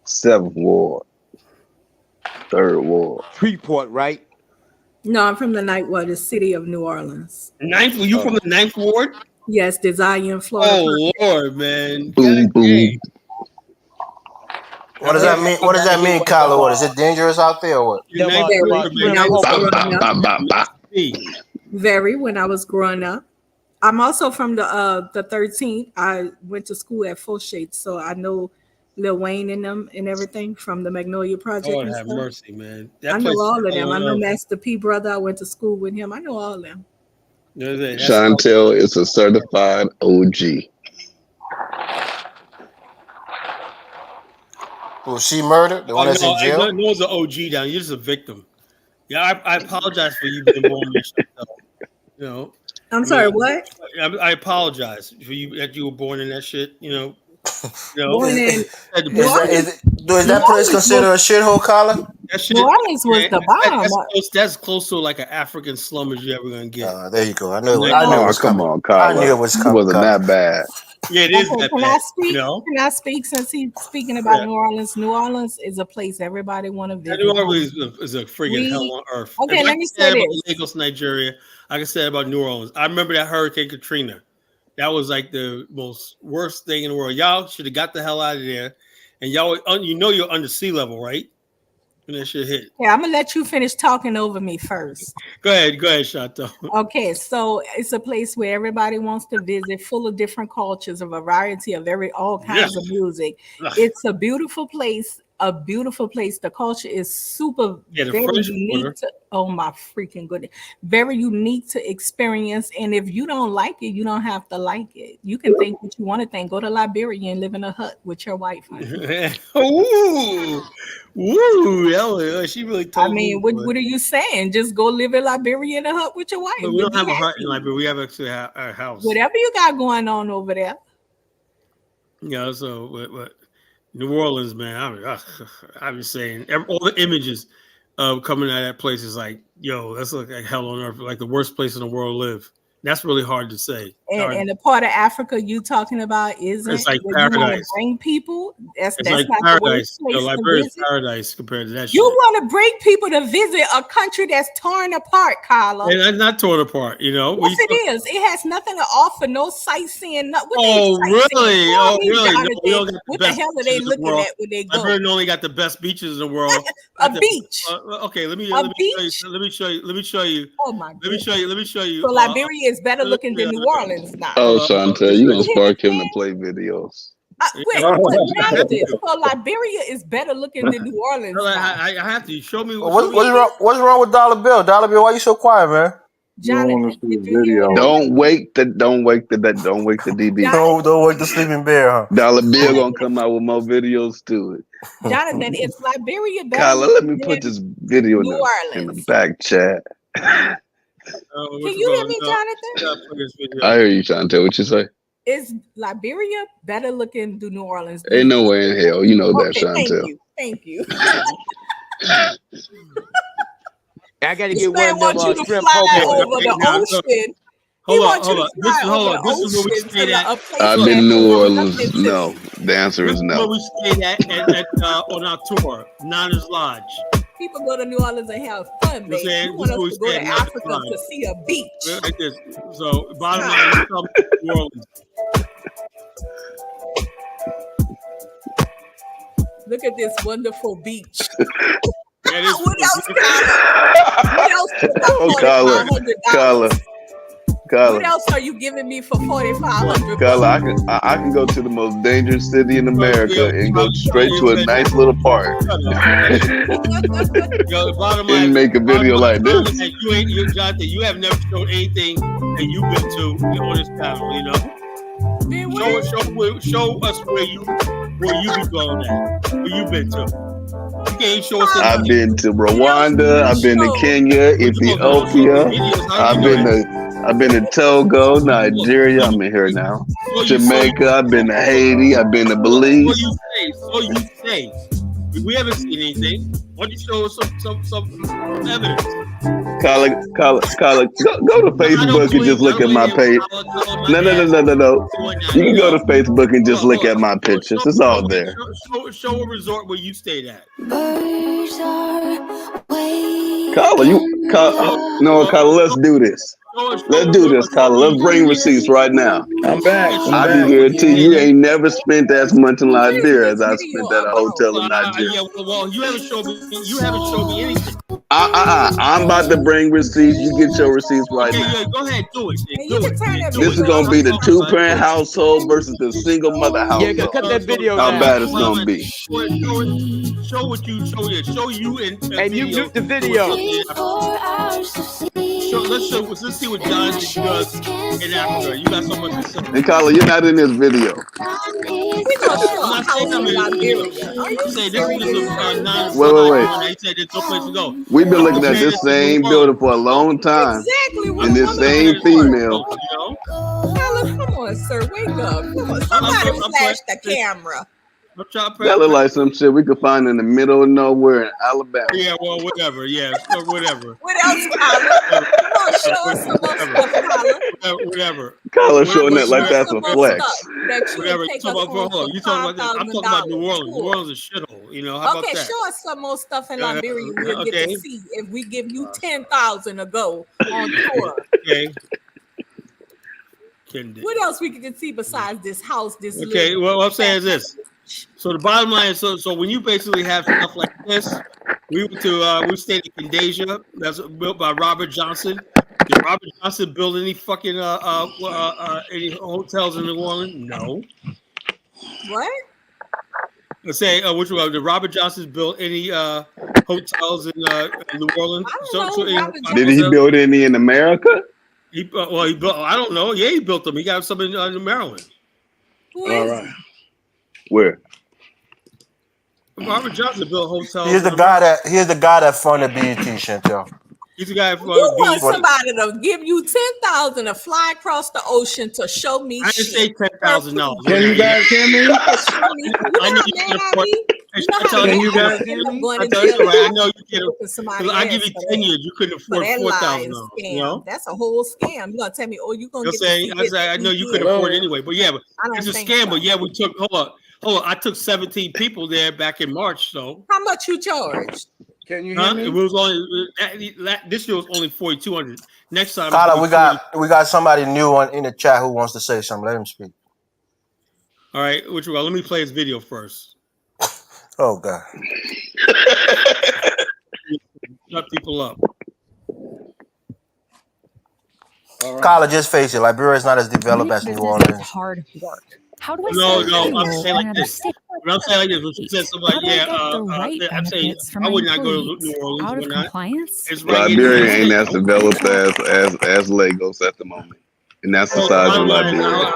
7th Ward. 3rd Ward. Freeport, right? No, I'm from the city of New Orleans. 9th? Were you from the 9th Ward? Yes, Desire, Florida. Oh, Lord, man. Boom, boom. What does that mean? What does that mean, Kylo? What is it dangerous out there or what? Very when I was growing up. I'm also from the 13th. I went to school at Fauchette, so I know Lil Wayne and them and everything from the Magnolia Project. Lord have mercy, man. I know all of them. I know Master P brother. I went to school with him. I know all of them. Chantel is a certified OG. Was she murdered? The one that's in jail? No one's an OG down. You're just a victim. Yeah, I apologize for you being born in that. I'm sorry, what? I apologize for you that you were born in that shit. Is that place considered a shithole, Colin? New Orleans was the bomb. That's close to like an African slum as you're ever gonna get. There you go. I knew it was coming. Come on, Colin. I knew it was coming. It wasn't that bad. Yeah, it is. Can I speak since he's speaking about New Orleans? New Orleans is a place everybody want to visit. New Orleans is a friggin' hell on earth. Okay, let me say this. Lagos, Nigeria. I can say about New Orleans. I remember that Hurricane Katrina. That was like the most worst thing in the world. Y'all should have got the hell out of there. And y'all, you're under sea level, right? When that shit hit. Yeah, I'm gonna let you finish talking over me first. Go ahead, Shato. Okay, so it's a place where everybody wants to visit, full of different cultures, a variety of all kinds of music. It's a beautiful place. The culture is super very unique. Oh my freaking goodness, very unique to experience. And if you don't like it, you don't have to like it. You can think what you want to think. Go to Liberia and live in a hut with your wife. Ooh, she really told me. What are you saying? Just go live in Liberia in a hut with your wife. But we don't have a hut in Liberia. We have actually our house. Whatever you got going on over there. Yeah. So, but New Orleans, man. I was saying all the images coming out of that place is like, yo, that's like hell on earth, like the worst place in the world to live. That's really hard to say. And the part of Africa you talking about isn't it's like paradise. Bring people. That's like not paradise. the worst place Liberia's paradise compared to that. You want to bring people to visit a country that's torn apart, Carla. And that's not torn apart, Yes, it is. It has nothing to offer. No sightseeing. Really? What the hell are they looking at when they go? Liberia only got the best beaches in the world. A beach. Okay, let me show you. Oh my God. Let me show you. So Liberia is better looking than New Orleans now. Oh, Chantel, you gonna spark him to play videos. So Liberia is better looking than New Orleans. I have to show me. What's wrong with Dollar Bill? Dollar Bill, why you so quiet, man? Jonathan, don't wake the DB. Don't wake the sleeping bear, huh? Dollar Bill gonna come out with more videos to it. Jonathan, it's Liberia better. Kyla, let me put this video in the back chat. Can you hear me, Jonathan? I hear you, Chantel. What you say? Is Liberia better looking than New Orleans? Ain't no way in hell. You know that, Chantel. Thank you. I got to get one of want them you to shrimp fly poke over the ocean. Hold on. This is where we stayed at. I've been to New Orleans. No, the answer is no. Where we stayed at on our tour, Nana's Lodge. People go to New Orleans and have fun, baby. You want us to go to Africa to see a beach. Like this. So, bottom line, you come to New Orleans. Look at this wonderful beach. What else? What else? Carla. What else are you giving me for $4,500? Carla, I can go to the most dangerous city in America and go straight to a nice little park and make a video like this. You have never shown anything that you've been to on this panel, you know. Show us where you be going at, where you been to. You can't show us. I've been to Rwanda. I've been to Kenya, Ethiopia. I've been to Togo, Nigeria. I'm in here now. Jamaica. I've been to Haiti. I've been to Belize. So you say. We haven't seen anything. Why don't you show us some evidence? Carla, go to Facebook and just look at my page. No. You can go to Facebook and just look at my pictures. It's all there. Show a resort where you stayed at. Carla, let's do this. Let's do this, Carla. Let's bring receipts right now. I'm back. I can guarantee you ain't never spent as much in Liberia as I spent at a hotel in Nigeria. Well, you haven't showed me anything. I'm about to bring receipts. You get your receipts right now. Yeah, go ahead, do it. This is gonna be the 2-parent household versus the single mother household. Yeah, cut that video. How bad it's gonna be. Show what you show here. Show you in and you mute the video. Let's see what Jonathan does in Africa. You got so much to say. And Carla, you're not in this video. We've been looking at this same building for a long time. And this same female. Come on, sir. Wake up. Come on. Somebody flash the camera. That look like some shit we could find in the middle of nowhere in Alabama. Yeah, well, whatever. Yeah, so whatever. What else, Kyla? Come on, show us some more stuff, Kyla. Whatever. Kyla showing that like that's a flex. Whatever. I'm talking about New Orleans. New Orleans is shithole. You know, how about that? Show us some more stuff in Liberia. We'll get to see if we give you $10,000 to go on tour. Okay. What else we can see besides this house? Okay, well, what I'm saying is this. So the bottom line is, so when you basically have stuff like this, we stayed in Candasia. That's built by Robert Johnson. Did Robert Johnson build any fucking any hotels in New Orleans? No. What? Let's say which one? Did Robert Johnson build any hotels in New Orleans? Did he build any in America? He built. I don't know. Yeah, he built them. He got some in Maryland. All right. Where? Robert Johnson built hotels. Here's the guy that funded BET, Chantel. He's the guy who want somebody to give you $10,000 to fly across the ocean to show me. I didn't say $10,000. Can you guys hear me? I know you can afford. Can you guys hear me? I know you can. I give you 10 years. You couldn't afford $4,000. You know? That's a whole scam. You're gonna tell me, you're gonna get. I know you couldn't afford it anyway, but yeah, it's a scam. But yeah, we took. Hold on. I took 17 people there back in March. So how much you charged? Can you hear me? It was only this year was only 4,200. Next time, Carla, we got somebody new in the chat who wants to say something. Let him speak. All right, let me play his video first. Oh God! Shut people up. Right. Carla, just face it. Liberia is not as developed as New Orleans. Hard work. How do I No, I'm saying like this. When I'm saying like this, when she said something like, I'm saying I would not go to New Orleans. Out of compliance? Liberia ain't as developed as Lagos at the moment, and that's the size of Liberia.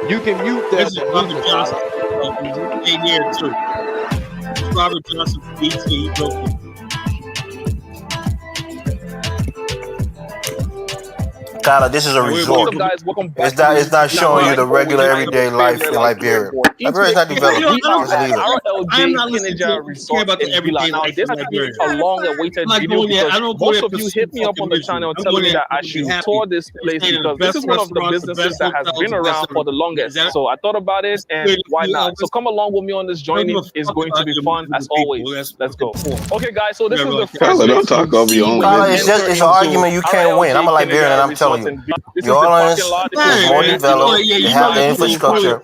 You can mute that. Robert Johnson. Stayed here too. Robert Johnson from BT. He built it. Kyla, this is a resort. It's not showing you the regular everyday life in Liberia. Liberia is not developed. RLJ Kennedy Resort in Villa. Now, this has been a long-awaited video because most of you hit me up on the channel telling me that I should tour this place because this is one of the businesses that has been around for the longest. So I thought about it, and why not? So come along with me on this journey. It's going to be fun as always. Let's go. Okay, guys. So this is the first. Don't talk over your own. It's an argument you can't win. I'm a Liberian, and I'm telling you, New Orleans is more developed. They have the infrastructure.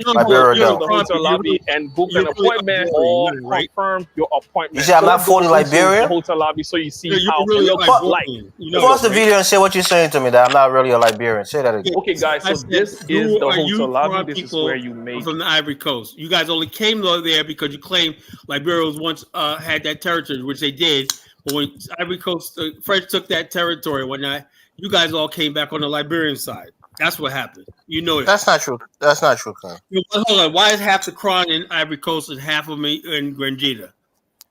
Liberia don't. The hotel lobby and book an appointment or confirm your appointment. You see, I'm not fully Liberian. Hotel lobby, so you see how it looks like. Pause the video and say what you're saying to me. That I'm not really a Liberian. Say that again. Okay, guys. So this is the hotel lobby. This is where you make from the Ivory Coast. You guys only came there because you claimed Liberia was once had that territory, which they did. But when Ivory Coast, the French took that territory and whatnot, you guys all came back on the Liberian side. That's what happened. You know it. That's not true. That's not true, Con. Hold on. Why is half the Crown in Ivory Coast and half of me in Grangita?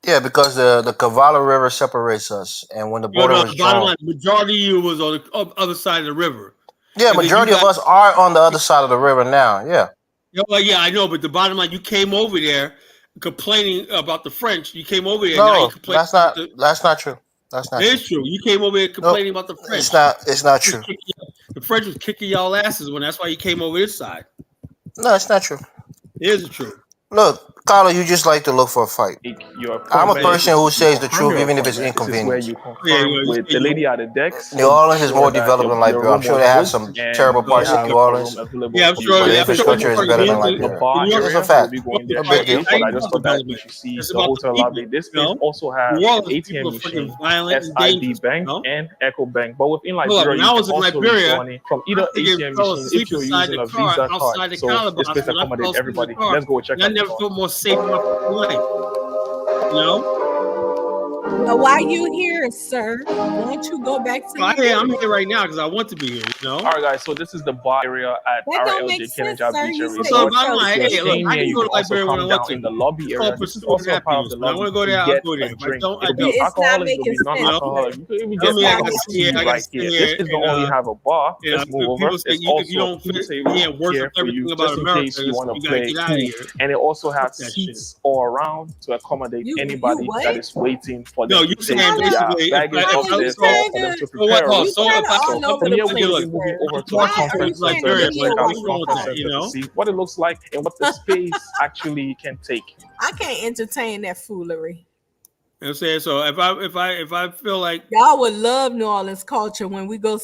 Yeah, because the Cavallo River separates us, and when the border was drawn, majority of you was on the other side of the river. Yeah, majority of us are on the other side of the river now. Yeah. Yeah, I know, but the bottom line, you came over there complaining about the French. You came over there. No, that's not true. That's not true. It is true. You came over here complaining about the French. It's not true. The French was kicking y'all asses when that's why you came over this side. No, it's not true. It is true. Look, Carla, you just like to look for a fight. I'm a person who says the truth even if it's inconvenient. Where you confirm with the lady at the decks. New Orleans is more developed than Liberia. I'm sure they have some terrible parts in New Orleans. Yeah, I'm sure. The infrastructure is better than Liberia. It's a fact. No big deal. I just thought that you should see the hotel lobby. This place also has ATM machine, SIB Bank, and Echo Bank. But within Liberia, you can also withdraw money from either ATM machine if you're using a Visa card. So this place accommodates everybody. Let's go check it out. I never felt more safe in my life. You know? But why you here, sir? Won't you go back to I'm here right now because I want to be here, you know? All right, guys. So this is the bar area at RLJ Kennedy Beach area. So I can go to Liberia when I want to. In the lobby area. This is also a part of the lobby. I want to go there, I'll go there. If I don't, I don't. It's not making sense. You can even get right here. This is the only have a bar. Let's move over. There's also two tables here for you, just in case you want to play. And it also has seats all around to accommodate anybody that is waiting for them. No, you saying basically baggage up there for them to prepare. From here, we'll be moving over to our conference center, see what it looks like and what the space actually can take. I can't entertain that foolery. You know what I'm saying? So if I feel like y'all would love New Orleans culture when we do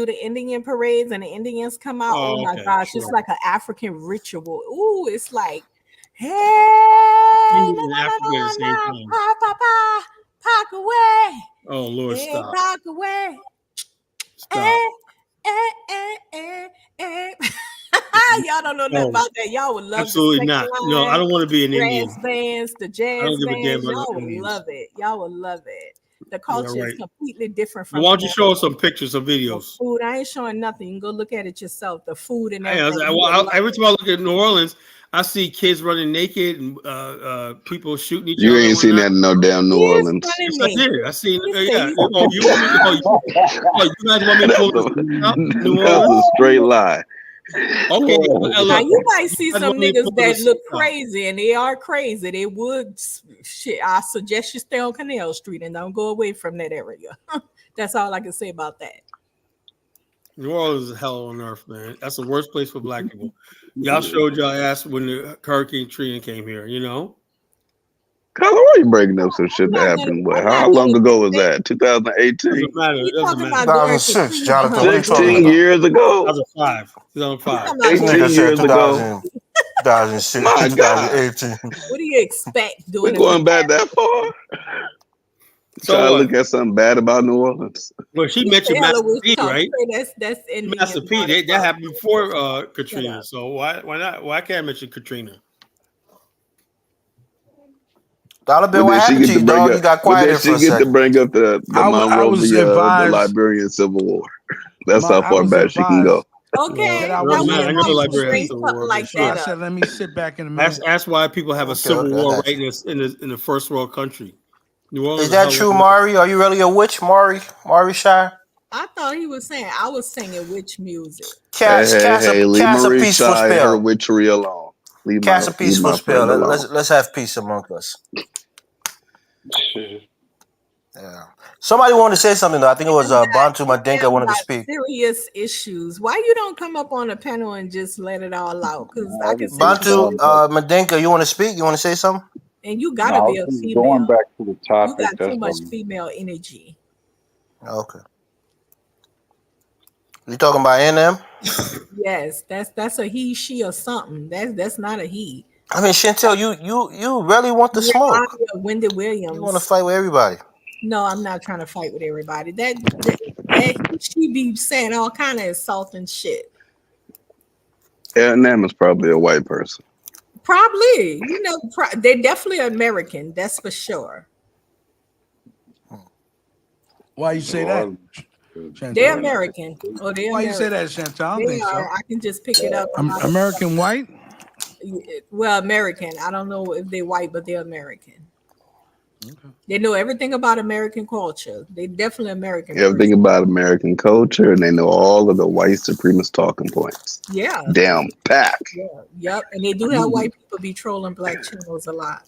the Indian parades and the Indians come out. Oh my gosh, it's like an African ritual. Ooh, it's like, hey, park away. Oh Lord, stop. Park away. Stop. Y'all don't know nothing about that. Y'all would love absolutely not. No, I don't want to be an Indian. Bands, the jazz bands. Y'all would love it. Y'all would love it. The culture is completely different from. Why don't you show us some pictures, some videos? Food. I ain't showing nothing. You can go look at it yourself. The food and everything. Every time I look at New Orleans, I see kids running naked and people shooting each other. You ain't seen that in no damn New Orleans. Yes, I did. I seen. Yeah. You guys want me to pull New Orleans? That's a straight lie. Okay. Now you might see some niggas that look crazy, and they are crazy. They would shit. I suggest you stay on Canal Street and don't go away from that area. That's all I can say about that. New Orleans is hell on earth, man. That's the worst place for black people. Y'all showed y'all ass when the Hurricane Katrina came here, you know? Colin, why are you breaking up some shit that happened? How long ago was that? 2018? Doesn't matter. 2006, Jonathan. 16 years ago. 2005. 18 years ago. 2006, My God. 2018. What do you expect doing? We're going back that far? So try to look at something bad about New Orleans. Well, she mentioned Master P, right? That's in Master P. That happened before Katrina. So why not? Why can't I mention Katrina? Dollar Bill, what happened to you, dog? You got quiet for a second. She get to bring up the Liberian Civil War. That's how far back she can go. Okay, I know the Liberian Civil War. Like that. I said, let me sit back in a minute. That's why people have a civil war right in the first world country. New Orleans is that true, Mari? Are you really a witch, Mari? Mari Shire? I thought he was saying I was singing witch music. Hey, leave Marie Shy and her witchery alone. Cast a peaceful spell. Let's have peace among us. Yeah. Somebody wanted to say something though. I think it was Bantu Mandinka wanted to speak. Serious issues. Why you don't come up on a panel and just let it all out? Because I can Bantu Mandinka, you want to speak? You want to say something? And you gotta be a female. Going back to the topic, you got too much female energy. Okay. You talking about NM? Yes, that's a he, she, or something. That's not a he. I mean, Chantel, you really want the smoke. Wendy Williams. You want to fight with everybody. No, I'm not trying to fight with everybody. That she be saying all kind of insulting shit. NM is probably a white person. Probably, they're definitely American. That's for sure. Why you say that? Chantal? They're American. Oh, they're Why American. you say that, Chantal? I don't think so. I can just pick it up. American white? Well, American. I don't know if they're white, but they're American. Okay. They know everything about American culture. They definitely American. Everything about American culture, and they know all of the white supremacist talking points. Yeah. Damn pack. Yeah. Yep. And they do have white people be trolling black channels a lot.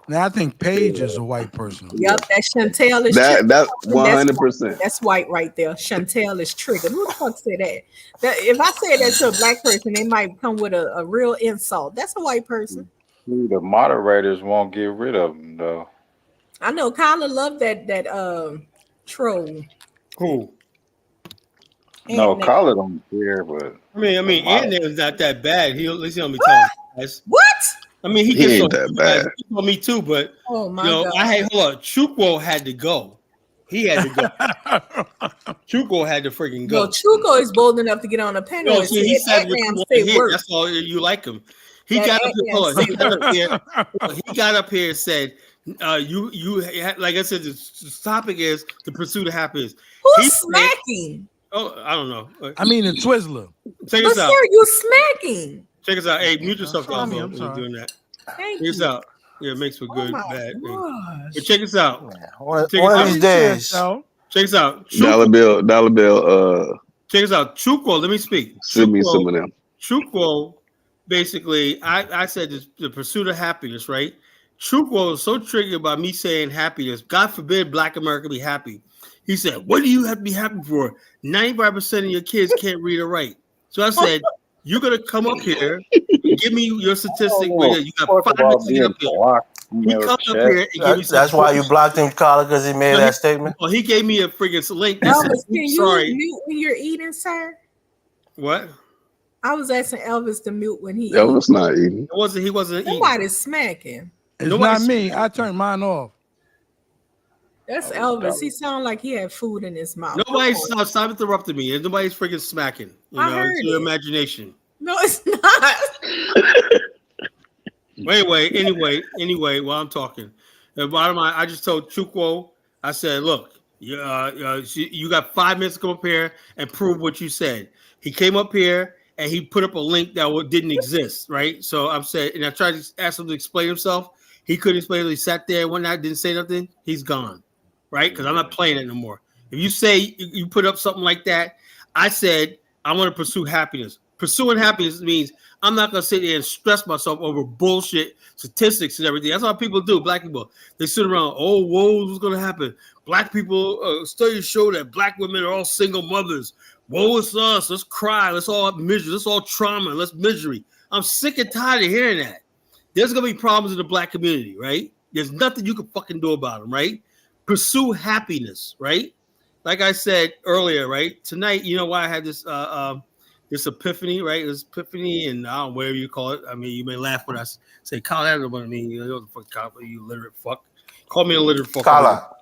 Now I think Paige is a white person. Yep, that Chantel is that 100%. That's white right there. Chantel is triggered. Who the fuck say that? If I say that to a black person, they might come with a real insult. That's a white person. The moderators won't get rid of them though. I know Kyla loved that troll. Who? No, Kyla don't care, but I mean, Ant-Man's not that bad. At least he don't be telling us. What? I mean, he ain't that bad. Me too, but oh my God. hold on. Chukwu had to go. He had to go. Chukwu had to freaking go. No, Chukwu is bold enough to get on a panel and he said work. That's all you like him. He got up here and said, you like I said, the topic is the pursuit of happiness. Who's smacking? I don't know. I mean, a Twizzler. Check us out. Sir, you smacking. Check us out. Hey, mute yourself down. I'm sorry. Doing that. Thank check us out. Yeah, it makes for good, bad. But check us out. One of these days. Check us out. Dollar bill. Check us out. Chukwu, let me speak. Send me some of them. Chukwu, basically, I said the pursuit of happiness, right? Chukwu was so triggered by me saying happiness. God forbid Black America be happy. He said, what do you have to be happy for? 95% of your kids can't read or write. So I said, you're going to come up here and give me your statistic. You got 5 minutes to get up here. He comes up here and give me That's why you blocked him, Carla, because he made that statement. Well, he gave me a freaking link. Elvis, can you mute when you're eating, sir? What? I was asking Elvis to mute when he Elvis not eating. He wasn't eating. Nobody's smacking. It's not me. I turned mine off. That's Elvis. He sounded like he had food in his mouth. Stop interrupting me. Nobody's freaking smacking. It's your imagination. No, it's not. Anyway, while I'm talking, the bottom line, I just told Chukwu, I said, look, you got 5 minutes to come up here and prove what you said. He came up here and he put up a link that didn't exist, right? So I'm saying, and I tried to ask him to explain himself. He couldn't explain it. He sat there one night, didn't say nothing. He's gone, right? Because I'm not playing it no more. If you say you put up something like that, I said, I want to pursue happiness. Pursuing happiness means I'm not going to sit there and stress myself over bullshit statistics and everything. That's what people do, Black people. They sit around, whoa, what's going to happen? Black people, studies show that Black women are all single mothers. Woe is us. Let's cry. Let's all misery. Let's all trauma. Let's misery. I'm sick and tired of hearing that. There's going to be problems in the Black community, right? There's nothing you can fucking do about them, right? Pursue happiness, right? Like I said earlier, right? Tonight, you know why I had this this epiphany, right? This epiphany, and I don't know, whatever you call it. I mean, you may laugh when I say, Kyle, that doesn't mean you know what the fuck, you literate fuck. Call me a literate fuck. Kyle,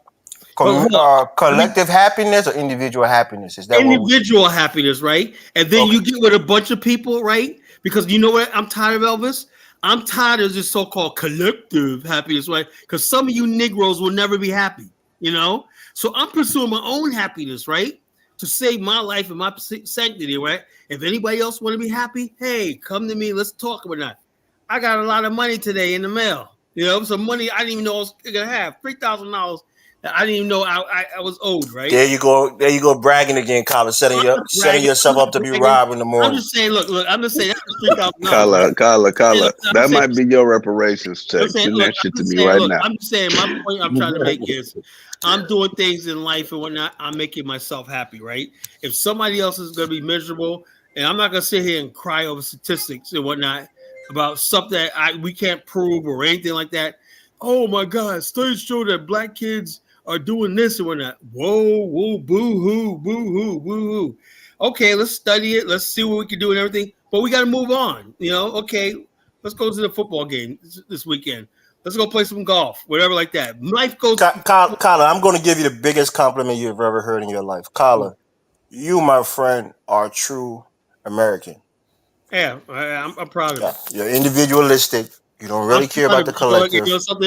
collective happiness or individual happiness? Is that individual happiness, right? And then you get with a bunch of people, right? Because you know what? I'm tired of Elvis. I'm tired of this so-called collective happiness, right? Because some of you Negroes will never be happy, you know? So I'm pursuing my own happiness, right? To save my life and my sanctity, right? If anybody else want to be happy, hey, come to me. Let's talk about that. I got a lot of money today in the mail. You know, some money I didn't even know I was going to have. $3,000 I didn't even know I was old, right? There you go, bragging again, Colin, setting yourself up to be robbed in the morning. I'm just saying, look, I'm just saying that's Carla, that might be your reparations check. Send that shit to me right now. I'm just saying, my point I'm trying to make is, I'm doing things in life and whatnot. I'm making myself happy, right? If somebody else is going to be miserable, and I'm not going to sit here and cry over statistics and whatnot about stuff that we can't prove or anything like that. Oh my God, studies show that black kids are doing this and whatnot. Whoa, boo-hoo, boo-hoo, boo-hoo. Okay, let's study it. Let's see what we can do and everything. But we got to move on. Okay, let's go to the football game this weekend. Let's go play some golf, whatever like that. Life goes. Carla, I'm going to give you the biggest compliment you've ever heard in your life. Carla, you, my friend, are a true American. Yeah, I'm proud of it. You're individualistic. You don't really care about the collective.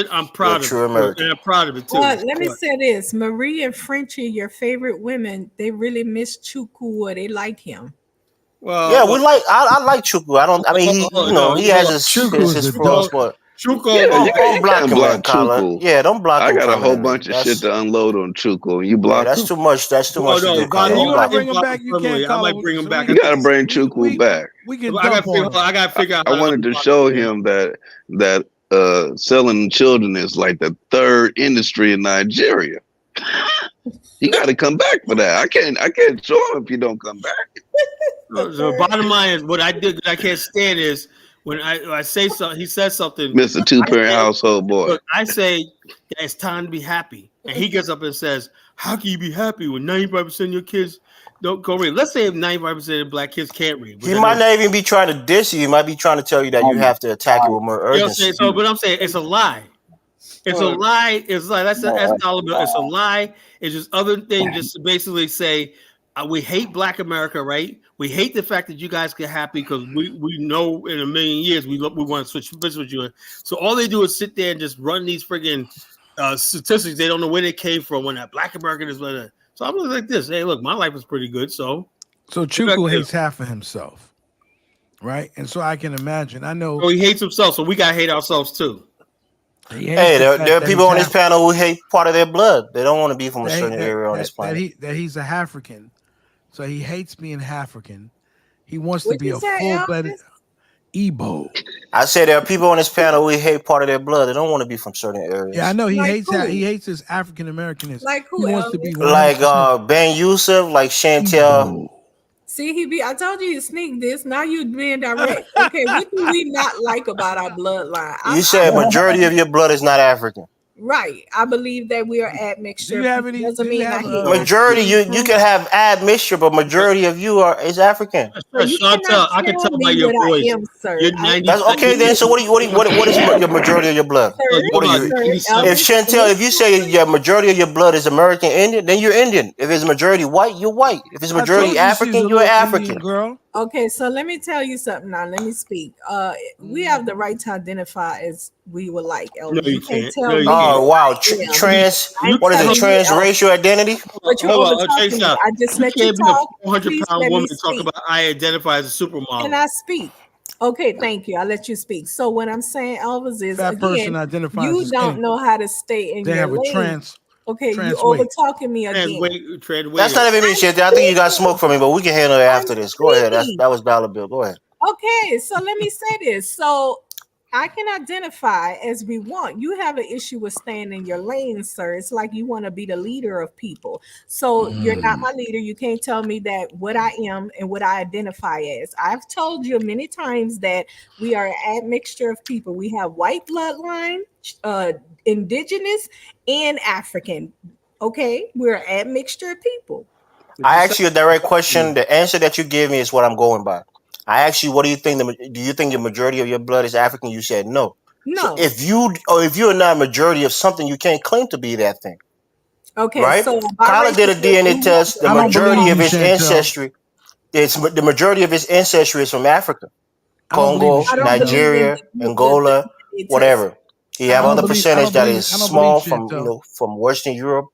I'm proud of it. And I'm proud of it too. Well, let me say this: Marie and Frenchie, your favorite women, they really miss Chukwu, or they like him. Well, yeah, I like Chukwu. He has his flaws, but Chukwu, don't block Chukwu. Yeah, don't block him. I got a whole bunch of shit to unload on Chukwu. You block that's too much. That's too much. You gotta bring him back. You can't call I might bring him back. You gotta bring Chukwu back. I gotta figure out. I wanted to show him that selling children is like the third industry in Nigeria. You got to come back for that. I can't show him if you don't come back. So bottom line is, what I can't stand is when I say something, he says something. Mr. Two-parent household boy. Look, I say that it's time to be happy, and he gets up and says, "How can you be happy when 95% of your kids don't go read?" Let's say if 95% of black kids can't read. He might not even be trying to diss you. He might be trying to tell you that you have to attack it with more urgency. But I'm saying it's a lie. It's a lie. It's like that's dollar bill. It's a lie. It's just other thing. Just to basically say we hate Black America, right? We hate the fact that you guys get happy because we know in a million years we want to switch with you. So all they do is sit there and just run these friggin' statistics. They don't know where they came from when that Black American is. So I'm like this. Hey, look, my life is pretty good. So Chukwu hates half of himself, right? And so I can imagine. I know. So he hates himself. So we gotta hate ourselves too. Hey, there are people on this panel who hate part of their blood. They don't want to be from a certain area on this planet. That he's a African, so he hates being African. He wants to be a full-blooded Igbo. I said there are people on this panel who hate part of their blood. They don't want to be from certain areas. Yeah, I know he hates his African Americanism. Like who? He wants to be like Ben Yusuf, like Chantel. See, I told you to sneak this. Now you being direct. Okay, what do we not like about our bloodline? You said majority of your blood is not African. Right. I believe that we are admixture. Doesn't mean majority. You can have admixture, but majority of you is African. Chantel, I can tell by your voice. That's okay then. So what is your majority of your blood? What are you? If Chantel, if you say your majority of your blood is American Indian, then you're Indian. If it's majority white, you're white. If it's majority African, you're African. Girl. Okay, so let me tell you something now. Let me speak. We have the right to identify as we would like. No, you can't. Oh wow, trans. What is it? Transracial identity? But I just let you talk. 400-pound woman talk about I identify as a supermodel. Can I speak? Okay, thank you. I'll let you speak. So what I'm saying, Elvis, is that person identifies you don't know how to stay in your lane. Okay, you over talking me again. That's not even me, shit. I think you got smoke from me, but we can handle it after this. Go ahead. That was dollar bill. Go ahead. Okay, so let me say this. So I can identify as we want. You have an issue with staying in your lane, sir. It's like you want to be the leader of people. So you're not my leader. You can't tell me that what I am and what I identify as. I've told you many times that we are an admixture of people. We have white bloodline, indigenous, and African. Okay, we're an admixture of people. I asked you a direct question. The answer that you gave me is what I'm going by. I asked you, what do you think? Do you think the majority of your blood is African? You said no. No. So if you are not a majority of something, you can't claim to be that thing. Okay. Right? So Kyla did a DNA test. The majority of his ancestry, the majority of his ancestry is from Africa, Congo, Nigeria, Angola, whatever. You have other percentage that is small from from Western Europe,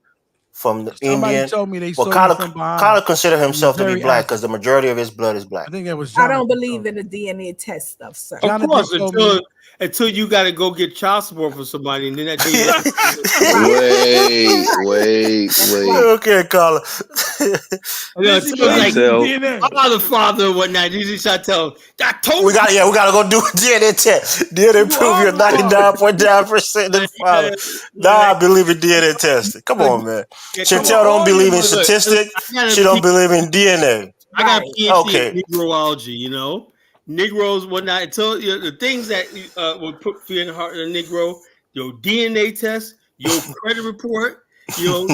from the Somebody Indian. told me they Well, saw you from behind. Kyler considered himself to be very black because the majority of his blood is black. I think that was. I don't believe in the DNA test stuff, sir. Of course, until you got to go get child support for somebody, and then that wait. Okay, Kyler. I'm the father and whatnot. You just try to tell. I told we gotta go do a DNA test. DNA prove you're 99.9% the father. Now I believe in DNA testing. Come on, man. Chantel don't believe in statistics. She don't believe in DNA. I got a PhD in Negroology, you know. Negroes, whatnot. Until the things that will put fear in the heart of a Negro, your DNA test, your credit report, your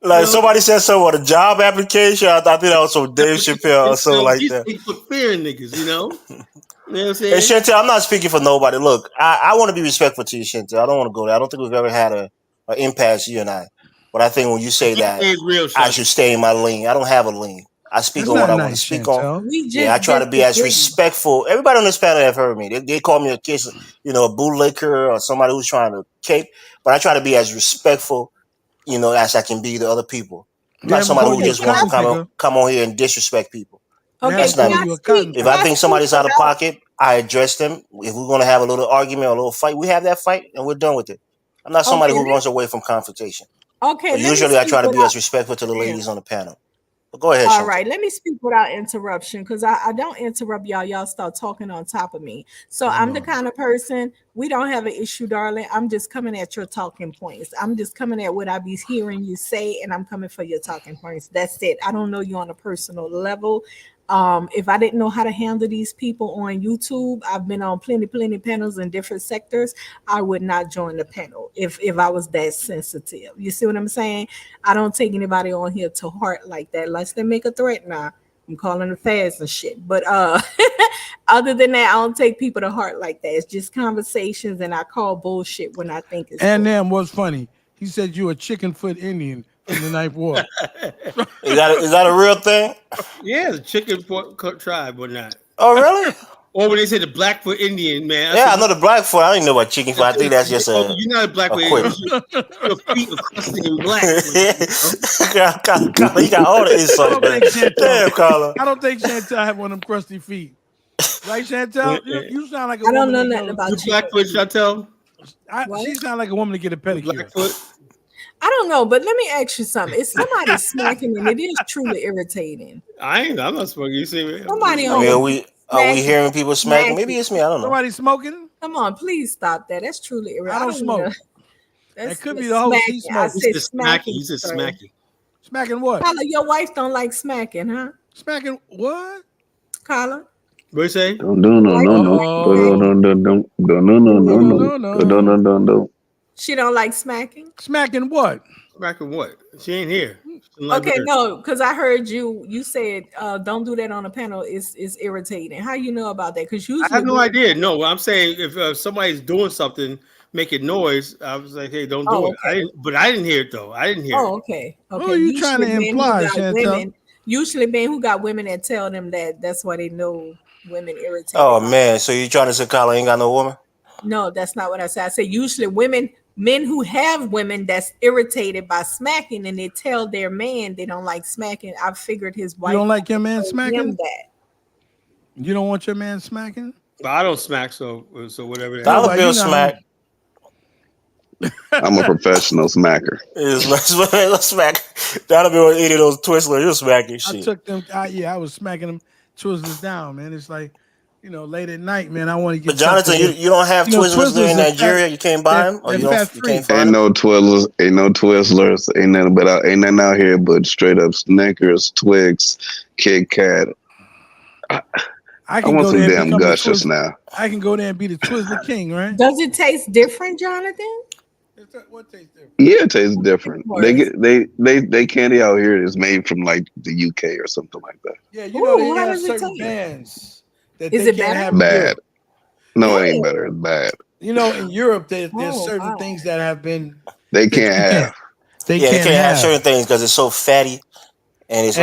like somebody said something on a job application. I think that was from Dave Chappelle or something like that. They put fear in niggas, you know. You know what I'm saying? And Chantel, I'm not speaking for nobody. Look, I want to be respectful to you, Chantel. I don't want to go there. I don't think we've ever had an impasse, you and I. But I think when you say that, I should stay in my lane. I don't have a lane. I speak on what I want to speak on. Yeah, I try to be as respectful. Everybody on this panel have heard me. They call me a kiss, a bootlicker or somebody who's trying to cape. But I try to be as respectful, as I can be to other people. I'm not somebody who just wants to come on here and disrespect people. Okay, that's not me. If I think somebody's out of pocket, I address them. If we're going to have a little argument or a little fight, we have that fight and we're done with it. I'm not somebody who runs away from confrontation. Okay. But usually I try to be as respectful to the ladies on the panel. But go ahead. All right, let me speak without interruption because I don't interrupt y'all. Y'all start talking on top of me. So I'm the kind of person, we don't have an issue, darling. I'm just coming at your talking points. I'm just coming at what I be hearing you say, and I'm coming for your talking points. That's it. I don't know you on a personal level. If I didn't know how to handle these people on YouTube, I've been on plenty panels in different sectors. I would not join the panel if I was that sensitive. You see what I'm saying? I don't take anybody on here to heart like that unless they make a threat. Now I'm calling it fast and shit. But other than that, I don't take people to heart like that. It's just conversations, and I call bullshit when I think it's. And then what's funny? He said you a chicken foot Indian in the Ninth Ward. Is that a real thing? Yeah, the chicken tribe or not. Oh, really? Or when they say the Blackfoot Indian, man. I know the Blackfoot. I don't even know about chicken foot. I think that's just a. You're not a Blackfoot Indian. Your feet are crusted in black. You got all the insight. Damn, Carla. I don't think Chantel had one of them crusty feet. Right, Chantel? You sound like a woman. I don't know nothing about you. Blackfoot, Chantel? She sound like a woman to get a pedicure. Blackfoot? I don't know, but let me ask you something. If somebody's smacking me, it is truly irritating. I'm not smoking. You see me? Somebody are we hearing people smacking? Maybe it's me. I don't know. Somebody smoking? Come on, please stop that. That's truly irritating. I don't smoke. That could be the whole she smokes. He said smacking. He said smacking. Smacking what? Carla, your wife don't like smacking, huh? Smacking what? Carla? What you say? No. She don't like smacking? Smacking what? Smacking what? She ain't here. Okay, no, because I heard you said don't do that on a panel. It's irritating. How you know about that? Because I have no idea. No, I'm saying if somebody's doing something, making noise, I was like, hey, don't do it. I didn't hear it though. I didn't hear it. Okay. What are you trying to imply, Chantel? Usually men who got women that tell them that's why they know women irritate. Oh man, so you trying to say Kyla ain't got no woman? No, that's not what I said. I said usually men who have women that's irritated by smacking and they tell their man they don't like smacking. I figured his wife. You don't like your man smacking? That. You don't want your man smacking? But I don't smack, so whatever. Dollar Bill smack. I'm a professional smacker. Let's smack. Dollar Bill eating those Twizzlers. You're smacking shit. I took them. I was smacking them Twizzlers down, man. It's like, late at night, man. I want to get. But Jonathan, you don't have Twizzlers there in Nigeria. You can't buy them, or you can't find them. Ain't no Twizzlers. Ain't nothing out here but straight up Snickers, Twix, Kit Kat. I want some damn Gushers now. I can go there and be the Twizzler king, right? Does it taste different, Jonathan? What tastes different? Yeah, it tastes different. They candy out here is made from like the UK or something like that. Yeah, they have certain bands that is they it can't have. Bad. No, it ain't better. It's bad. In Europe, there's certain things that have been. They can't have. They can't have certain things because it's so fatty and it's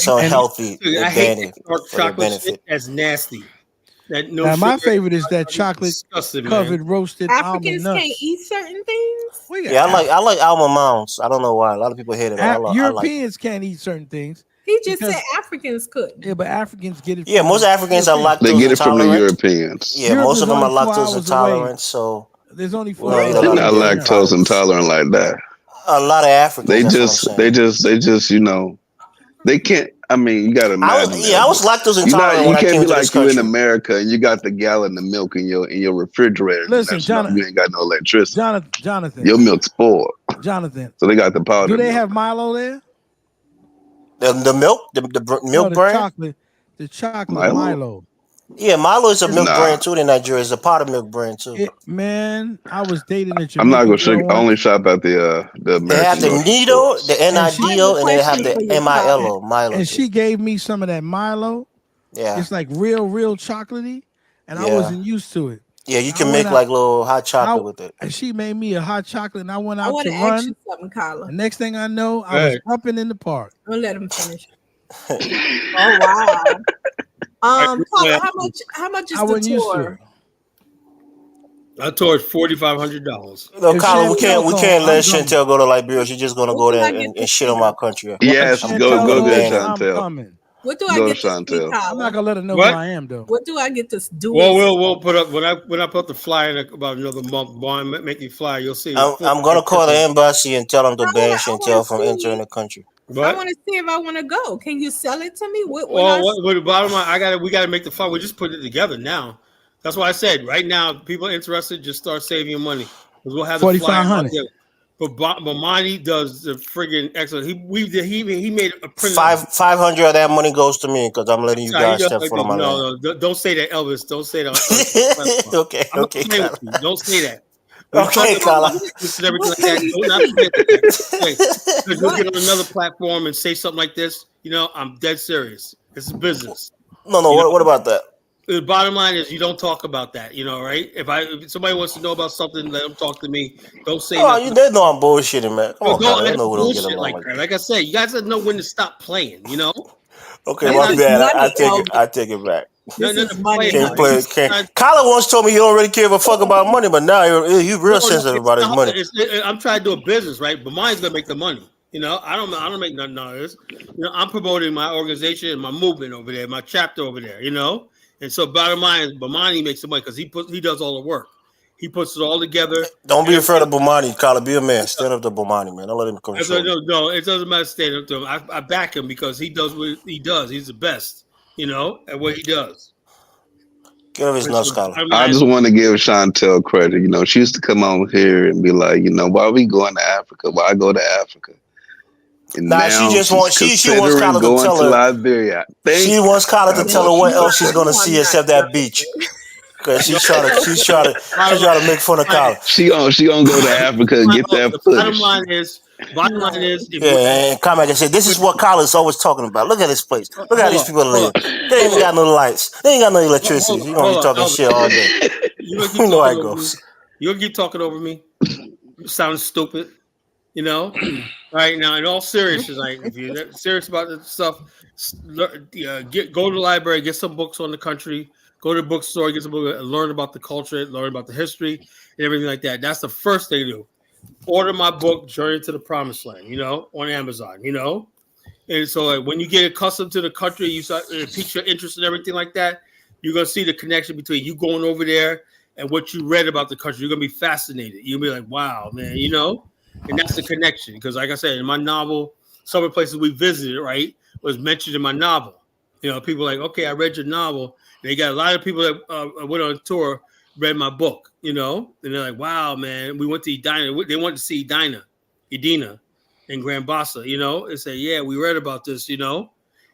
unhealthy. I hate dark chocolate shit. That's nasty. That no. Now, my sugar, favorite is that chocolate covered roasted Africans almond can't nuts. eat certain things. Yeah, I like almond mounds. I don't know why. A lot of people hate it. I like Europeans can't eat certain things. He just said Africans couldn't. Yeah, but Africans get it. Yeah, most Africans are lactose They get it from the intolerant. Europeans. Yeah, most of them are lactose intolerant. So there's only 4 They're not lactose intolerant like that. A lot of Africans. They just, you know, they can't. I mean, you got to imagine. I was lactose intolerant. You can't be like you in America and you got the gallon of milk in your refrigerator. Listen, Jonathan, you ain't got no electricity. Jonathan, your milk's spoiled. Jonathan, so they got the powder. Do they have Milo there? The milk, the milk brand, the chocolate Milo. Yeah, Milo is a milk brand too in Nigeria. It's a part of milk brand too. Man, I was dating a Jamaican. I'm not gonna only shop at the American. They have the Nido, the NIDO, and they have the MILO. Milo. And she gave me some of that Milo. Yeah, it's like real chocolatey, and I wasn't used to it. Yeah, you can make like little hot chocolate with it. And she made me a hot chocolate, and I went out to ask run. you something, Carla. The next thing I know, I was jumping in the park. I'll let him finish. Oh wow. Carla, how much is the tour? I toured $4,500. No, Colin, we can't let Chantel go to Liberia. She's just gonna go there and shit on my country. Yes, go get Chantel. What do I get to see, I'm not gonna let her know who I am, though. What do I get to do? Well, we'll put up when I put the flyer in about another month. Boy, make you fly. You'll see. I'm gonna call the embassy and tell them to ban Chantel from entering the country. I want to see if I want to go. Can you sell it to me? The bottom line, we gotta make the flyer. We just put it together now. That's why I said right now, people interested, just start saving your money because we'll have the flyer out there. But Bomani does the friggin' excellent. He made a print. 500 of that money goes to me because I'm letting you guys step foot on my land. No, don't say that, Elvis. Don't say that. okay. Don't say that. Okay, Carla. Because you'll get on another platform and say something like this. You know, I'm dead serious. It's a business. No. What about that? The bottom line is you don't talk about that, you know, right? If somebody wants to know about something, let them talk to me. Don't say nothing. They know I'm bullshitting, man. Come on, don't know we don't get along like that. Like I said, you guys know when to stop playing, you know? Okay, my bad. I take it back. Colin once told me he don't really care a fuck about money, but now he's real sensitive about his money. I'm trying to do a business, right? But mine's gonna make the money. You know, I don't make nothing out of this. You know, I'm promoting my organization and my movement over there, my chapter over there, you know? And so bottom line is Bomani makes the money because he does all the work. He puts it all together. Don't be afraid of Bomani, Colin. Be a man. Stand up to Bomani, man. Don't let him come. No, it doesn't matter stand up to him. I back him because he does what he does. He's the best, you know, at what he does. Get off his nuts, Colin. I just want to give Chantel credit. You know, she used to come on here and be like, you know, why are we going to Africa? Why I go to Africa? And she just wants Colin to tell her. Liberia. She wants Colin to tell her what else she's gonna see except that beach. Because she's trying to make fun of Colin. She gonna go to Africa and get that push. Bottom line is. And come back and say, this is what Colin's always talking about. Look at this place. Look at how these people live. They ain't even got no lights. They ain't got no electricity. You're gonna be talking shit all day. You know how it goes. You'll keep talking over me. You sound stupid. You know, right now, in all seriousness, like if you're serious about this stuff, go to the library, get some books on the country, go to the bookstore, get some books, learn about the culture, learn about the history, and everything like that. That's the first thing to do. Order my book, Journey to the Promised Land, you know, on Amazon, you know. And so when you get accustomed to the country, you start pique your interest and everything like that, you're going to see the connection between you going over there and what you read about the country. You're going to be fascinated. You'll be like, wow, man, you know. And that's the connection. Because like I said, in my novel, some of the places we visited, right, was mentioned in my novel. You know, people are like, okay, I read your novel. And they got a lot of people that went on tour, read my book, you know. And they're like, wow, man, we went to Edina. They wanted to see Edina in Grand Bassa, you know. And say, yeah, we read about this, you know.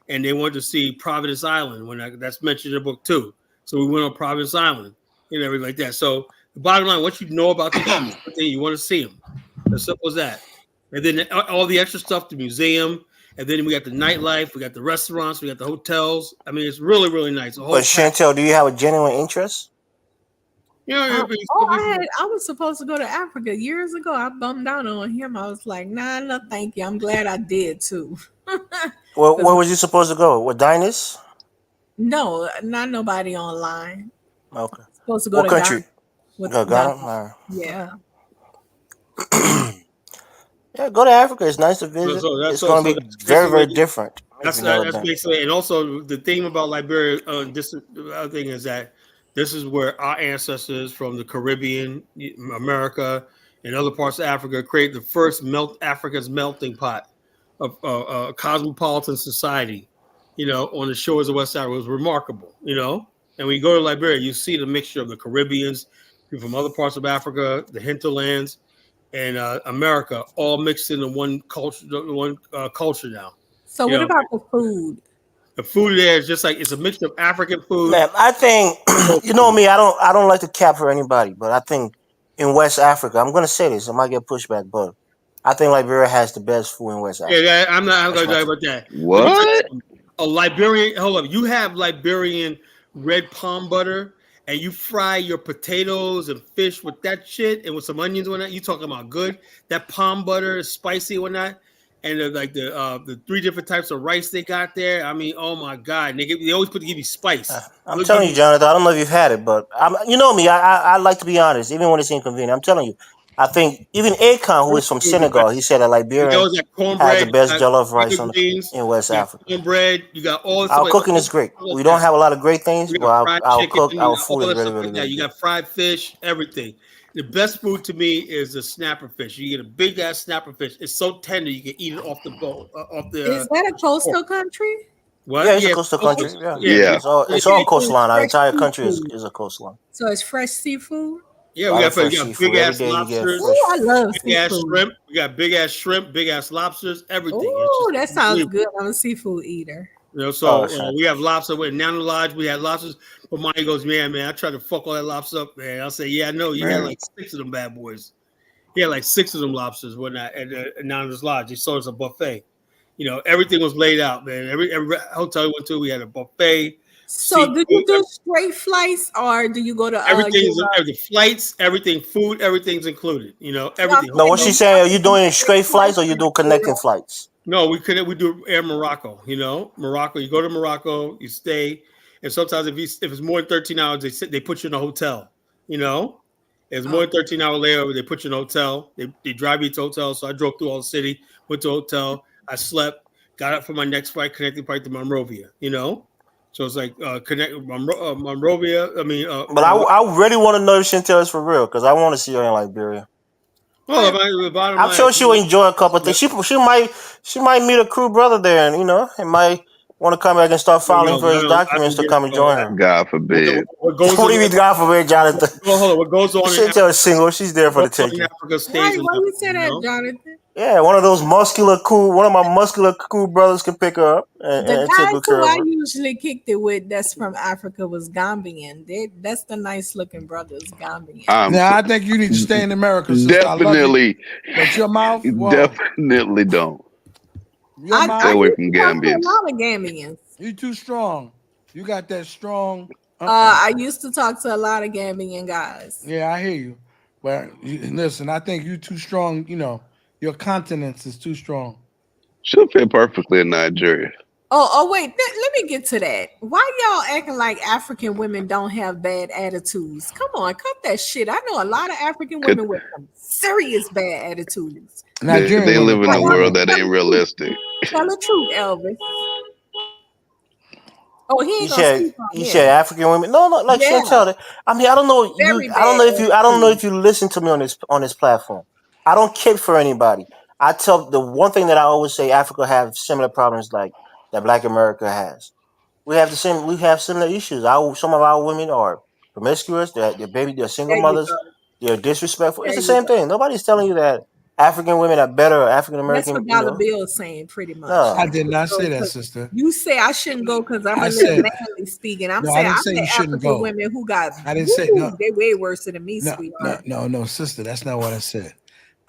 And they wanted to see Providence Island, that's mentioned in the book too. So we went on Providence Island and everything like that. So the bottom line, once you know about the country, you want to see them. As simple as that. And then all the extra stuff, the museum, and then we got the nightlife, we got the restaurants, we got the hotels. I mean, it's really, really nice. But Chantel, do you have a genuine interest? You know, I was supposed to go to Africa years ago. I bummed out on him. I was like, nah, no, thank you. I'm glad I did too. Where was you supposed to go? What, Diners? No, not nobody online. Okay. Supposed to go What to country? Ghana. Ghana? Yeah. Yeah, go to Africa. It's nice to visit. It's going to be very, very different. That's basically, and also the thing about Liberia. The other thing is that this is where our ancestors from the Caribbean, America, and other parts of Africa created the first Africa's melting pot of cosmopolitan society. On the shores of West Africa. It was remarkable. And when you go to Liberia, you see the mixture of the Caribbeans, people from other parts of Africa, the hinterlands, and America, all mixed into one culture. Culture now. So what about the food? The food there is just like it's a mixture of African food. Man, I think you know me. I don't like to cap for anybody, but I think in West Africa, I'm gonna say this. I might get pushback, but I think Liberia has the best food in West Africa. Yeah, I'm not going to talk about that. What? A Liberian? Hold up. You have Liberian red palm butter, and you fry your potatoes and fish with that shit, and with some onions and that. You talking about good? That palm butter is spicy or not? And the 3 different types of rice they got there. I mean, oh my God, they always give you spice. I'm telling you, Jonathan. I don't know if you've had it, but you know me. I like to be honest, even when it's inconvenient. I'm telling you. I think even Akon, who is from Senegal, he said that Liberia has the best jollof rice in West Africa. Cornbread, you got all. Our cooking is great. We don't have a lot of great things, but our food is very, very good. You got fried fish, everything. The best food to me is the snapper fish. You get a big ass snapper fish. It's so tender you can eat it off the boat. Is that a coastal country? What? Yeah, it's a coastal country. Yeah. It's all coastline. Our entire country is a coastline. So it's fresh seafood. Yeah, we got big ass lobsters. Ooh, I love big ass seafood. shrimp. We got big ass shrimp, big ass lobsters, everything. Ooh, that sounds good. I'm a seafood eater. We have lobster with Nana Lodge. We had lobsters. But Monty goes, man, I tried to fuck all that lobster up, man. I'll say, yeah, I know. You had like 6 of them bad boys. He had like 6 of them lobsters at Nana's Lodge. He sold us a buffet. Everything was laid out, man. Every hotel we went to, we had a buffet. So do you do straight flights or do you go to the flights, everything, food, everything's included. Everything. No, what she's saying, are you doing straight flights or you do connecting flights? No, we do Air Morocco. Morocco. You go to Morocco, you stay, and sometimes if it's more than 13 hours, they put you in a hotel. It's more than 13-hour layover. They put you in a hotel. They drive you to a hotel. So I drove through all the city, went to a hotel. I slept, got up for my next flight, connecting flight to Monrovia. So it's like Monrovia. But I really want to know if Chantel is for real because I want to see her in Liberia. Well, I'm sure she'll enjoy a couple of things. She might meet a crew brother there, and and might want to come back and start filing for his documents to come and join her. God forbid. What do you mean, God forbid, Jonathan? Well, hold on. What goes on? Chantel is single. She's there for the taking. Why you say that, Jonathan? Yeah, one of my muscular cool brothers can pick her up. The guys who I usually kicked it with that's from Africa was Gambian. That's the nice looking brothers, Gambian. Now I think you need to stay in America. Definitely. But your mouth, definitely don't. Stay away from Gambians. A lot of Gambians. You too strong. You got that strong. I used to talk to a lot of Gambian guys. Yeah, I hear you. But listen, I think you too strong. Your continence is too strong. She'll fit perfectly in Nigeria. Oh, wait. Let me get to that. Why y'all acting like African women don't have bad attitudes? Come on, cut that shit. I know a lot of African women with some serious bad attitudes. They live in a world that ain't realistic. Tell the truth, Elvis. Oh, he said African women. No, like Chantel. I mean, I don't know. I don't know if you listen to me on this platform. I don't kid for anybody. I tell the one thing that I always say: Africa have similar problems like that Black America has. We have similar issues. Some of our women are promiscuous. They're single mothers. They're disrespectful. It's the same thing. Nobody's telling you that African women are better or African American. That's what Dollar Bill is saying, pretty much. No. I did not say that, sister. You say I shouldn't go because I'm a little manly speaking. I'm saying African women who got. I didn't say no. They way worse than me, sweetheart. No, sister. That's not what I said.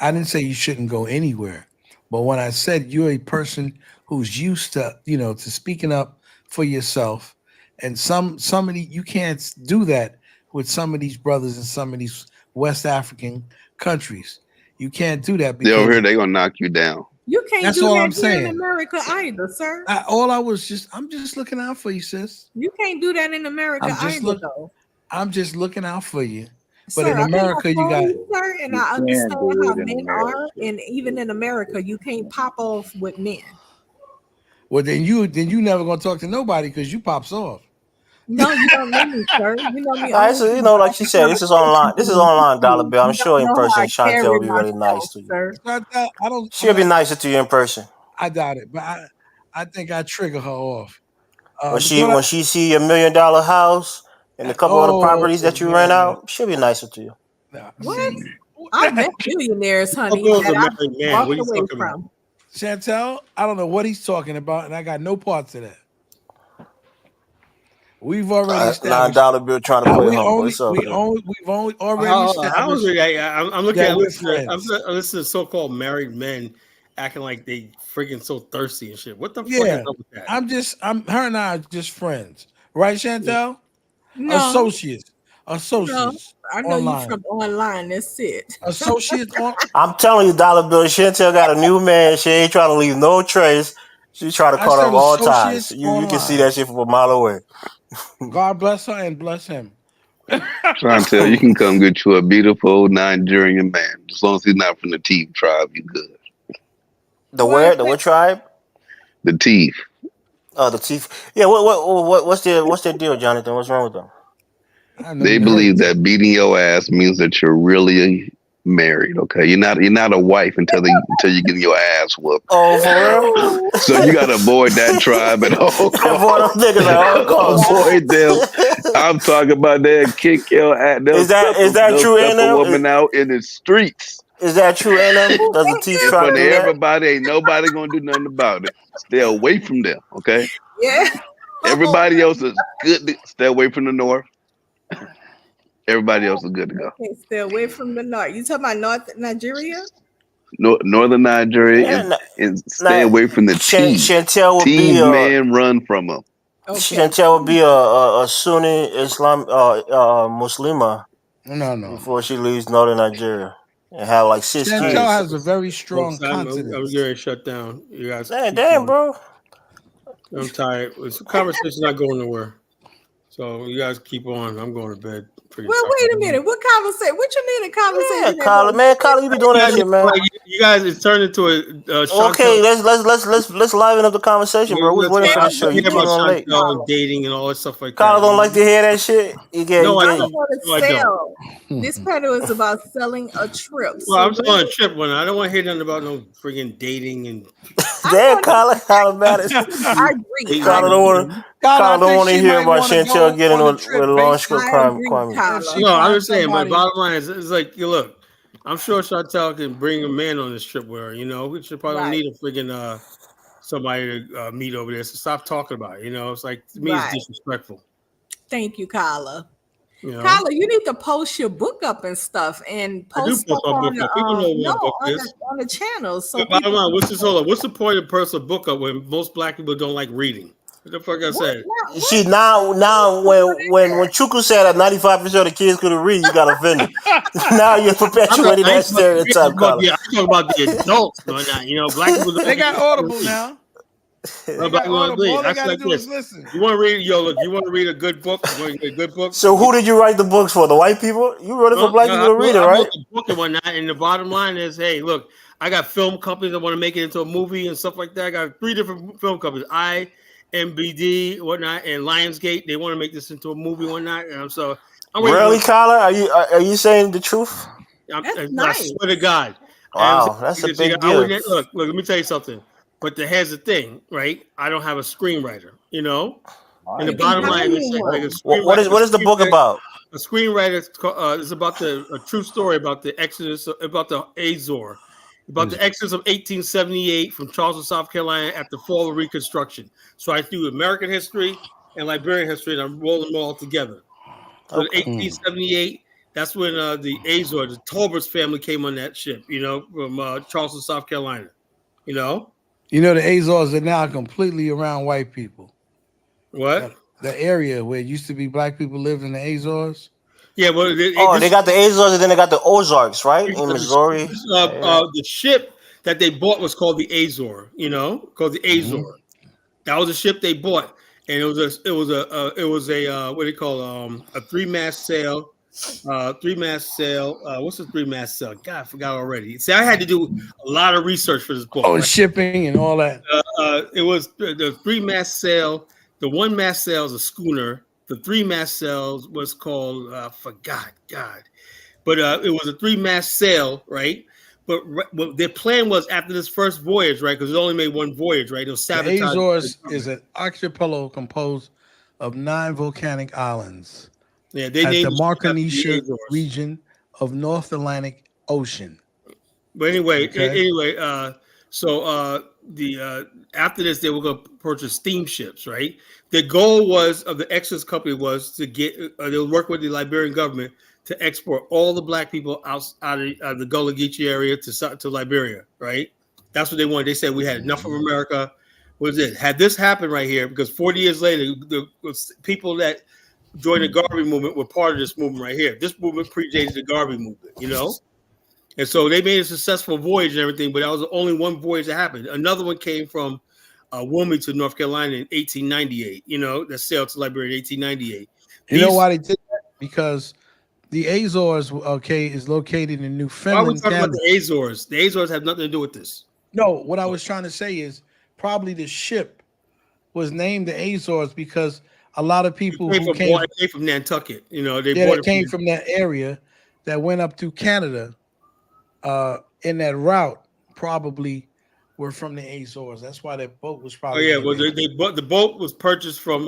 I didn't say you shouldn't go anywhere. But when I said you're a person who's used to, to speaking up for yourself, and some of you can't do that with some of these brothers in some of these West African countries. You can't do that because over here they're gonna knock you down. You can't That's do all that I'm here saying. in America either, sir. I'm just looking out for you, sis. You can't do that in America either, though. I'm just looking out for you. But Sir, in America, you got. sir, and You I can understand do how it in men America. are, and even in America, you can't pop off with men. Well, then you never gonna talk to nobody because you pops off. No, you don't know me, sir. You know me. Alright, so like she said, this is online. This is online, Dollar Bill. I'm sure in person, Chantel will be really nice to you. Sir. She'll be nicer to you in person. I doubt it, but I think I trigger her off. When she see your $1 million house and a couple other properties that you rent out, she'll be nicer to you. What? I've met millionaires, honey, What that are I've you walked away talking from. about? Chantel, I don't know what he's talking about, and I got no parts of that. We've already established $9 bill trying to play humble. It's all good. We've already established. I'm looking at friends. I'm listening to so-called married men acting like they freaking so thirsty and shit. What the fuck Yeah, is up with that? her and I are just friends, right, Chantel? No. Associates. No, I know online. you from online. That's it. Associates on. I'm telling you, $1 bill. Chantel got a new man. She ain't trying to leave no trace. She trying to cut off all ties. You can see that shit from a mile away. God bless her and bless him. Chantel, you can come get you a beautiful Nigerian man. As long as he's not from the Teeth tribe, you good. The where? The what tribe? The Teeth. Oh, the Teeth. Yeah. What's their deal, Jonathan? What's wrong with them? They believe that beating your ass means that you're really married. Okay, you're not a wife until you're getting your ass whooped. Oh, for real? So you gotta avoid that tribe at all costs. Avoid them. I'm talking about they'll kick your ass. Is that true? They'll step a woman out in the streets. Is that true, Anna? Does the Teeth In tribe front of do that? everybody, ain't nobody gonna do nothing about it. Stay away from them. Okay. Yeah. Everybody else is good. Stay away from the north. Everybody else is good to go. Okay, stay away from the north. You talking about North Nigeria? Northern Nigeria and stay away from the Teeth. Chantel would Teeth be man run from them. Chantel would be a Sunni Islam Muslima. No. Before she leaves Northern Nigeria and have like 6 kids. Chantel has a very strong continent. I was getting shut down. You guys. Damn, bro. I'm tired. This conversation's not going nowhere. So you guys keep on. I'm going to bed. Well, wait a minute. What conversation? What you mean a conversation? Yeah, Colin, you be doing that shit, man. You guys, it's turned into a. Okay, let's liven up the conversation, bro. We're waiting for the show. You came on late. Dating and all that stuff like Colin that. don't like to hear that shit. I don't. This panel is about selling a trip. Well, I'm selling a trip one. I don't want to hear nothing about no friggin' dating and. Damn, Colin mad as I agree. Colin don't want to hear about Chantel getting with long script crime. No, I'm just saying. My bottom line is, it's like, you look. I'm sure Chantel can bring a man on this trip with her. You know, we should probably don't need a friggin' somebody to meet over there. So stop talking about it. You know, it's like, to me, it's disrespectful. Thank you, Kyla. You know? Kyla, you need to post your book up and stuff, and post stuff on the channel. So bottom line, what's the point of personal book up when most black people don't like reading? What the fuck I said? See, now when Chuku said that 95% of the kids couldn't read, you got offended. Now you're perpetuating that stereotype. I'm talking about the adults doing that. You know, black people. They got Audible now. All they gotta do is listen. You want to read? Look. You want to read a good book? You want to get a good book? So who did you write the books for? The white people? You wrote it for black people to read it, right? I wrote the book and whatnot. And the bottom line is, hey, look, I got film companies that want to make it into a movie and stuff like that. I got 3 different film companies. MBD, whatnot, and Lionsgate. They want to make this into a movie, whatnot. So, really, Kyla? Are you saying the truth? I swear to God. Wow, that's a big deal. Look, let me tell you something. But here's the thing, right? I don't have a screenwriter, you know. And the bottom line is, like, what is the book about? A screenwriter is about a true story about the Exodus, about the Azor. About the Exodus of 1878 from Charleston, South Carolina at the fall of Reconstruction. So I do American history and Liberian history, and I'm rolling them all together. So 1878, that's when the Azor, the Tolbert's family came on that ship, you know, from Charleston, South Carolina. You know? You know, the Azores are now completely around white people. What? The area where it used to be black people lived in the Azores. Yeah, well, they got the Azores and then they got the Ozarks, right? In Missouri. The ship that they bought was called the Azor. Called the Azor. That was a ship they bought, and it was a what do you call a 3-mast sail. 3-mast sail. What's a 3-mast sail? God, I forgot already. See, I had to do a lot of research for this book. Oh, right? Shipping and all that. It was the 3-mast sail. The 1-mast sail is a schooner. The 3-mast sail was called forgot. God, but it was a 3-mast sail, right? But their plan was after this first voyage, right? Because it only made one voyage, right? It was sabotaged. The Azores is an archipelago composed of 9 volcanic islands. Yeah, they at named the Micronesia region of North Atlantic Ocean. But anyway, so after this, they were going to purchase steamships, right? The goal of the Exodus company was to get they'll work with the Liberian government to export all the black people out of the Gullah Geechee area to Liberia, right? That's what they wanted. They said we had enough of America. What is it? Had this happened right here, because 40 years later, the people that joined the Garvey movement were part of this movement right here. This movement predated the Garvey movement, And so they made a successful voyage and everything, but that was the only one voyage that happened. Another one came from Wilmington, North Carolina in 1898, that sailed to Liberia in 1898. You know why they did that? Because the Azores, is located in Newfoundland. Why are we talking about the Azores? The Azores have nothing to do with this. No, what I was trying to say is probably the ship was named the Azores because a lot of people came from Nantucket, they came from that area that went up through Canada in that route probably were from the Azores. That's why that boat was probably. Oh yeah, well the boat was purchased from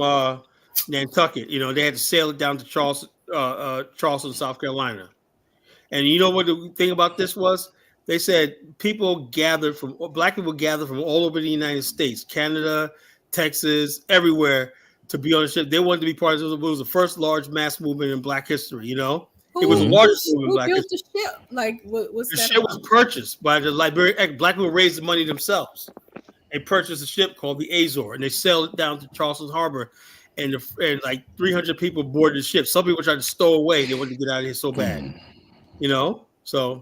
Nantucket. They had to sail it down to Charleston, South Carolina. And you know what the thing about this was? They said black people gathered from all over the United States, Canada, Texas, everywhere to be on the ship. They wanted to be part of it. It was the first large mass movement in black history, It was the largest movement in black history. Who built the ship? Like, what's the that ship about? was purchased by the Liberian. Black people raised the money themselves. They purchased a ship called the Azor, and they sailed it down to Charleston Harbor, and like 300 people boarded the ship. Some people tried to stow away. They wanted to get out of here so bad, So,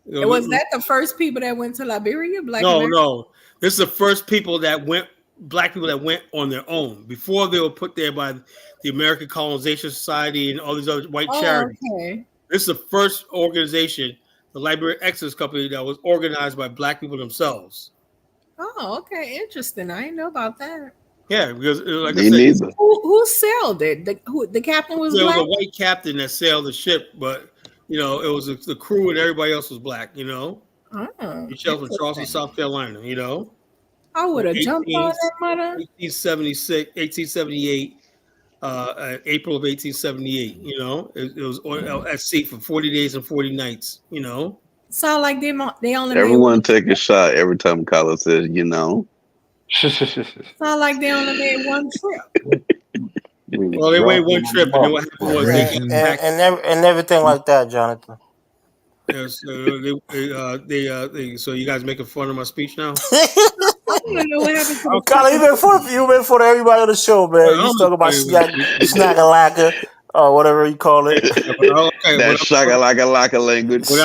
was that the first people that went to Liberia? No. This is the first black people that went on their own before they were put there by the American Colonization Society and all these other white charities. Okay. This is the first organization, the Liberian Exodus Company, that was organized by black people themselves. Oh, okay, interesting. I didn't know about that. Yeah, because like I said, who sailed it? The captain was black? There was a white captain that sailed the ship, but it was the crew and everybody else was black. Oh, Michelle from Charleston, South Carolina. I would have jumped on that mother. 1878, April of 1878. It was at sea for 40 days and 40 nights. Sound like they only everyone take a shot every time Kala says, Sound like they only made one trip. Well, they made one trip, and then what happened was they got back and everything like that, Jonathan. Yes, so you guys making fun of my speech now? I don't know what happened to Kala, you been for everybody on the show, man. You talk about snack-a-lacka or whatever you call it. That shaka-laka-laka language. When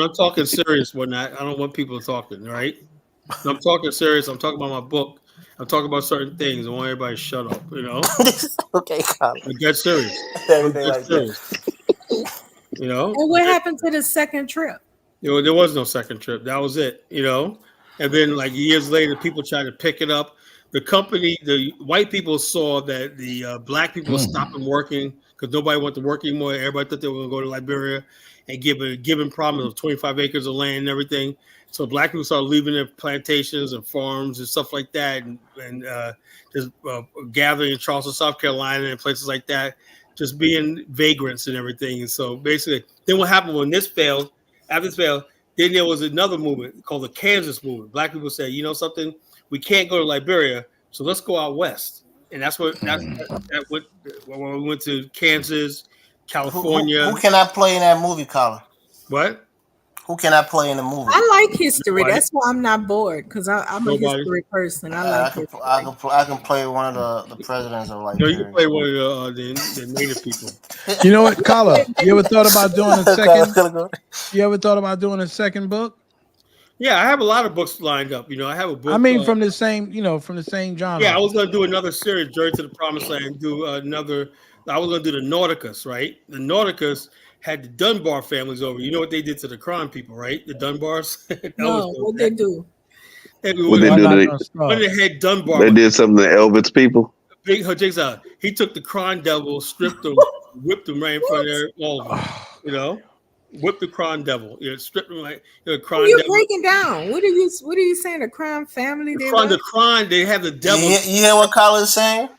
I'm talking serious, I don't want people talking, right? I'm talking serious. I'm talking about my book. I'm talking about certain things. I want everybody to shut up, Okay, Kala. Get serious. And what happened to the second trip? There was no second trip. That was it, And then like years later, people tried to pick it up. The company, the white people saw that the black people stopped working because nobody wanted to work anymore. Everybody thought they were going to go to Liberia and give a given promise of 25 acres of land and everything. So black people started leaving their plantations and farms and stuff like that, and just gathering in Charleston, South Carolina, and places like that, just being vagrants and everything. And so basically, then what happened when this failed? After this failed, then there was another movement called the Kansas movement. Black people said, something, we can't go to Liberia, so let's go out west. And that's when we went to Kansas, California. Who can I play in that movie, Colin? What? Who can I play in the movie? I like history. Nobody. That's why I'm not bored, because I'm a history person. I can play one of the presidents of Liberia. No, you can play one of the native people. You know what, Kala? You ever thought about doing a second? You ever thought about doing a second book? Yeah, I have a lot of books lined up. You know, I have a book. I mean, from the same genre. Yeah, I was going to do another series, Journey to the Promised Land. Do another. I was going to do the Nauticus, right? The Nauticus had the Dunbar families over. You know what they did to the Kron people, right? The Dunbars. No, what they do? What they do? When they had Dunbar, they did something to Elvis people. Big Hujig's he took the Kron Devil, stripped them, whipped them right in front of all of them. You know, whipped the Kron Devil. You know, stripped them like Kron. What are you Devil. breaking down? What are you saying? The Kron family? The Kron, they have the devil. You hear what Kyla is saying?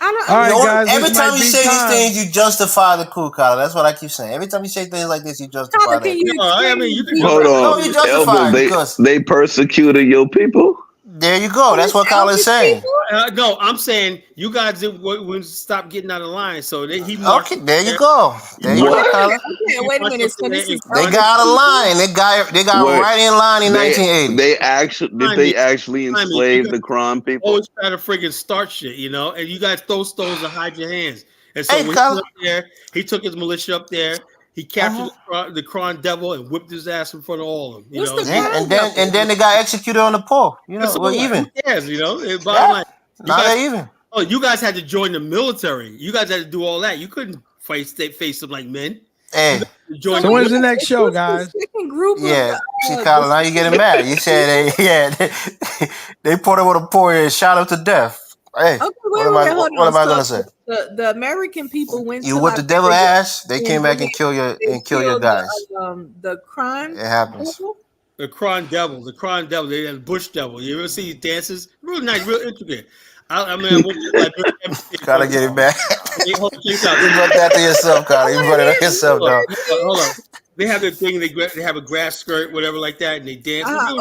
I don't. All right, guys, every time you say these things, you justify the coup, Kyla. That's what I keep saying. Every time you say things like this, you justify that. You can hold on. No, you justify it because they persecuted your people. There you go. That's what Kyla is saying. No, I'm saying you guys wouldn't stop getting out of line. So he okay. There you go. There you go, Kyla. Okay, wait a minute. So this is they got out of line. They got right in line in 1980. They actually enslaved the Kron people. Always try to friggin' start shit, you know. And you guys throw stones and hide your hands. And so when he went there, he took his militia up there. He captured the Kron Devil and whipped his ass in front of all of them. You know? And then they got executed on the pole. You know, well, even. Who cares, you know? Not even. Oh, you guys had to join the military. You guys had to do all that. You couldn't face them like men. Hey. So when's the next show, guys? Yeah, see, Kyla, now you're getting mad. You said they put it with a pole and shot him to death. Hey, okay, what am I gonna say? The American people went. You whipped the devil ass. They came back and kill your guys. The Kron. It happens. The Kron Devil. They had the Bush Devil. You ever see these dances? Real nice, real intricate. I mean, Gotta get it back. You brought that to yourself, Kyla. You brought it on yourself, dog. Hold on. They have a thing. They have a grass skirt, whatever, like that, and they dance. Have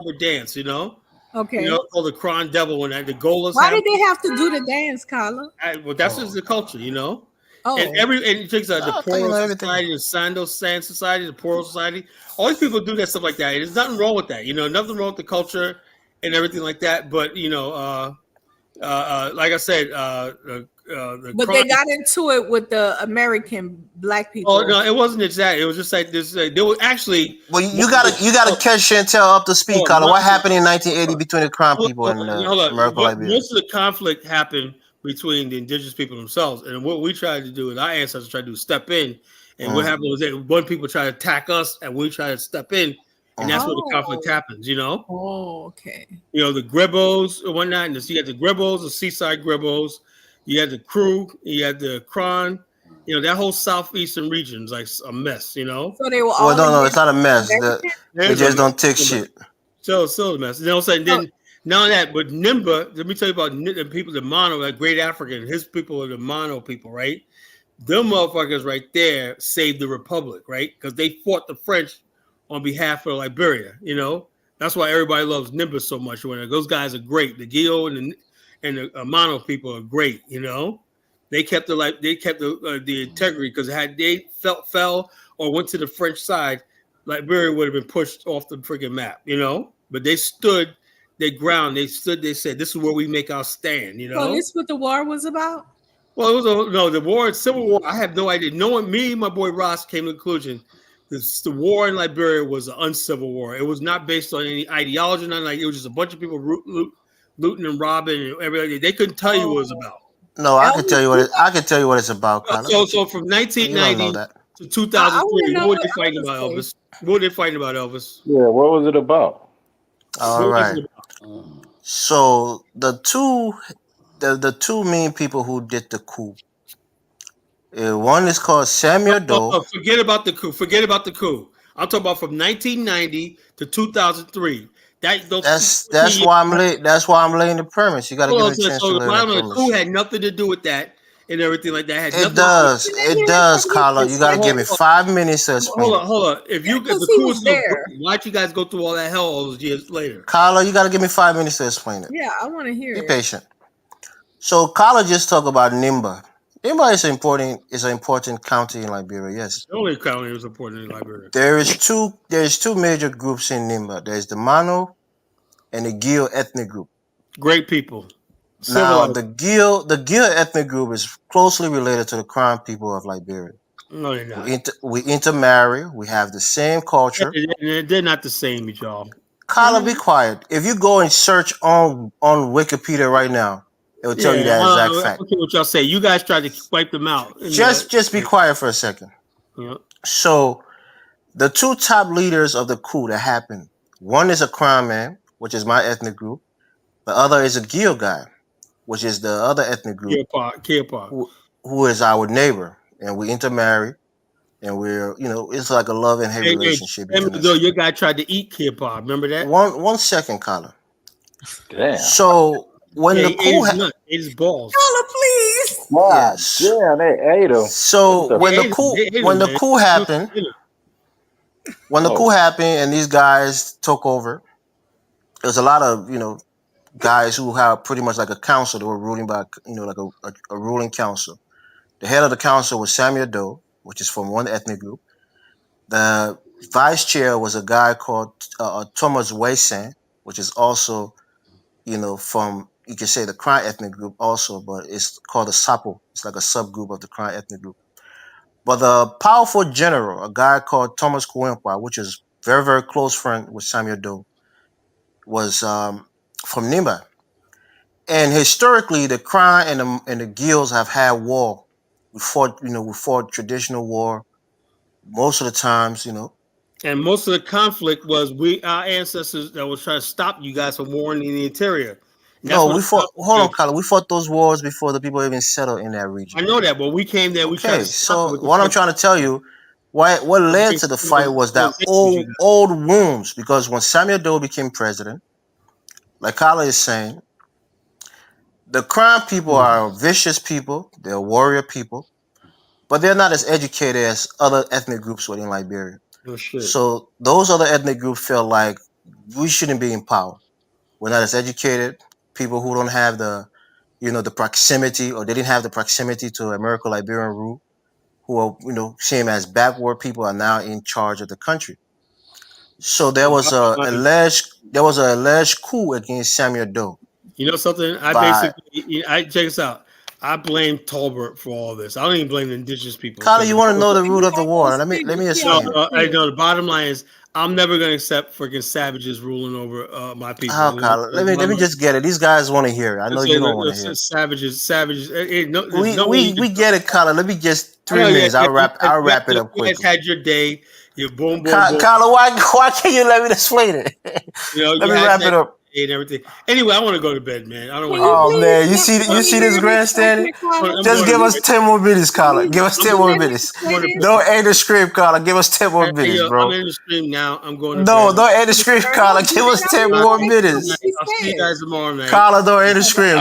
a dance, you know. Okay. You know, called the Kron Devil when the Golas. Why did they have to do the dance, Kyla? Well, that's just the culture, you know. Oh. And it takes the Poro Society, the Sando Sand Society, the Poro Society. All these people do that stuff like that. There's nothing wrong with that, you know. Nothing wrong with the culture and everything like that. But you know, like I said, but they got into it with the American black people. Oh no, it wasn't exactly. It was just like this. They were actually. Well, you gotta catch Chantel up to speed, Kyla. What happened in 1980 between the Kron people and American Liberia? Most of the conflict happened between the indigenous people themselves, and what we tried to do, and our ancestors tried to do, step in. And what happened was that one people try to attack us, and we try to step in. And that's where the conflict happens, you know. Oh, okay. You know, the Gribbos and whatnot. And you had the Gribbos, the Seaside Gribbos. You had the Crew. You had the Kron. You know, that whole southeastern region is like a mess, you know. So they were all. Well, no, it's not a mess. They just don't take shit. So a mess. You know what I'm saying? Then none of that. But Nimba, let me tell you about the people, the Mono, like Great African. His people are the Mono people, right? Them motherfuckers right there saved the Republic, right? Because they fought the French on behalf of Liberia, you know. That's why everybody loves Nimbus so much. When those guys are great, the Gio and the Mono people are great, you know. They kept the integrity, because had they fell or went to the French side, Liberia would have been pushed off the freaking map, you know. But they stood their ground. They said, "This is where we make our stand," you know. So this is what the war was about? Well, it was the war, Civil War. I have no idea. Me and my boy Ross came to the conclusion. The war in Liberia was an uncivil war. It was not based on any ideology, nothing like it was just a bunch of people looting and robbing and everything. They couldn't tell you what it was about. No, I can tell you what it's about. So from 1990 to 2003, what were they fighting about, Elvis? What were they fighting about, Elvis? Yeah, what was it about? All right. So the two main people who did the coup. One is called Samuel Doe. Forget about the coup. I'm talking about from 1990 to 2003. That's why I'm laying the premise. You got to give it a chance to lay the premise. The coup had nothing to do with that and everything like that. It does, Kyla. You got to give me 5 minutes to explain. Hold on. If the coup was there, why'd you guys go through all that hell all those years later? Kyla, you got to give me 5 minutes to explain it. Yeah, I want to hear it. Be patient. So Kyla just talked about Nimba. Nimba is an important county in Liberia. Yes. The only county that was important in Liberia. There's two major groups in Nimba. There's the Mano and the Gio ethnic group. Great people. Now the Gio ethnic group is closely related to the Kron people of Liberia. No, they're not. We intermarry. We have the same culture. They're not the same, y'all. Carla, be quiet. If you go and search on Wikipedia right now, it will tell you that exact fact. Okay, what y'all say? You guys tried to wipe them out. Just be quiet for a second. Yeah. So, the two top leaders of the coup that happened, one is a Crown man, which is my ethnic group. The other is a Gil guy, which is the other ethnic group, who is our neighbor, and we intermarry, and we're it's like a love and hate relationship. Your guy tried to eat Kirpa. Remember that? One second, Colin. Damn. So when the coup happened, his balls. Colin, please. Yes. Yeah, they ate him. So when the coup happened, and these guys took over, there was a lot of guys who have pretty much like a council. They were ruling by like a ruling council. The head of the council was Samuel Doe, which is from one ethnic group. The vice chair was a guy called Thomas Waysan, which is also from, you can say, the Crown ethnic group also, but it's called the Sapo. It's like a subgroup of the Crown ethnic group. But the powerful general, a guy called Thomas Kuempa, which is very, very close friend with Samuel Doe, was from Nimba. And historically, the Crown and the Gils have had war. We fought traditional war most of the times, And most of the conflict was our ancestors that was trying to stop you guys from warring in the interior. No, we fought. Hold on, Colin. We fought those wars before the people even settled in that region. I know that, but we came there. We tried to stop so what I'm trying to tell you, what led to the fight was that old wounds. Because when Samuel Doe became president, like Colin is saying, the Crown people are vicious people. They're warrior people, but they're not as educated as other ethnic groups within Liberia. Oh, shit. So those other ethnic groups feel like we shouldn't be in power. We're not as educated. People who don't have the proximity, or they didn't have the proximity to American Liberian rule, who are, seen as backward people, are now in charge of the country. So there was an alleged coup against Samuel Doe. You know something? Check this out. I blame Tolbert for all this. I don't even blame the indigenous people. Colin, you want to know the root of the war? Let me explain. The bottom line is, I'm never going to accept freaking savages ruling over my people. Oh, Colin, let me just get it. These guys want to hear it. I know you don't want to hear it. Savages. We get it, Colin. Let me just 3 minutes. I'll wrap it up quickly. You guys had your day. You boom, boom, boom. Colin, why can't you let me explain it? Let me wrap it up. And everything. Anyway, I want to go to bed, man. I don't want. Oh man, you see this grandstanding? Just give us 10 more minutes, Colin. Give us 10 more minutes. Don't end the stream, Colin. Give us 10 more minutes, bro. I'm in the stream now. I'm going to bed. Don't end the stream, Colin. Give us 10 more minutes. I'll see you guys tomorrow, man. Colin, don't end the stream.